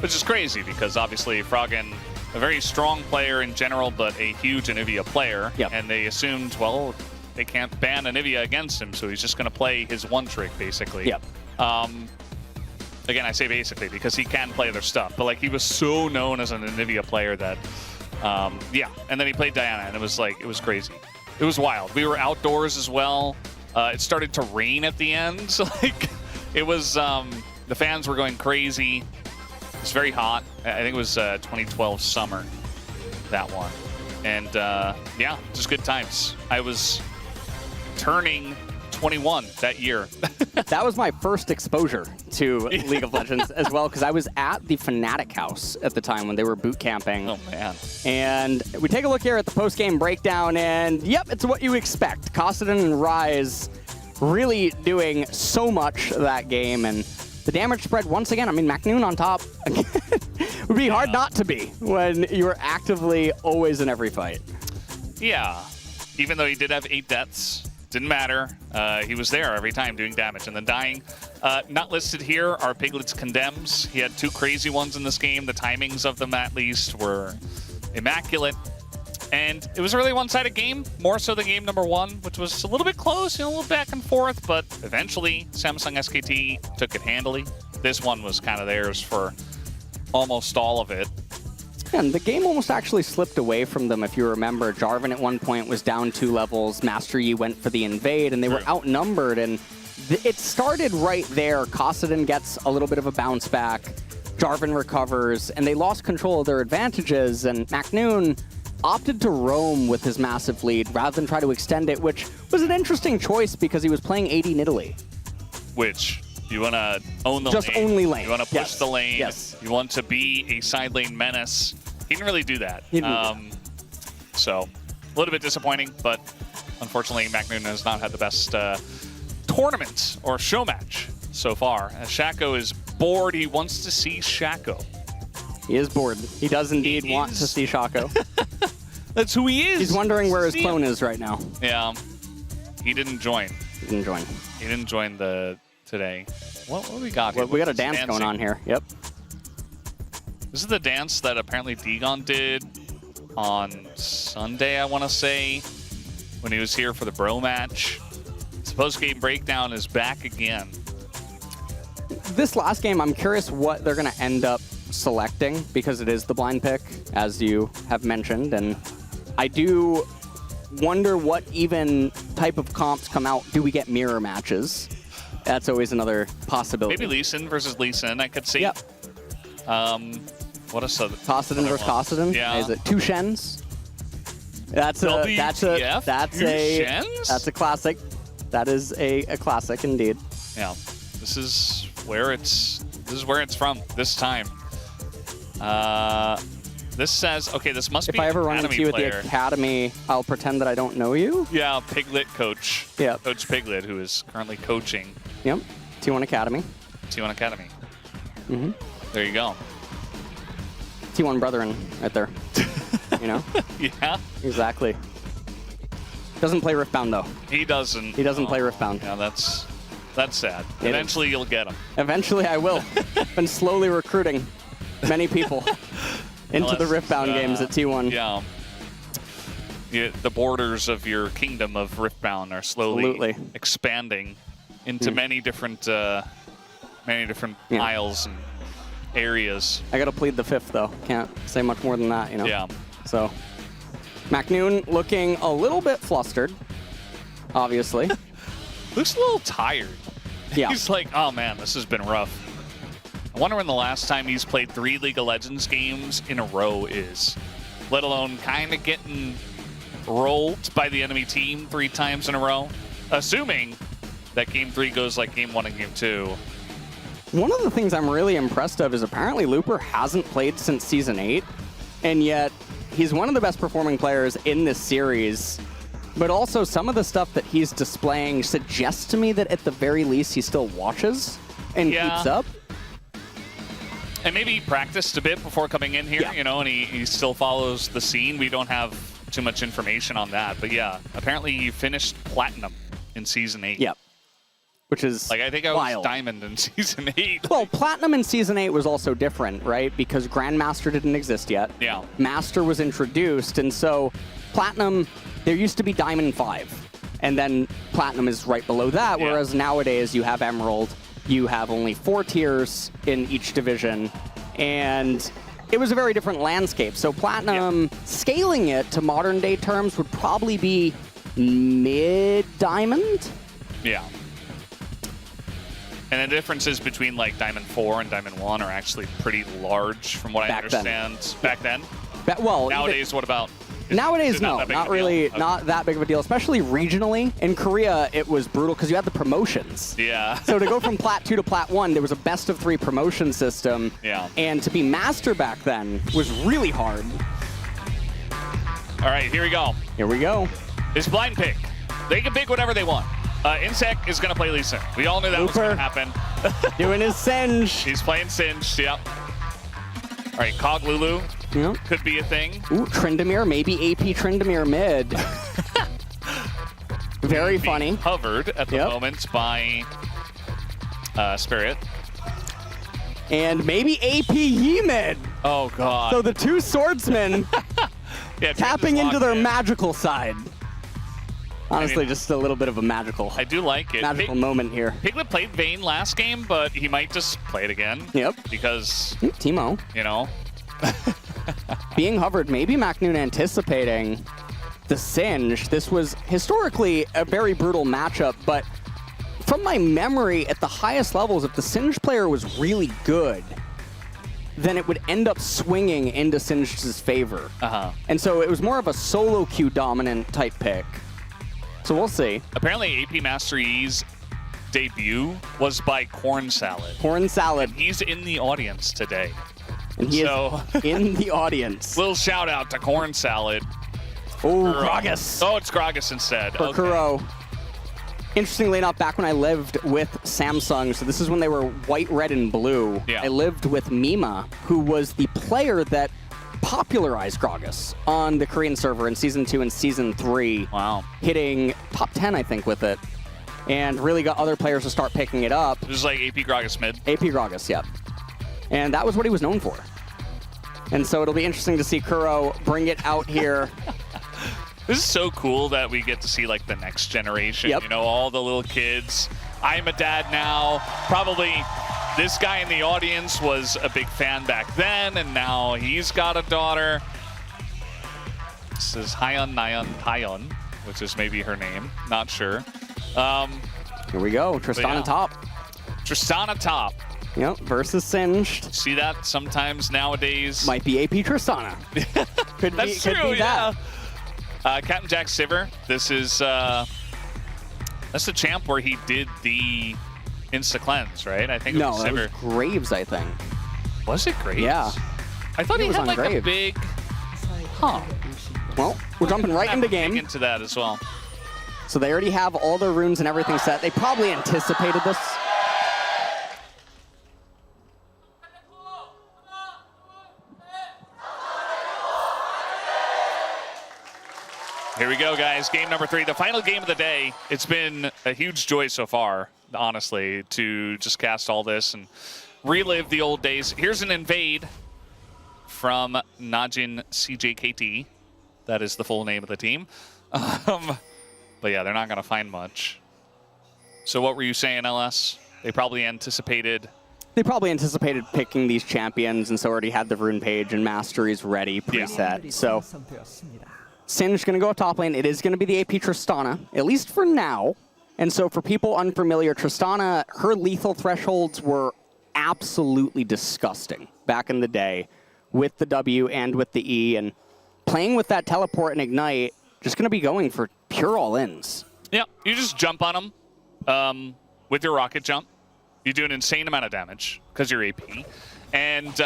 Which is crazy because obviously Froggen, a very strong player in general, but a huge Anivia player. Yep. And they assumed, well, they can't ban Anivia against him, so he's just going to play his one trick, basically. Yep. Again, I say basically because he can play their stuff, but like he was so known as an Anivia player that, yeah. And then he played Diana, and it was like, it was crazy. It was wild. We were outdoors as well. It started to rain at the end, so like it was... the fans were going crazy. It was very hot. I think it was 2012 summer, that one. And yeah, just good times. I was turning 21 that year. That was my first exposure to League of Legends as well, because I was at the Fnatic house at the time when they were boot camping. Oh, man. And we take a look here at the post-game breakdown, and yep, it's what you expect. Kassadin and Rise really doing so much that game, and the damage spread, once again, I mean, MacNoon on top would be hard not to be when you're actively always in every fight. Yeah, even though he did have 8 deaths, didn't matter. He was there every time doing damage and then dying. Not listed here are Piglet's Condemns. He had 2 crazy ones in this game. The timings of them, at least, were immaculate. And it was a really one-sided game, more so than game number 1, which was a little bit close, you know, a little back and forth, but eventually Samsung SKT took it handily. This one was kind of theirs for almost all of it. And the game almost actually slipped away from them, if you remember. Jarvan at one point was down 2 levels, Master Yi went for the invade, and they were outnumbered, and it started right there. Kassadin gets a little bit of a bounce back. Jarvan recovers, and they lost control of their advantages, and MacNoon opted to roam with his massive lead rather than try to extend it, which was an interesting choice because he was playing AD Nidalee. Which, you want to own the Just lane. only lane. You want to push Yes. the lane. Yes. You want to be a side lane menace. He didn't really do that. He didn't do So, a little bit disappointing, but unfortunately, MacNoon has not had the best tournament or show match so far. As Shaco is bored, he wants to see Shaco. He is bored. He does indeed want to see Shaco. That's who he is. He's wondering where his See clone him. is right now. Yeah. He didn't join. He didn't join. He didn't join the today. What do we got here? Well, we got a What's dance dancing? going on here. Yep. This is the dance that apparently Degon did on Sunday, I want to say, when he was here for the bro match. Suppose Game Breakdown is back again. This last game, I'm curious what they're going to end up selecting because it is the blind pick, as you have mentioned. And I do wonder what even type of comps come out. Do we get mirror matches? That's always another possibility. Maybe Lee Sin versus Lee Sin, I could see. Yep. What a Kassadin versus Kassadin. Yeah. Is it two Shens? That's a WTF? that's a classic. That is a classic indeed. Yeah. This is where it's from this time. This says, okay, this must If be I ever run Academy into you at player. the academy, I'll pretend that I don't know you. Yeah, Piglet coach. Yeah. Coach Piglet, who is currently coaching Yep. T1 Academy. T1 Academy. Mm-hmm. There you go. T1 brethren right there. You know? Yeah. Exactly. Doesn't play Riftbound though. He doesn't. He doesn't play Riftbound. Yeah, that's sad. It Eventually you'll get him. Eventually I will. Been slowly recruiting many people into the Unless, Riftbound games at T1. Yeah. The borders of your kingdom of Riftbound are slowly Absolutely. expanding into many different Yeah. aisles and areas. I gotta plead the fifth though. Can't say much more than that, you know? Yeah. So, MacNoon looking a little bit flustered, obviously. Looks a little tired. Yeah. He's like, oh man, this has been rough. I wonder when the last time he's played 3 League of Legends games in a row is. Let alone kind of getting rolled by the enemy team 3 times in a row. Assuming that Game 3 goes like Game 1 and Game 2. One of the things I'm really impressed of is apparently Looper hasn't played since Season 8, and yet he's one of the best performing players in this series. But also some of the stuff that he's displaying suggests to me that at the very least he still watches and keeps up. And maybe he practiced a bit before coming in here, Yeah. you know, and he still follows the scene. We don't have too much information on that. But yeah, apparently he finished Platinum in Season 8. Yep. Which is Like, I think I wild. was Diamond in Season 8. Well, Platinum in Season 8 was also different, right? Because Grandmaster didn't exist yet. Yeah. Master was introduced, and so Platinum, there used to be Diamond 5, and then Platinum is right below that, Yeah. whereas nowadays you have Emerald, you have only 4 tiers in each division, and it was a very different landscape. So Platinum, scaling it to modern day terms would probably be mid-Diamond? Yeah. And the differences between like Diamond 4 and Diamond 1 are actually pretty large from what I Back then. understand. Back then? Well, Nowadays, what about? Is Nowadays, it no, that big not of a deal? really, Okay. not that big of a deal, especially regionally. In Korea, it was brutal because you had the promotions. Yeah. So to go from Plat 2 to Plat 1, there was a best of 3 promotion system. Yeah. And to be Master back then was really hard. All right, here we go. Here we go. It's blind pick. They can pick whatever they want. Insec is going to play Lee Sin. We all knew that was going to Looper. happen. Doing his Singe. He's playing Singed, yep. All right, Cog Lulu Yep. could be a thing. Ooh, Tryndamere, maybe AP Tryndamere mid. Very Being funny. Hovered at the Yep. moment by Spirit. And maybe AP Yi mid. Oh, God. So the 2 swordsmen Yeah, tapping Trent is into their locked in. magical side. Honestly, mean, just a little bit of a magical I do like it. magical moment here. Piglet played Vayne last game, but he might just play it again. Yep. Because, Ooh, Teemo. you know, Being hovered, maybe MacNoon anticipating the Singe. This was historically a very brutal matchup, but from my memory, at the highest levels, if the Singe player was really good, then it would end up swinging into Singed's favor. And so it was more of a solo queue dominant type pick. So we'll see. Apparently AP Master Yi's debut was by Corn Salad. Corn Salad. He's in the audience today. And he is in the audience. Little shout out to Corn Salad. Oh, Gragas. Oh, it's Gragas instead. For Kuro. Interestingly enough, back when I lived with Samsung, so this is when they were white, red, and blue, I lived with Mima, who was the player that popularized Gragas on the Korean server in Season 2 and Season 3. Wow. Hitting top 10, I think, with it. And really got other players to start picking it up. It was like AP Gragas mid. AP Gragas, yep. And that was what he was known for. And so it'll be interesting to see Kuro bring it out here. This is so cool that we get to see like the next generation, you know, all the little kids. I'm a dad now. Probably this guy in the audience was a big fan back then, and now he's got a daughter. This is Hyun Nayeon Taeyeon, which is maybe her name, not sure. Here we go, Tristana top. Tristana top. Yep, versus Singed. See that sometimes nowadays. Might be AP Tristana. Could That's be, true, could be that. Captain Jack Siver, this is, that's the champ where he did the Insta-Cleanse, right? I think it was No, Siver. it was Graves, I think. Was it Graves? Yeah. I thought It he was had on like Graves. a big, huh. Well, we're jumping right into game. Into that as well. So they already have all their runes and everything set. They probably anticipated this. Here we go, guys. Game number 3, the final game of the day. It's been a huge joy so far, honestly, to just cast all this and relive the old days. Here's an invade from Najin CJKT. That is the full name of the team. But yeah, they're not going to find much. So what were you saying, LS? They probably anticipated... They probably anticipated picking these champions and so already had the rune page and masteries ready, preset. So Singed going to go up top lane. It is going to be the AP Tristana, at least for now. And so for people unfamiliar, Tristana, her lethal thresholds were absolutely disgusting back in the day with the W and with the E. And playing with that teleport and ignite, just going to be going for pure all-ins. Yeah, you just jump on them with your rocket jump. You do an insane amount of damage because you're AP. And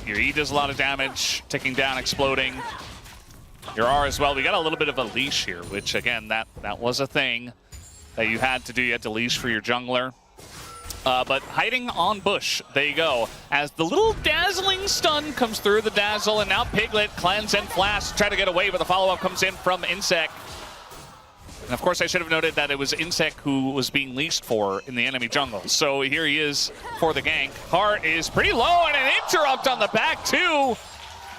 your E does a lot of damage, ticking down, exploding. Your R as well. We got a little bit of a leash here, which, again, that was a thing that you had to do. You had to leash for your jungler. But hiding on bush, there you go. As the little dazzling stun comes through the dazzle, and now Piglet, cleanse, and flash try to get away, but the follow-up comes in from Insec. And of course, I should have noted that it was Insec who was being leashed for in the enemy jungle. So here he is for the gank. Heart is pretty low, and an interrupt on the back, too.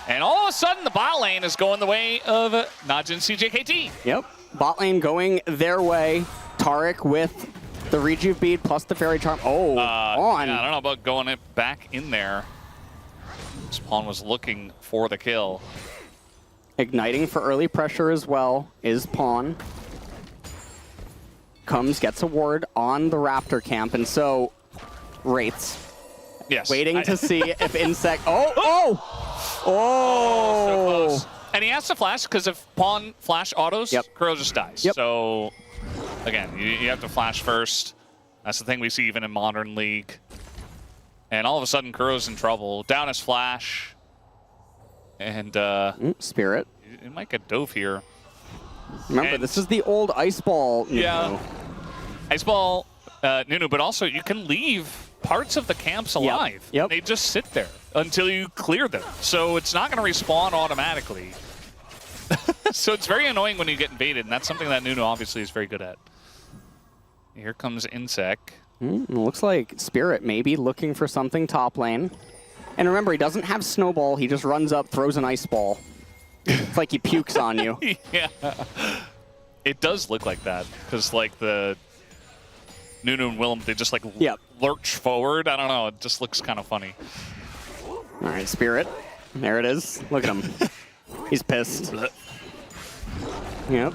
And all of a sudden, the bot lane is going the way of Najin CJKT. Yep, bot lane going their way. Taric with the Rejuve bead plus the Fairy Charm. Oh, on. Yeah, I don't know about going it back in there. Spawn was looking for the kill. Igniting for early pressure as well is Pawn. Comes, gets a ward on the Raptor camp, and so Wraiths. Yes. Waiting to see if Insect. Oh! So close. And he has to flash because if Pawn flash autos, Kuro just dies. Yep. So again, you have to flash first. That's the thing we see even in Modern League. And all of a sudden, Kuro's in trouble. Down his flash. And Spirit. It might get dove here. Remember, this is the old Ice Ball Nunu. Yeah. Ice Ball Nunu, but also you can leave parts of the camps alive. Yep. They just sit there until you clear them. So it's not going to respawn automatically. So it's very annoying when you get invaded, and that's something that Nunu obviously is very good at. Here comes Insec. Looks like Spirit maybe looking for something top lane. And remember, he doesn't have Snowball. He just runs up, throws an Ice Ball. It's like he pukes on you. Yeah. It does look like that, because like the Nunu and Willem, they just like lurch forward. I don't know. It just looks kind of funny. All right, Spirit. There it is. Look at him. He's pissed. Yep.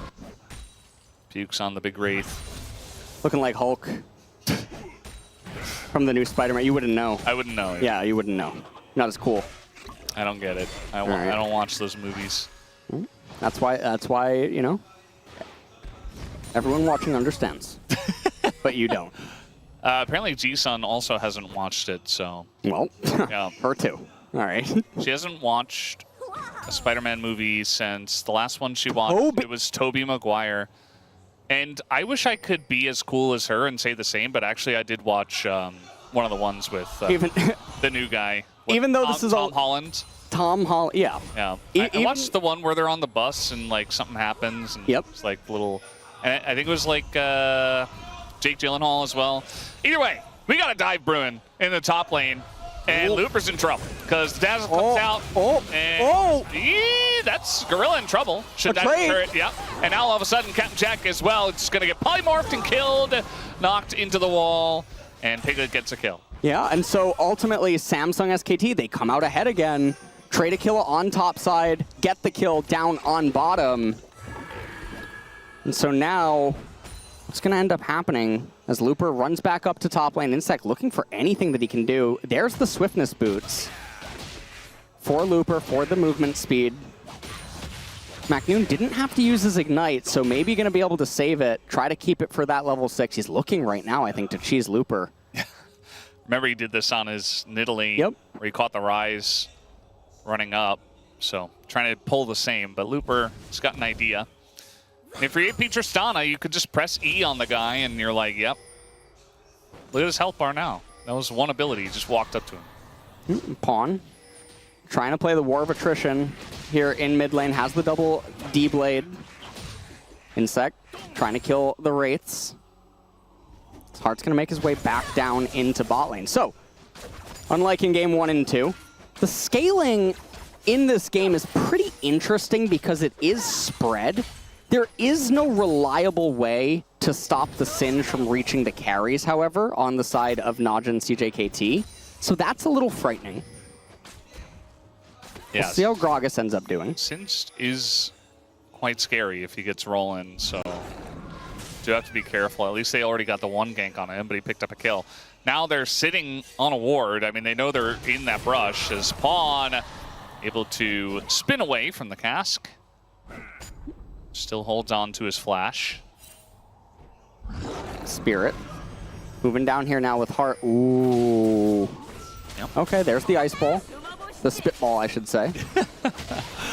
Pukes on the big Wraith. Looking like Hulk. From the new Spider-Man. You wouldn't know. I wouldn't know. Yeah, you wouldn't know. Not as cool. I don't get it. I right. don't watch those movies. That's why, you know, everyone watching understands. But you don't. Apparently Ji-sun also hasn't watched it, so... Well, yeah. her too. All right. She hasn't watched a Spider-Man movie since the last one she watched. It was Tobey Maguire. And I wish I could be as cool as her and say the same, but actually I did watch one of the ones with the new guy. Even though this is Tom Holland. Tom Holland, yeah. Yeah. I watched the one where they're on the bus and like something happens. And Yep. It's like little... And I think it was like Jake Gyllenhaal as well. Either way, we got a dive brewing in the top lane. And Looper's in trouble because Dazzle comes out. That's Gorilla in trouble. Should dive the turret, yeah. And now all of a sudden, Captain Jack as well. It's going to get polymorphed and killed, knocked into the wall, and Piglet gets a kill. Yeah, and so ultimately, Samsung SKT, they come out ahead again. Trade a kill on top side, get the kill down on bottom. And so now, what's going to end up happening as Looper runs back up to top lane, Insect looking for anything that he can do. There's the swiftness boots for Looper, for the movement speed. McNoon didn't have to use his Ignite, so maybe going to be able to save it, try to keep it for that level 6. He's looking right now, I think, to cheese Looper. Remember he did this on his Nidalee, where he caught the Rise running up, so trying to pull the same, but Looper has got an idea. If you're AP Tristana, you could just press E on the guy, and you're like, yep. Look at his health bar now. That was one ability. He just walked up to him. Pawn. Trying to play the War of Attrition here in mid lane. Has the double D-Blade. Insect trying to kill the Wraiths. Heart's going to make his way back down into bot lane. So, unlike in game 1 and 2, the scaling in this game is pretty interesting because it is spread. There is no reliable way to stop the Singe from reaching the carries, however, on the side of Najin CJKT. So that's a little frightening. Yeah. We'll see how Gragas ends up doing. Singe is quite scary if he gets rolling, so do have to be careful. At least they already got the one gank on him, but he picked up a kill. Now they're sitting on a ward. I mean, they know they're in that brush as Pawn able to spin away from the cask. Still holds on to his flash. Spirit. Moving down here now with Heart. Ooh. Yep. Okay, there's the Ice Ball. The Spitball, I should say.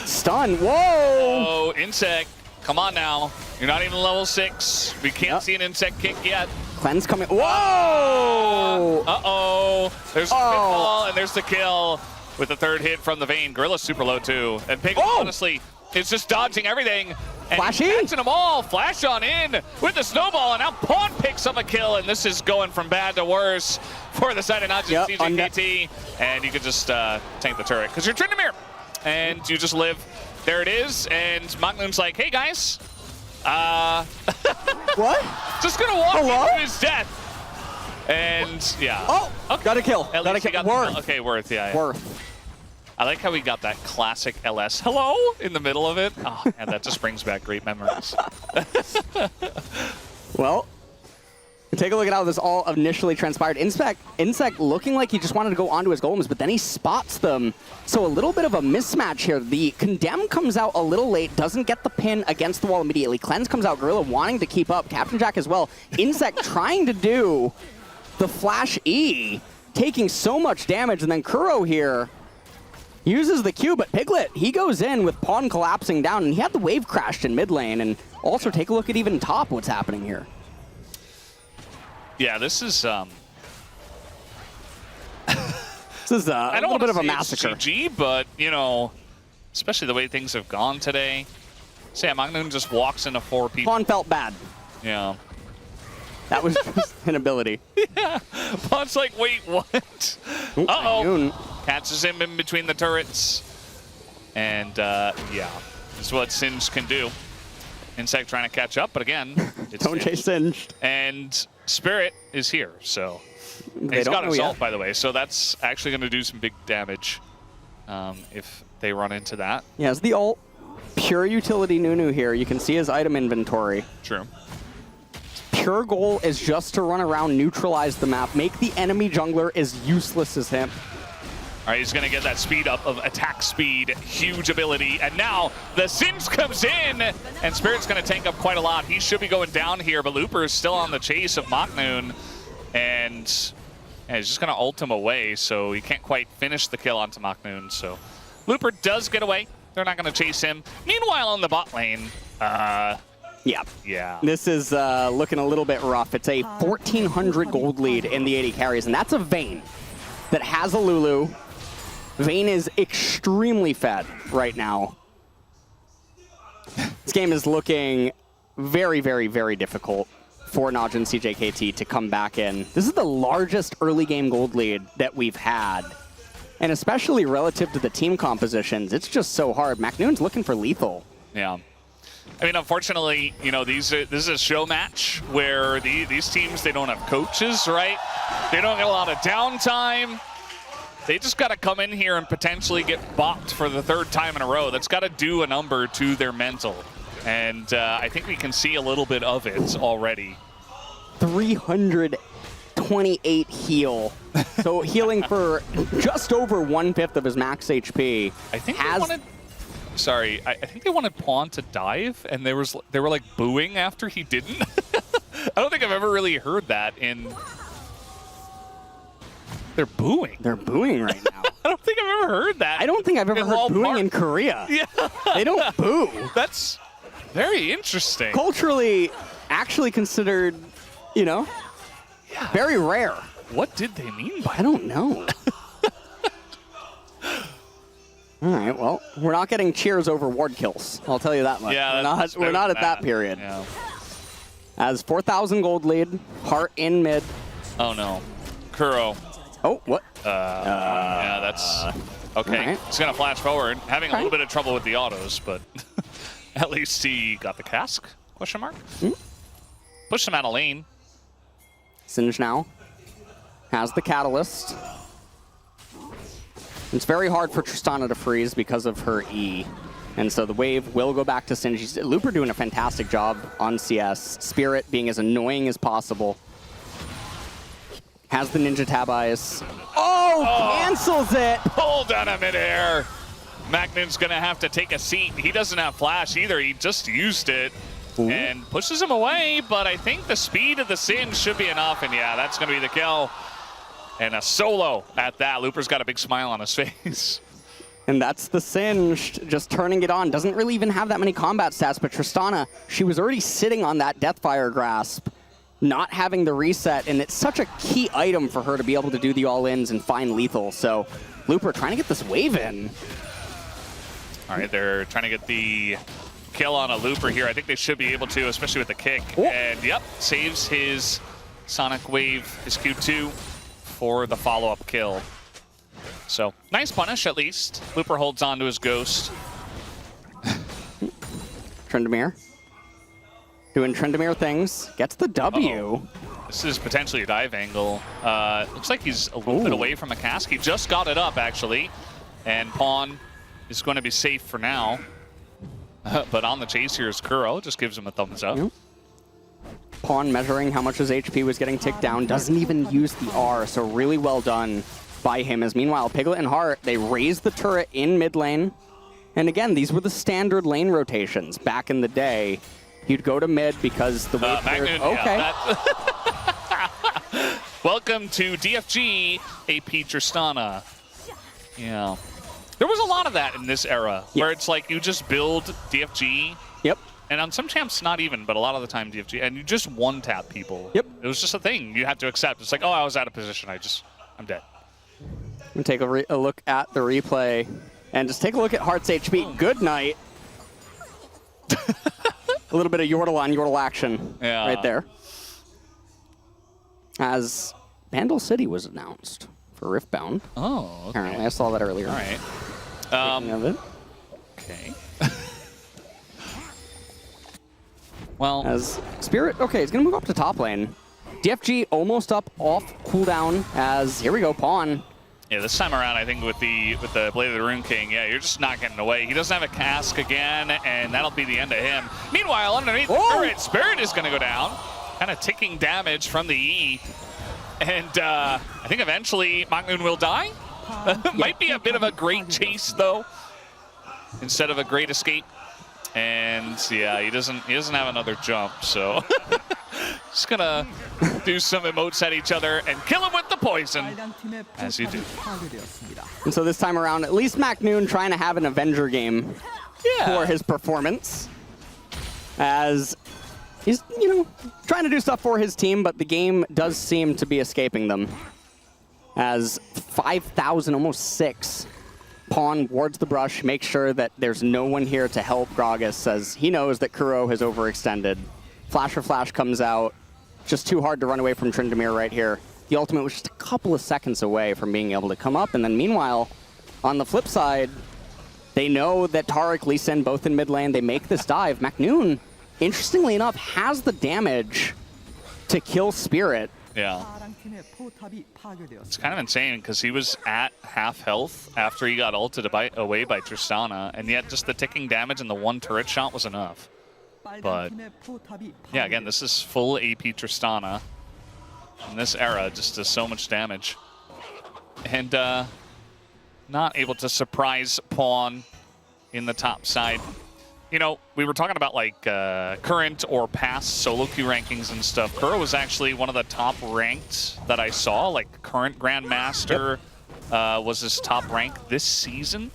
Stun. Whoa! Oh, Insect. Come on now. You're not even level 6. We can't see an Insect kick yet. Cleanse coming. Whoa! Uh-oh. There's the Spitball, and there's the kill with the third hit from the Vayne. Gorilla's super low, too. And Piglet, honestly, is just dodging everything. And Flashy? he's catching them all. Flash on in with the snowball, and now Pawn picks up a kill, and this is going from bad to worse for the side of Najin CJKT. And you can just tank the turret, because you're Tryndamere, and you just live. There it is, and McNoon's like, hey, guys. What? Just going to walk into his death. And, yeah. Oh, okay. Got a kill. At got a least he kill. got Worth. Okay, Worth, yeah. Worth. I like how we got that classic LS hello in the middle of it. Oh, and that just brings back great memories. Well, take a look at how this all initially transpired. Insect looking like he just wanted to go onto his golems, but then he spots them. So a little bit of a mismatch here. The Condemn comes out a little late, doesn't get the pin against the wall immediately. Cleanse comes out, Gorilla wanting to keep up. Captain Jack as well. Insect trying to do the Flash E, taking so much damage, and then Kuro here uses the Q, but Piglet, he goes in with Pawn collapsing down, and he had the wave crashed in mid lane. And also take a look at even top what's happening here. Yeah, this is this is a little bit of a massacre. GG, but you know, especially the way things have gone today. Sam McNoon just walks into 4 people. Pawn felt bad. Yeah. That was just an ability. Yeah. Pawn's like, wait, what? Uh-oh. Catches him in between the turrets. And, yeah, this is what Singe can do. Insect trying to catch up, but again, it's Don't chase Singe. And Spirit is here, so. He's got Assault, by the way, so that's actually going to do some big damage if they run into that. He has the ult. Pure utility Nunu here. You can see his item inventory. True. Pure goal is just to run around, neutralize the map, make the enemy jungler as useless as him. All right, he's going to get that speed up of attack speed, huge ability. And now the Singe comes in, and Spirit's going to tank up quite a lot. He should be going down here, but Looper is still on the chase of Maknoon. And yeah, he's just going to ult him away, so he can't quite finish the kill onto Maknoon. So Looper does get away. They're not going to chase him. Meanwhile, on the bot lane, yeah. This is looking a little bit rough. It's a 1,400 gold lead in the 80 carries, and that's a Vayne that has a Lulu. Vayne is extremely fed right now. This game is looking very, very, very difficult for Naj and CJKT to come back in. This is the largest early game gold lead that we've had. And especially relative to the team compositions, it's just so hard. Maknoon's looking for lethal. Yeah. I mean, unfortunately, you know, this is a show match where these teams, they don't have coaches, right? They don't get a lot of downtime. They just got to come in here and potentially get bopped for the third time in a row. That's got to do a number to their mental. And I think we can see a little bit of it already. 328 heal. So healing for just over 1/5 of his max HP. I think they wanted... Sorry, I think they wanted Pawn to dive, and they were like booing after he didn't. I don't think I've ever really heard that in... They're booing. They're booing right now. I don't think I've ever heard that. I don't think I've ever heard booing in Korea. Yeah. They don't boo. That's very interesting. Culturally, actually considered, you know, very rare. What did they mean by I don't know. All right, well, we're not getting cheers over ward kills. I'll tell you that much. Yeah, we're not at that period. Yeah. As 4,000 gold lead, Heart in mid. Oh no, Kuro. Oh, what? Yeah, that's okay. Right. He's gonna flash forward, having a little bit of trouble with the autos, but at least he got the cask? Question mark. Push him out of lane. Singe now has the catalyst. It's very hard for Tristana to freeze because of her E. And so the wave will go back to Singe. Looper doing a fantastic job on CS. Spirit being as annoying as possible. Has the Ninja Tab Eyes. Oh, cancels it! Pulled down a midair. Maknoon's gonna have to take a seat. He doesn't have flash either. He just used it. And pushes him away, but I think the speed of the Singe should be enough. And yeah, that's gonna be the kill. And a solo at that. Looper's got a big smile on his face. And that's the Singe, just turning it on. Doesn't really even have that many combat stats, but Tristana, she was already sitting on that Deathfire Grasp, not having the reset, and it's such a key item for her to be able to do the all-ins and find lethal. So Looper trying to get this wave in. All right, they're trying to get the kill on a Looper here. I think they should be able to, especially with the kick. And yep, saves his Sonic Wave, his Q2, for the follow-up kill. So, nice punish at least. Looper holds on to his Ghost. Tryndamere. Doing Tryndamere things. Gets the W. This is potentially a dive angle. Looks like he's a little bit away from a cask. He just got it up, actually. And Pawn is going to be safe for now. But on the chase here is Kuro. Just gives him a thumbs up. Pawn measuring how much his HP was getting ticked down. Doesn't even use the R, so really well done by him. As meanwhile, Piglet and Heart, they raise the turret in mid lane. And again, these were the standard lane rotations back in the day. You'd go to mid because the wave Maknoon, okay. Yeah, welcome to DFG, AP Tristana. Yeah. There was a lot of that in this era, where it's like you just build DFG. Yep. And on some champs, not even, but a lot of the time DFG, and you just one-tap people. Yep. It was just a thing you had to accept. It's like, oh, I was out of position. I'm dead. We'll take a look at the replay and just take a look at Heart's HP. Good night. A little bit of Yordle on Yordle action right there. As Vandal City was announced for Riftbound. Oh, okay. Apparently, I saw that earlier. All right. Speaking of it. Okay. Well, as Spirit, okay, he's gonna move up to top lane. DFG almost up off cooldown as here we go, Pawn. Yeah, this time around, I think with the Blade of the Rune King, yeah, you're just not getting away. He doesn't have a cask again, and that'll be the end of him. Meanwhile, underneath the turret, Spirit is going to go down, kind of ticking damage from the E. And I think eventually Maknoon will die. Might be a bit of a great chase though, instead of a great escape. And yeah, he doesn't have another jump, so just gonna do some emotes at each other and kill him with the poison, as you do. And so this time around, at least MacNoon trying to have an Avenger game for his performance, as he's, you know, trying to do stuff for his team, but the game does seem to be escaping them. As 5,000, almost 6. Pawn wards the brush, makes sure that there's no one here to help Gragas, as he knows that Kuro has overextended. Flasher Flash comes out, just too hard to run away from Tryndamere right here. The ultimate was just a couple of seconds away from being able to come up, and then meanwhile, on the flip side, they know that Taric, Lee Sin, both in mid lane, they make this dive. MacNoon, interestingly enough, has the damage to kill Spirit. Yeah. It's kind of insane because he was at half health after he got ulted away by Tristana, and yet just the ticking damage and the one turret shot was enough. But yeah, again, this is full AP Tristana. In this era, just does so much damage. And not able to surprise Pawn in the top side. You know, we were talking about like current or past solo queue rankings and stuff. Kuro was actually one of the top ranked that I saw. Like current Grandmaster was his top rank this season.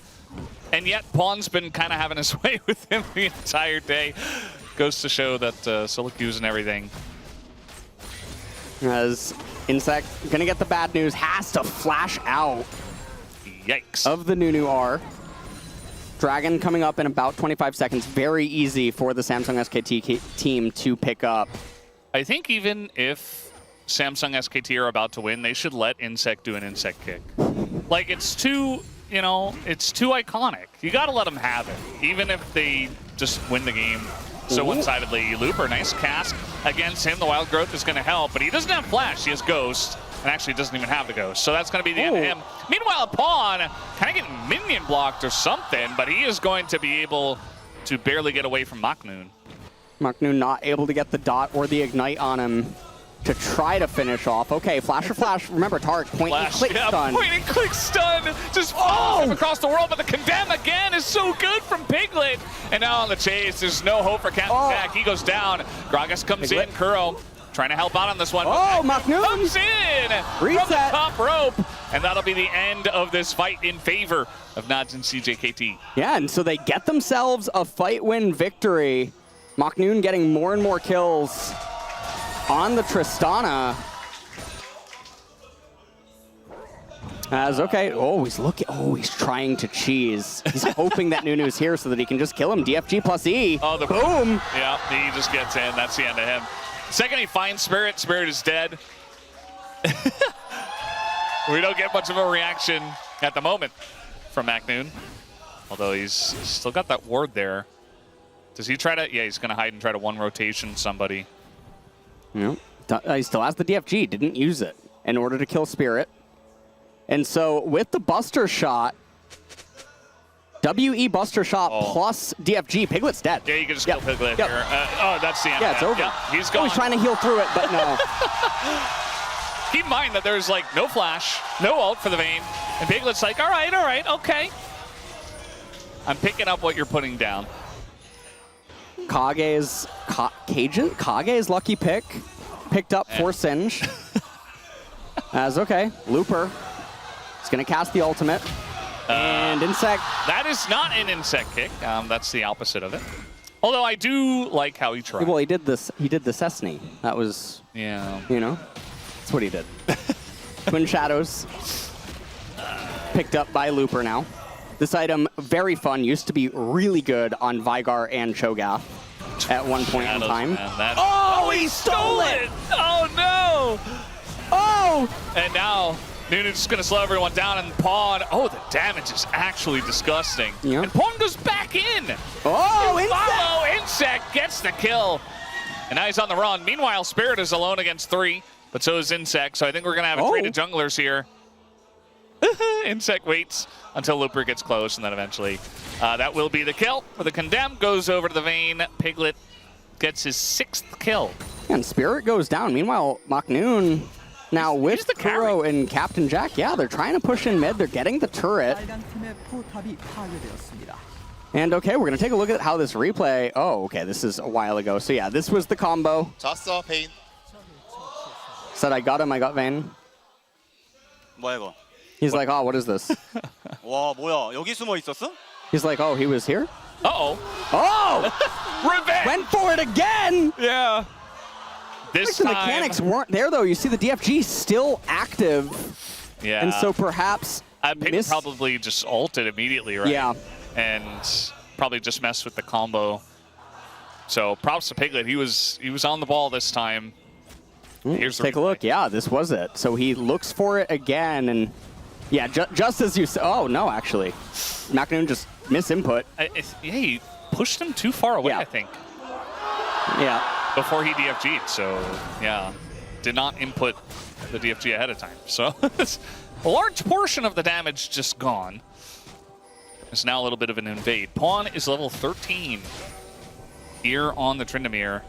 And yet Pawn's been kind of having his way with him the entire day. Goes to show that solo queues and everything. As Insect gonna get the bad news, has to flash out. Yikes. Of the Nunu R. Dragon coming up in about 25 seconds. Very easy for the Samsung SKT team to pick up. I think even if Samsung SKT are about to win, they should let Insect do an Insect kick. Like, it's too, you know, it's too iconic. You gotta let them have it, even if they just win the game so one-sidedly. Looper, nice cast against him. The Wild Growth is gonna help, but he doesn't have Flash, he has Ghost. And actually doesn't even have the Ghost, so that's going to be the end of him. Meanwhile, Pawn kind of getting minion blocked or something, but he is going to be able to barely get away from MacNoon. MacNoon not able to get the dot or the ignite on him to try to finish off. Okay, Flasher Flash. Remember, Taric, point and click stun. Point and click stun just follows him across the world, but the Condemn again is so good from Piglet. And now on the chase, there's no hope for Captain Jack. He goes down. Gragas comes in, Kuro trying to help out on this one. Oh, MacNoon comes in reset from the top rope, and that'll be the end of this fight in favor of Nods and CJKT. Yeah, and so they get themselves a fight win victory. MacNoon getting more and more kills on the Tristana. As okay, he's looking. He's trying to cheese. He's hoping that Nunu's here so that he can just kill him. DFG plus E. Oh, the boom! Yeah, he just gets in. That's the end of him. Second, he finds Spirit. Spirit is dead. We don't get much of a reaction at the moment from MacNoon. Although he's still got that ward there. Does he try to? Yeah, he's going to hide and try to one rotation somebody. No, he still has the DFG. Didn't use it in order to kill Spirit. And so with the Buster Shot, WE Buster Shot plus DFG, Piglet's dead. Yeah, you can just kill Piglet here. Oh, that's the end. Yeah, it's over. Yeah, he's gone. He's trying to heal through it, but no. Keep in mind that there's like no flash, no ult for the Vayne, and Piglet's like, all right, okay. I'm picking up what you're putting down. Kage's lucky pick, picked up for Singe. As okay, Looper is gonna cast the ultimate. And Insect. That is not an Insect kick. That's the opposite of it. Although I do like how he tried. Well, he did this. He did the Cessny. That was, yeah. You know, that's what he did. Twin Shadows picked up by Looper now. This item, very fun. Used to be really good on Vigar and Cho'Gath at one point in time. Man, he stole it! Oh no! Oh! And now Nunu's just going to slow everyone down, and Pawn, the damage is actually disgusting. Yeah. And Pawn goes back in. Insect gets the kill. And now he's on the run. Meanwhile, Spirit is alone against 3, but so is Insect. So I think we're going to have a traded junglers here. Insect waits until Looper gets close, and then eventually that will be the kill. For the Condemn goes over to the Vayne. Piglet gets his 6th kill. And Spirit goes down. Meanwhile, MacNoon Now with the carry. Kuro and Captain Jack, yeah, they're trying to push in mid. They're getting the turret. 빨강팀의 포탑이 파괴되었습니다. And okay, we're going to take a look at how this replay... Oh, okay, this is a while ago. So yeah, this was the combo. 잤어, 페인. Said, I got him, I got Vayne. 뭐야 이거? He's like, oh, what is this? 와, 뭐야? 여기 숨어 있었어? He's like, oh, he was here? Uh-oh. Oh! Revenge! Went for it again! Yeah. This The time... mechanics weren't there, though. You see the DFG still active. Yeah. And so perhaps... Pig probably just ulted immediately, right? Yeah. And probably just messed with the combo. So props to Piglet. He was on the ball this time. Here's the Take a look. Yeah, this was it. So he looks for it again, and yeah, just as you said. Oh no, actually, McNoon just misinput. Yeah, he pushed him too far away, Yeah. I think, Yeah. before he DFG'd. So yeah, did not input the DFG ahead of time. So a large portion of the damage just gone. It's now a little bit of an invade. Pawn is level 13 here on the Tryndamere.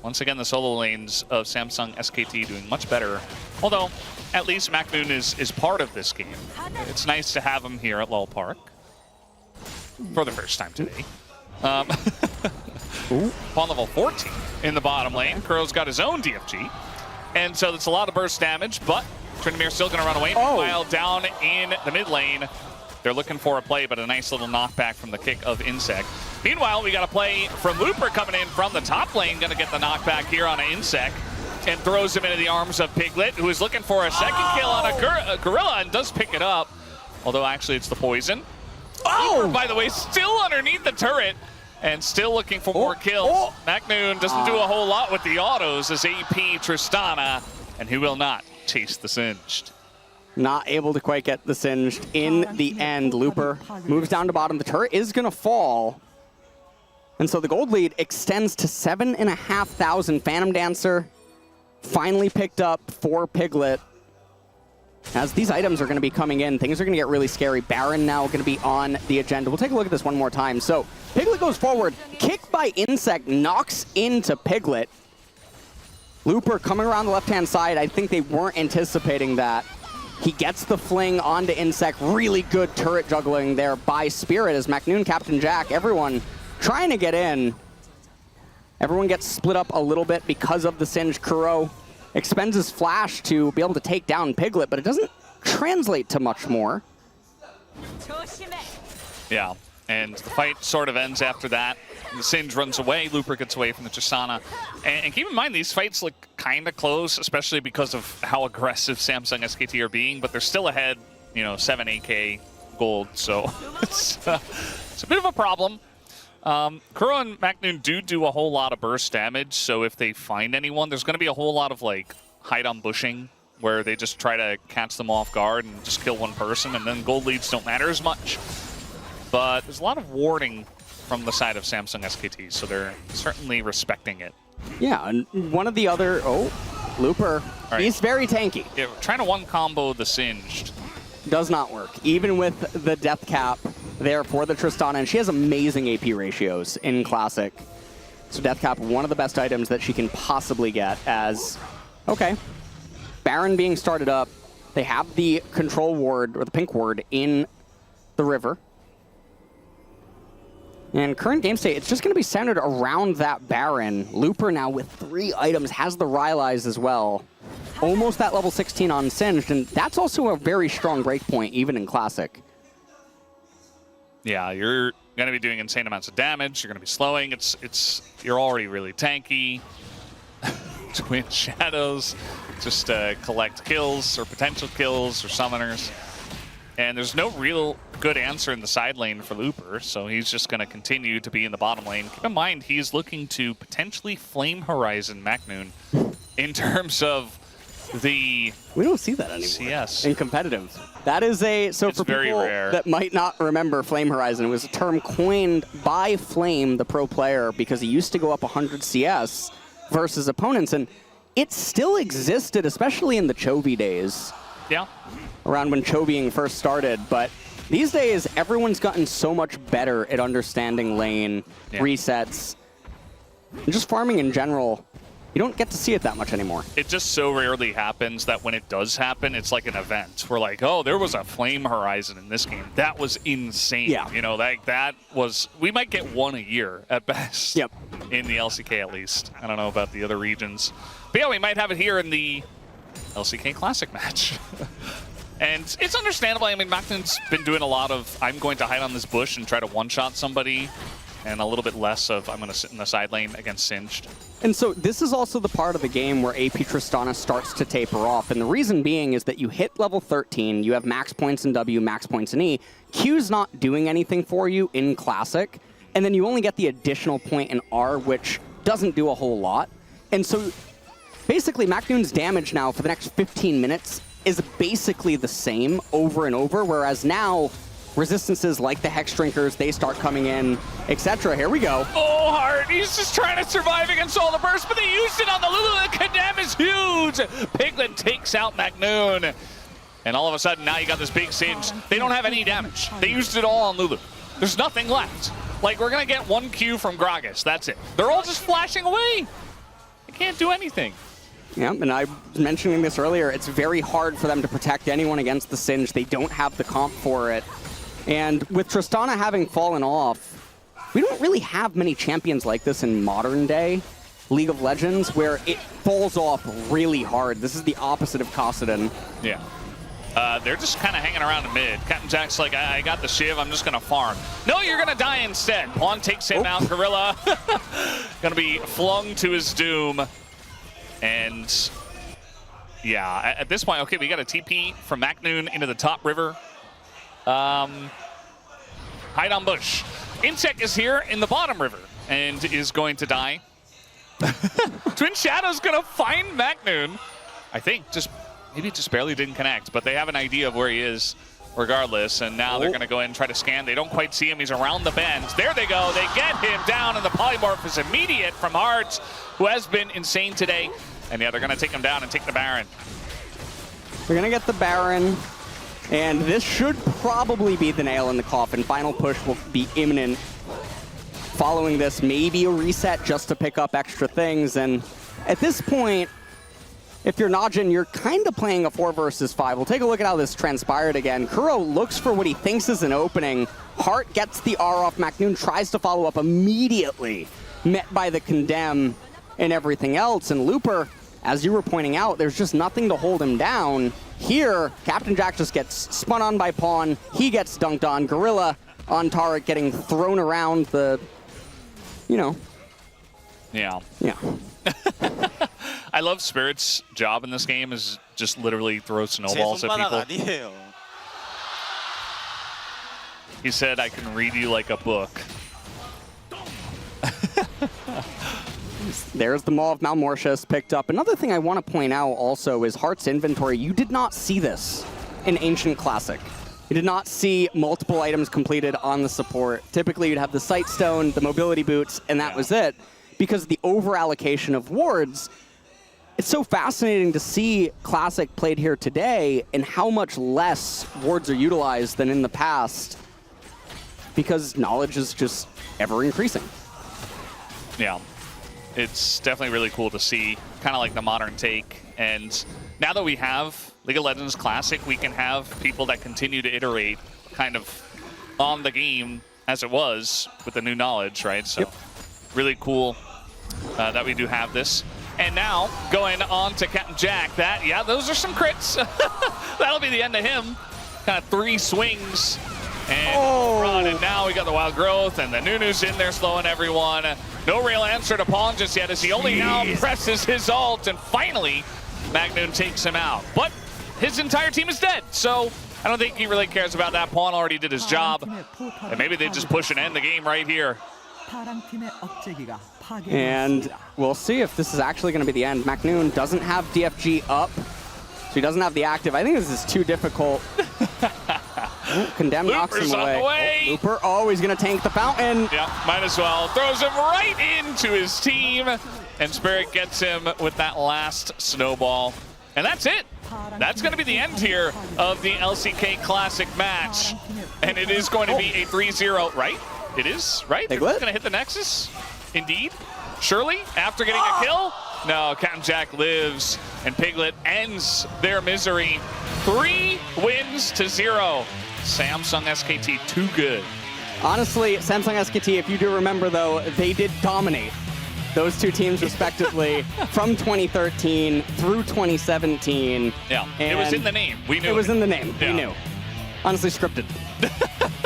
Once again, the solo lanes of Samsung SKT doing much better. Although, at least McNoon is part of this game. It's nice to have him here at Lowell Park for the first time today. Pawn level 14 in the bottom lane. Kuro's got his own DFG. And so that's a lot of burst damage, but Tryndamere's still going to run away. Meanwhile, down in the mid lane, they're looking for a play, but a nice little knockback from the kick of Insect. Meanwhile, we got a play from Looper coming in from the top lane, going to get the knockback here on an Insect, and throws him into the arms of Piglet, who is looking for a second kill on a Gorilla and does pick it up. Although actually it's the poison. Looper, by the way, still underneath the turret and still looking for more kills. McNoon doesn't do a whole lot with the autos as AP Tristana, and he will not chase the Singed. Not able to quite get the Singed in the end. Looper moves down to bottom. The turret is going to fall. And so the gold lead extends to 7,500. Phantom Dancer finally picked up for Piglet. As these items are going to be coming in, things are going to get really scary. Baron now going to be on the agenda. We'll take a look at this one more time. So Piglet goes forward. Kick by Insect knocks into Piglet. Looper coming around the left-hand side. I think they weren't anticipating that. He gets the fling onto Insect. Really good turret juggling there by Spirit as McNoon, Captain Jack, everyone trying to get in. Everyone gets split up a little bit because of the Singe. Kuro expends his flash to be able to take down Piglet, but it doesn't translate to much more. Yeah, and the fight sort of ends after that. The Singe runs away, Looper gets away from the Tristana. And keep in mind, these fights look kind of close, especially because of how aggressive Samsung SKT are being, but they're still ahead, 7 AK gold, so it's a bit of a problem. Kuro and McNoon do a whole lot of burst damage, so if they find anyone, there's going to be a whole lot of hide on bushing, where they just try to catch them off guard and just kill one person, and then gold leads don't matter as much. But there's a lot of warding from the side of Samsung SKT, so they're certainly respecting it. Yeah, and one of the other... Oh, Looper. Right. He's very tanky. Yeah, trying to one-combo the Singed. Does not work, even with the death cap there for the Tristana, and she has amazing AP ratios in Classic. So death cap, one of the best items that she can possibly get as... Okay. Baron being started up. They have the control ward, or the pink ward, in the river. And current game state, it's just going to be centered around that Baron. Looper now with 3 items, has the Rylai's as well. Almost that level 16 on Singed, and that's also a very strong breakpoint, even in Classic. Yeah, you're going to be doing insane amounts of damage. You're going to be slowing. You're already really tanky. Twin Shadows, just collect kills or potential kills or summoners. And there's no real good answer in the side lane for Looper, so he's just going to continue to be in the bottom lane. Keep in mind, he's looking to potentially Flame Horizon McNoon in terms of the... We don't see that anymore. CS. In competitive. That is a... So it's for very people rare. That might not remember Flame Horizon, it was a term coined by Flame, the pro player, because he used to go up 100 CS versus opponents, and it still existed, especially in the Chovy days. Yeah. Around when Chovying first started, but these days everyone's gotten so much better at understanding lane, resets, and just farming in general. You don't get to see it that much anymore. It just so rarely happens that when it does happen, it's like an event. We're like, oh, there was a flame horizon in this game. That was insane. Yeah. You know, that was, we might get one a year at best. Yep. In the LCK at least. I don't know about the other regions. But yeah, we might have it here in the LCK Classic match. And it's understandable. I mean, Macnoon's been doing a lot of, I'm going to hide on this bush and try to one-shot somebody, and a little bit less of, I'm going to sit in the side lane against Singed. And so this is also the part of the game where AP Tristana starts to taper off. And the reason being is that you hit level 13, you have max points in W, max points in E. Q's not doing anything for you in Classic. And then you only get the additional point in R, which doesn't do a whole lot. And so basically Macnoon's damage now for the next 15 minutes is basically the same over and over, whereas now resistances like the Hex Drinkers, they start coming in, etc. Here we go. Oh, Hart, he's just trying to survive against all the bursts, but they used it on the Lulu. The condemn is huge. Piglet takes out Macnoon. And all of a sudden, now you got this big Singe. They don't have any damage. They used it all on Lulu. There's nothing left. Like, we're going to get one Q from Gragas. That's it. They're all just flashing away. They can't do anything. Yeah, and I was mentioning this earlier. It's very hard for them to protect anyone against the Singe. They don't have the comp for it. And with Tristana having fallen off, we don't really have many champions like this in modern day League of Legends where it falls off really hard. This is the opposite of Kassadin. Yeah. They're just kind of hanging around the mid. Captain Jack's like, I got the Shiv, I'm just going to farm. No, you're going to die instead. Pawn takes him out. Gorilla going to be flung to his doom. And yeah, at this point, okay, we got a TP from Macnoon into the top river. Hide on bush. Insect is here in the bottom river and is going to die. Twin Shadow's going to find Macnoon. I think maybe it just barely didn't connect, but they have an idea of where he is regardless, and now they're going to go in and try to scan. They don't quite see him. He's around the bend. There they go. They get him down, and the polymorph is immediate from Hart, who has been insane today. And yeah, they're going to take him down and take the Baron. They're going to get the Baron, and this should probably be the nail in the coffin. Final push will be imminent. Following this, maybe a reset just to pick up extra things, and at this point, if you're Najin, you're kind of playing a 4 versus 5. We'll take a look at how this transpired again. Kuro looks for what he thinks is an opening. Hart gets the R off. Macnoon tries to follow up immediately, met by the condemn and everything else. And Looper, as you were pointing out, there's just nothing to hold him down. Here, Captain Jack just gets spun on by Pawn. He gets dunked on. Gorilla on Taric getting thrown around the, you know. Yeah. Yeah. I love Spirit's job in this game is just literally throw snowballs at people. He said, I can read you like a book. There's the Maw of Malmortius picked up. Another thing I want to point out also is Hart's inventory. You did not see this in Ancient Classic. You did not see multiple items completed on the support. Typically, you'd have the Sight Stone, the Mobility Boots, and that was it. Because of the over-allocation of wards, it's so fascinating to see Classic played here today and how much less wards are utilized than in the past because knowledge is just ever increasing. Yeah, it's definitely really cool to see, kind of like the modern take. And now that we have League of Legends Classic, we can have people that continue to iterate kind of on the game as it was with the new knowledge, right? So really cool that we do have this. And now, going on to Captain Jack, those are some crits. That'll be the end of him. Kind of 3 swings and run, and now we got the Wild Growth, and the Nunu's in there slowing everyone. No real answer to Pawn just yet, as he only now presses his ult, and finally, Macnoon takes him out. But his entire team is dead, so I don't think he really cares about that. Pawn already did his job, and maybe they just push and end the game right here. And we'll see if this is actually going to be the end. Macnoon doesn't have DFG up, so he doesn't have the active. I think this is too difficult. Condemn knocks him away. Looper, he's going to tank the fountain. Yeah, might as well. Throws him right into his team, and Spirit gets him with that last snowball. And that's it. That's going to be the end here of the LCK Classic match. And it is going to be a 3-0, right? It is, right? They're going to hit the Nexus? Indeed. Surely, after getting a kill. No, Captain Jack lives, and Piglet ends their misery. 3 wins to 0. Samsung SKT, too good. Honestly, Samsung SKT, if you do remember, though, they did dominate those two teams respectively from 2013 through 2017. Yeah, it was in the name. We knew it was in the name. Yeah. We knew. Honestly, scripted.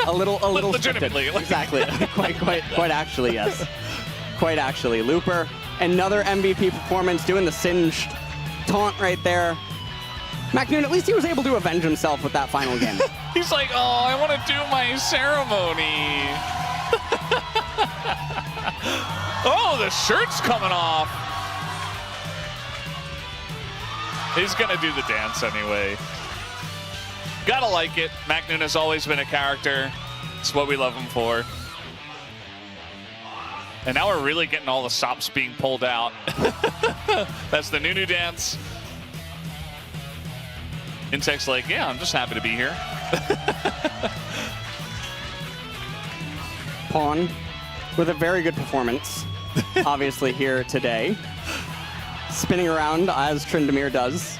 a little legitimately. Scripted. Exactly. quite actually, yes. Quite actually. Looper, another MVP performance, doing the singed taunt right there. McNoon, at least he was able to avenge himself with that final game. He's like, oh, I want to do my ceremony. Oh, the shirt's coming off. He's going to do the dance anyway. Gotta like it. McNoon has always been a character. It's what we love him for. And now we're really getting all the stops being pulled out. That's the Nunu dance. Insect's like, yeah, I'm just happy to be here. Pawn with a very good performance, obviously here today. Spinning around as Tryndamere does.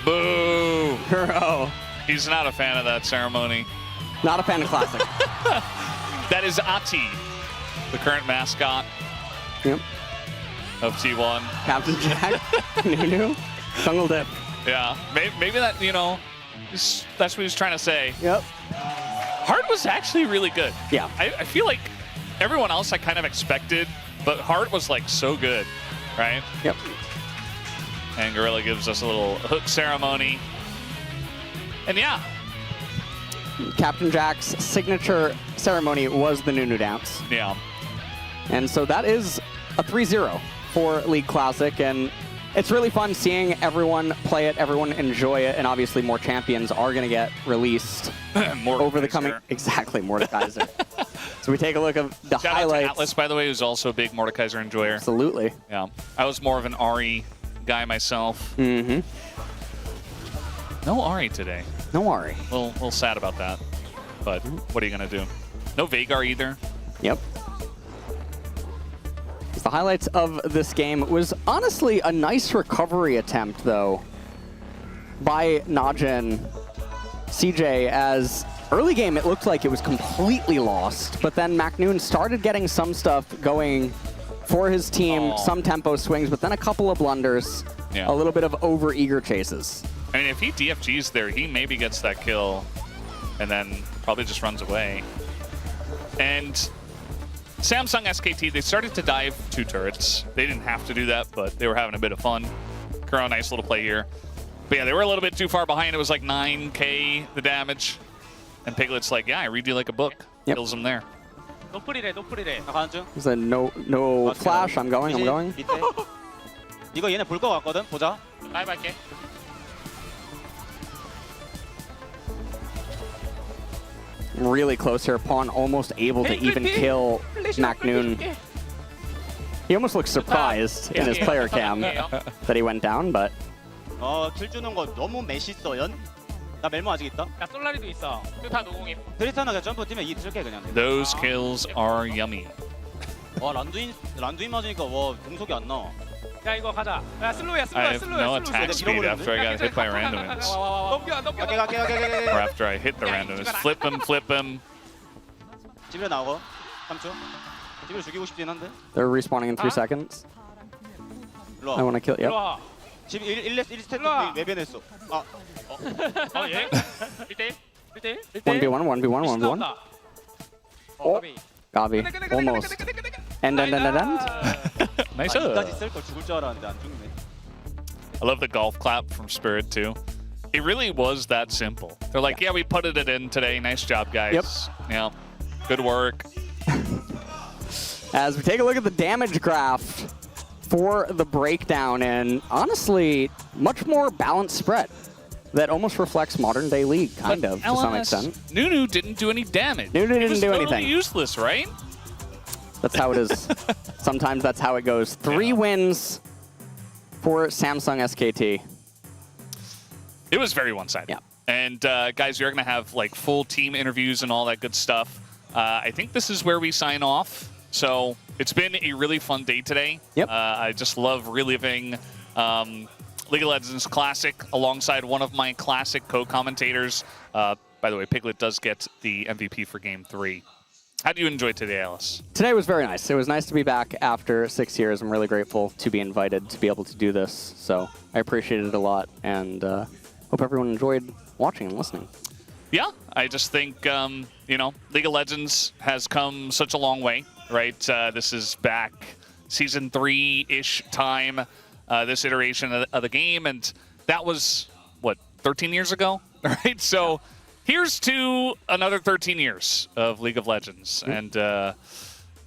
Boo! Kuro. He's not a fan of that ceremony. Not a fan of Classic. That is Ati, the current mascot Yep. of T1. Captain Jack, Nunu, Jungle Dip. Yeah, maybe that, you know, that's what he's trying to say. Yep. Hart was actually really good. Yeah. I feel like everyone else I kind of expected, but Hart was like so good, right? Yep. And Gorilla gives us a little hook ceremony. And yeah. Captain Jack's signature ceremony was the Nunu dance. Yeah. And so that is a 3-0 for League Classic. And it's really fun seeing everyone play it, everyone enjoy it, and obviously more champions are going to get released over the coming... Exactly, Mordekaiser. So we take a look at the Shout highlights. out to Atlas, by the way, who's also a big Mordekaiser enjoyer. Absolutely. Yeah. I was more of an Ari guy myself. Mm-hmm. No Ari today. No Ari. A little sad about that. But what are you going to do? No Veigar either. Yep. The highlights of this game was honestly a nice recovery attempt, though, by Najin CJ, as early game it looked like it was completely lost, but then McNoon started getting some stuff going for his team, some tempo swings, but then a couple of blunders, Yeah. a little bit of over-eager chases. I mean, if he DFGs there, he maybe gets that kill and then probably just runs away. And Samsung SKT, they started to dive 2 turrets. They didn't have to do that, but they were having a bit of fun. Kuro, nice little play here. But yeah, they were a little bit too far behind. It was like 9k the damage. And Piglet's like, yeah, I read you like a book. Yep. Kills him there. 노플이래, 노플이래. 나 가는 중. There's a no flash, I'm going. 밑에. 이거 얘네 볼 거 같거든. 보자. 라이브 할게. Really close here. Pawn almost able to even kill McNoon. He almost looks surprised in his player cam that he went down, but 킬 주는 거 너무 멋있어, 연. 나 멜모 아직 있다. 야, 솔라리도 있어. 다 노공임. 드리타나 그냥 점프 뛰면 이 쓸게 그냥. Those kills are yummy. 와, 란두인 맞으니까 와, 공속이 안 나와. 야 이거 가자. 야 슬로우야 I have no attack speed after I got hit by randomness. 갈게. Or after I hit the randomness. Flip him, flip him. 집에 나오고. 3초. 집을 죽이고 싶긴 한데. they're respawning in 3 seconds. 일로 I 와. want to kill. Yep. 집 1 스탯 외변했어. 아. 예. 1대1? 1대1? 1v1, 1v1, 1v1. Oh, Gavi, almost. End. Nice. 이까지 쓸걸 죽을 줄 알았는데 안 죽네. I love the golf clap from Spirit too. It really was that simple. They're like, yeah, we putted it in today. Nice job, guys. Yep. Yeah. Good work. As we take a look at the damage graph for the breakdown, and honestly, much more balanced spread that almost reflects modern day League, kind of, to some extent. Nunu didn't do any damage. Nunu didn't do totally anything. Useless, right? That's how it is. Sometimes that's how it goes. 3 wins for Samsung SKT. It was very one-sided. Yeah. And guys, you're going to have like full team interviews and all that good stuff. I think this is where we sign off. So it's been a really fun day today. Yep. I just love reliving League of Legends Classic alongside one of my Classic co-commentators. By the way, Piglet does get the MVP for Game 3. How do you enjoy today, Alice? Today was very nice. It was nice to be back after 6 years. I'm really grateful to be invited to be able to do this. So I appreciated it a lot, and hope everyone enjoyed watching and listening. Yeah, I just think, you know, League of Legends has come such a long way, right? This is back Season 3-ish time, this iteration of the game, and that was, what, 13 years ago? Right? So here's to another 13 years of League of Legends. And,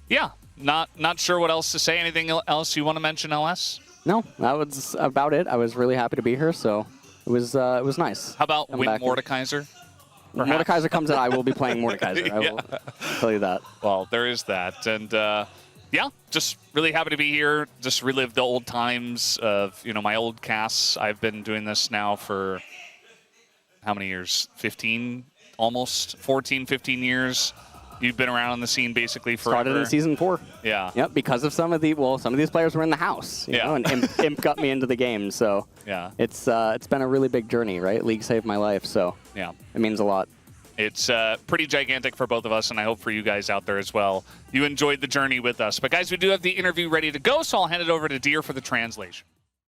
yeah, not sure what else to say. Anything else you want to mention, LS? No, that was about it. I was really happy to be here, so it was nice. How about Come Win back Mordekaiser? When Mordekaiser comes in, I will be playing Mordekaiser. I will tell you that. Well, there is that. And, yeah, just really happy to be here. Just relive the old times of, you know, my old casts. I've been doing this now for how many years? 15? Almost 14, 15 years. You've been around on the scene basically forever. Started in Season 4. Yeah. Yep, because of some of these players were in the house, you know, and Imp got me into the game. So Yeah. it's been a really big journey, right? League saved my life, so Yeah. it means a lot. It's pretty gigantic for both of us, and I hope for you guys out there as well. You enjoyed the journey with us. But guys, we do have the interview ready to go, so I'll hand it over to Deer for the translation.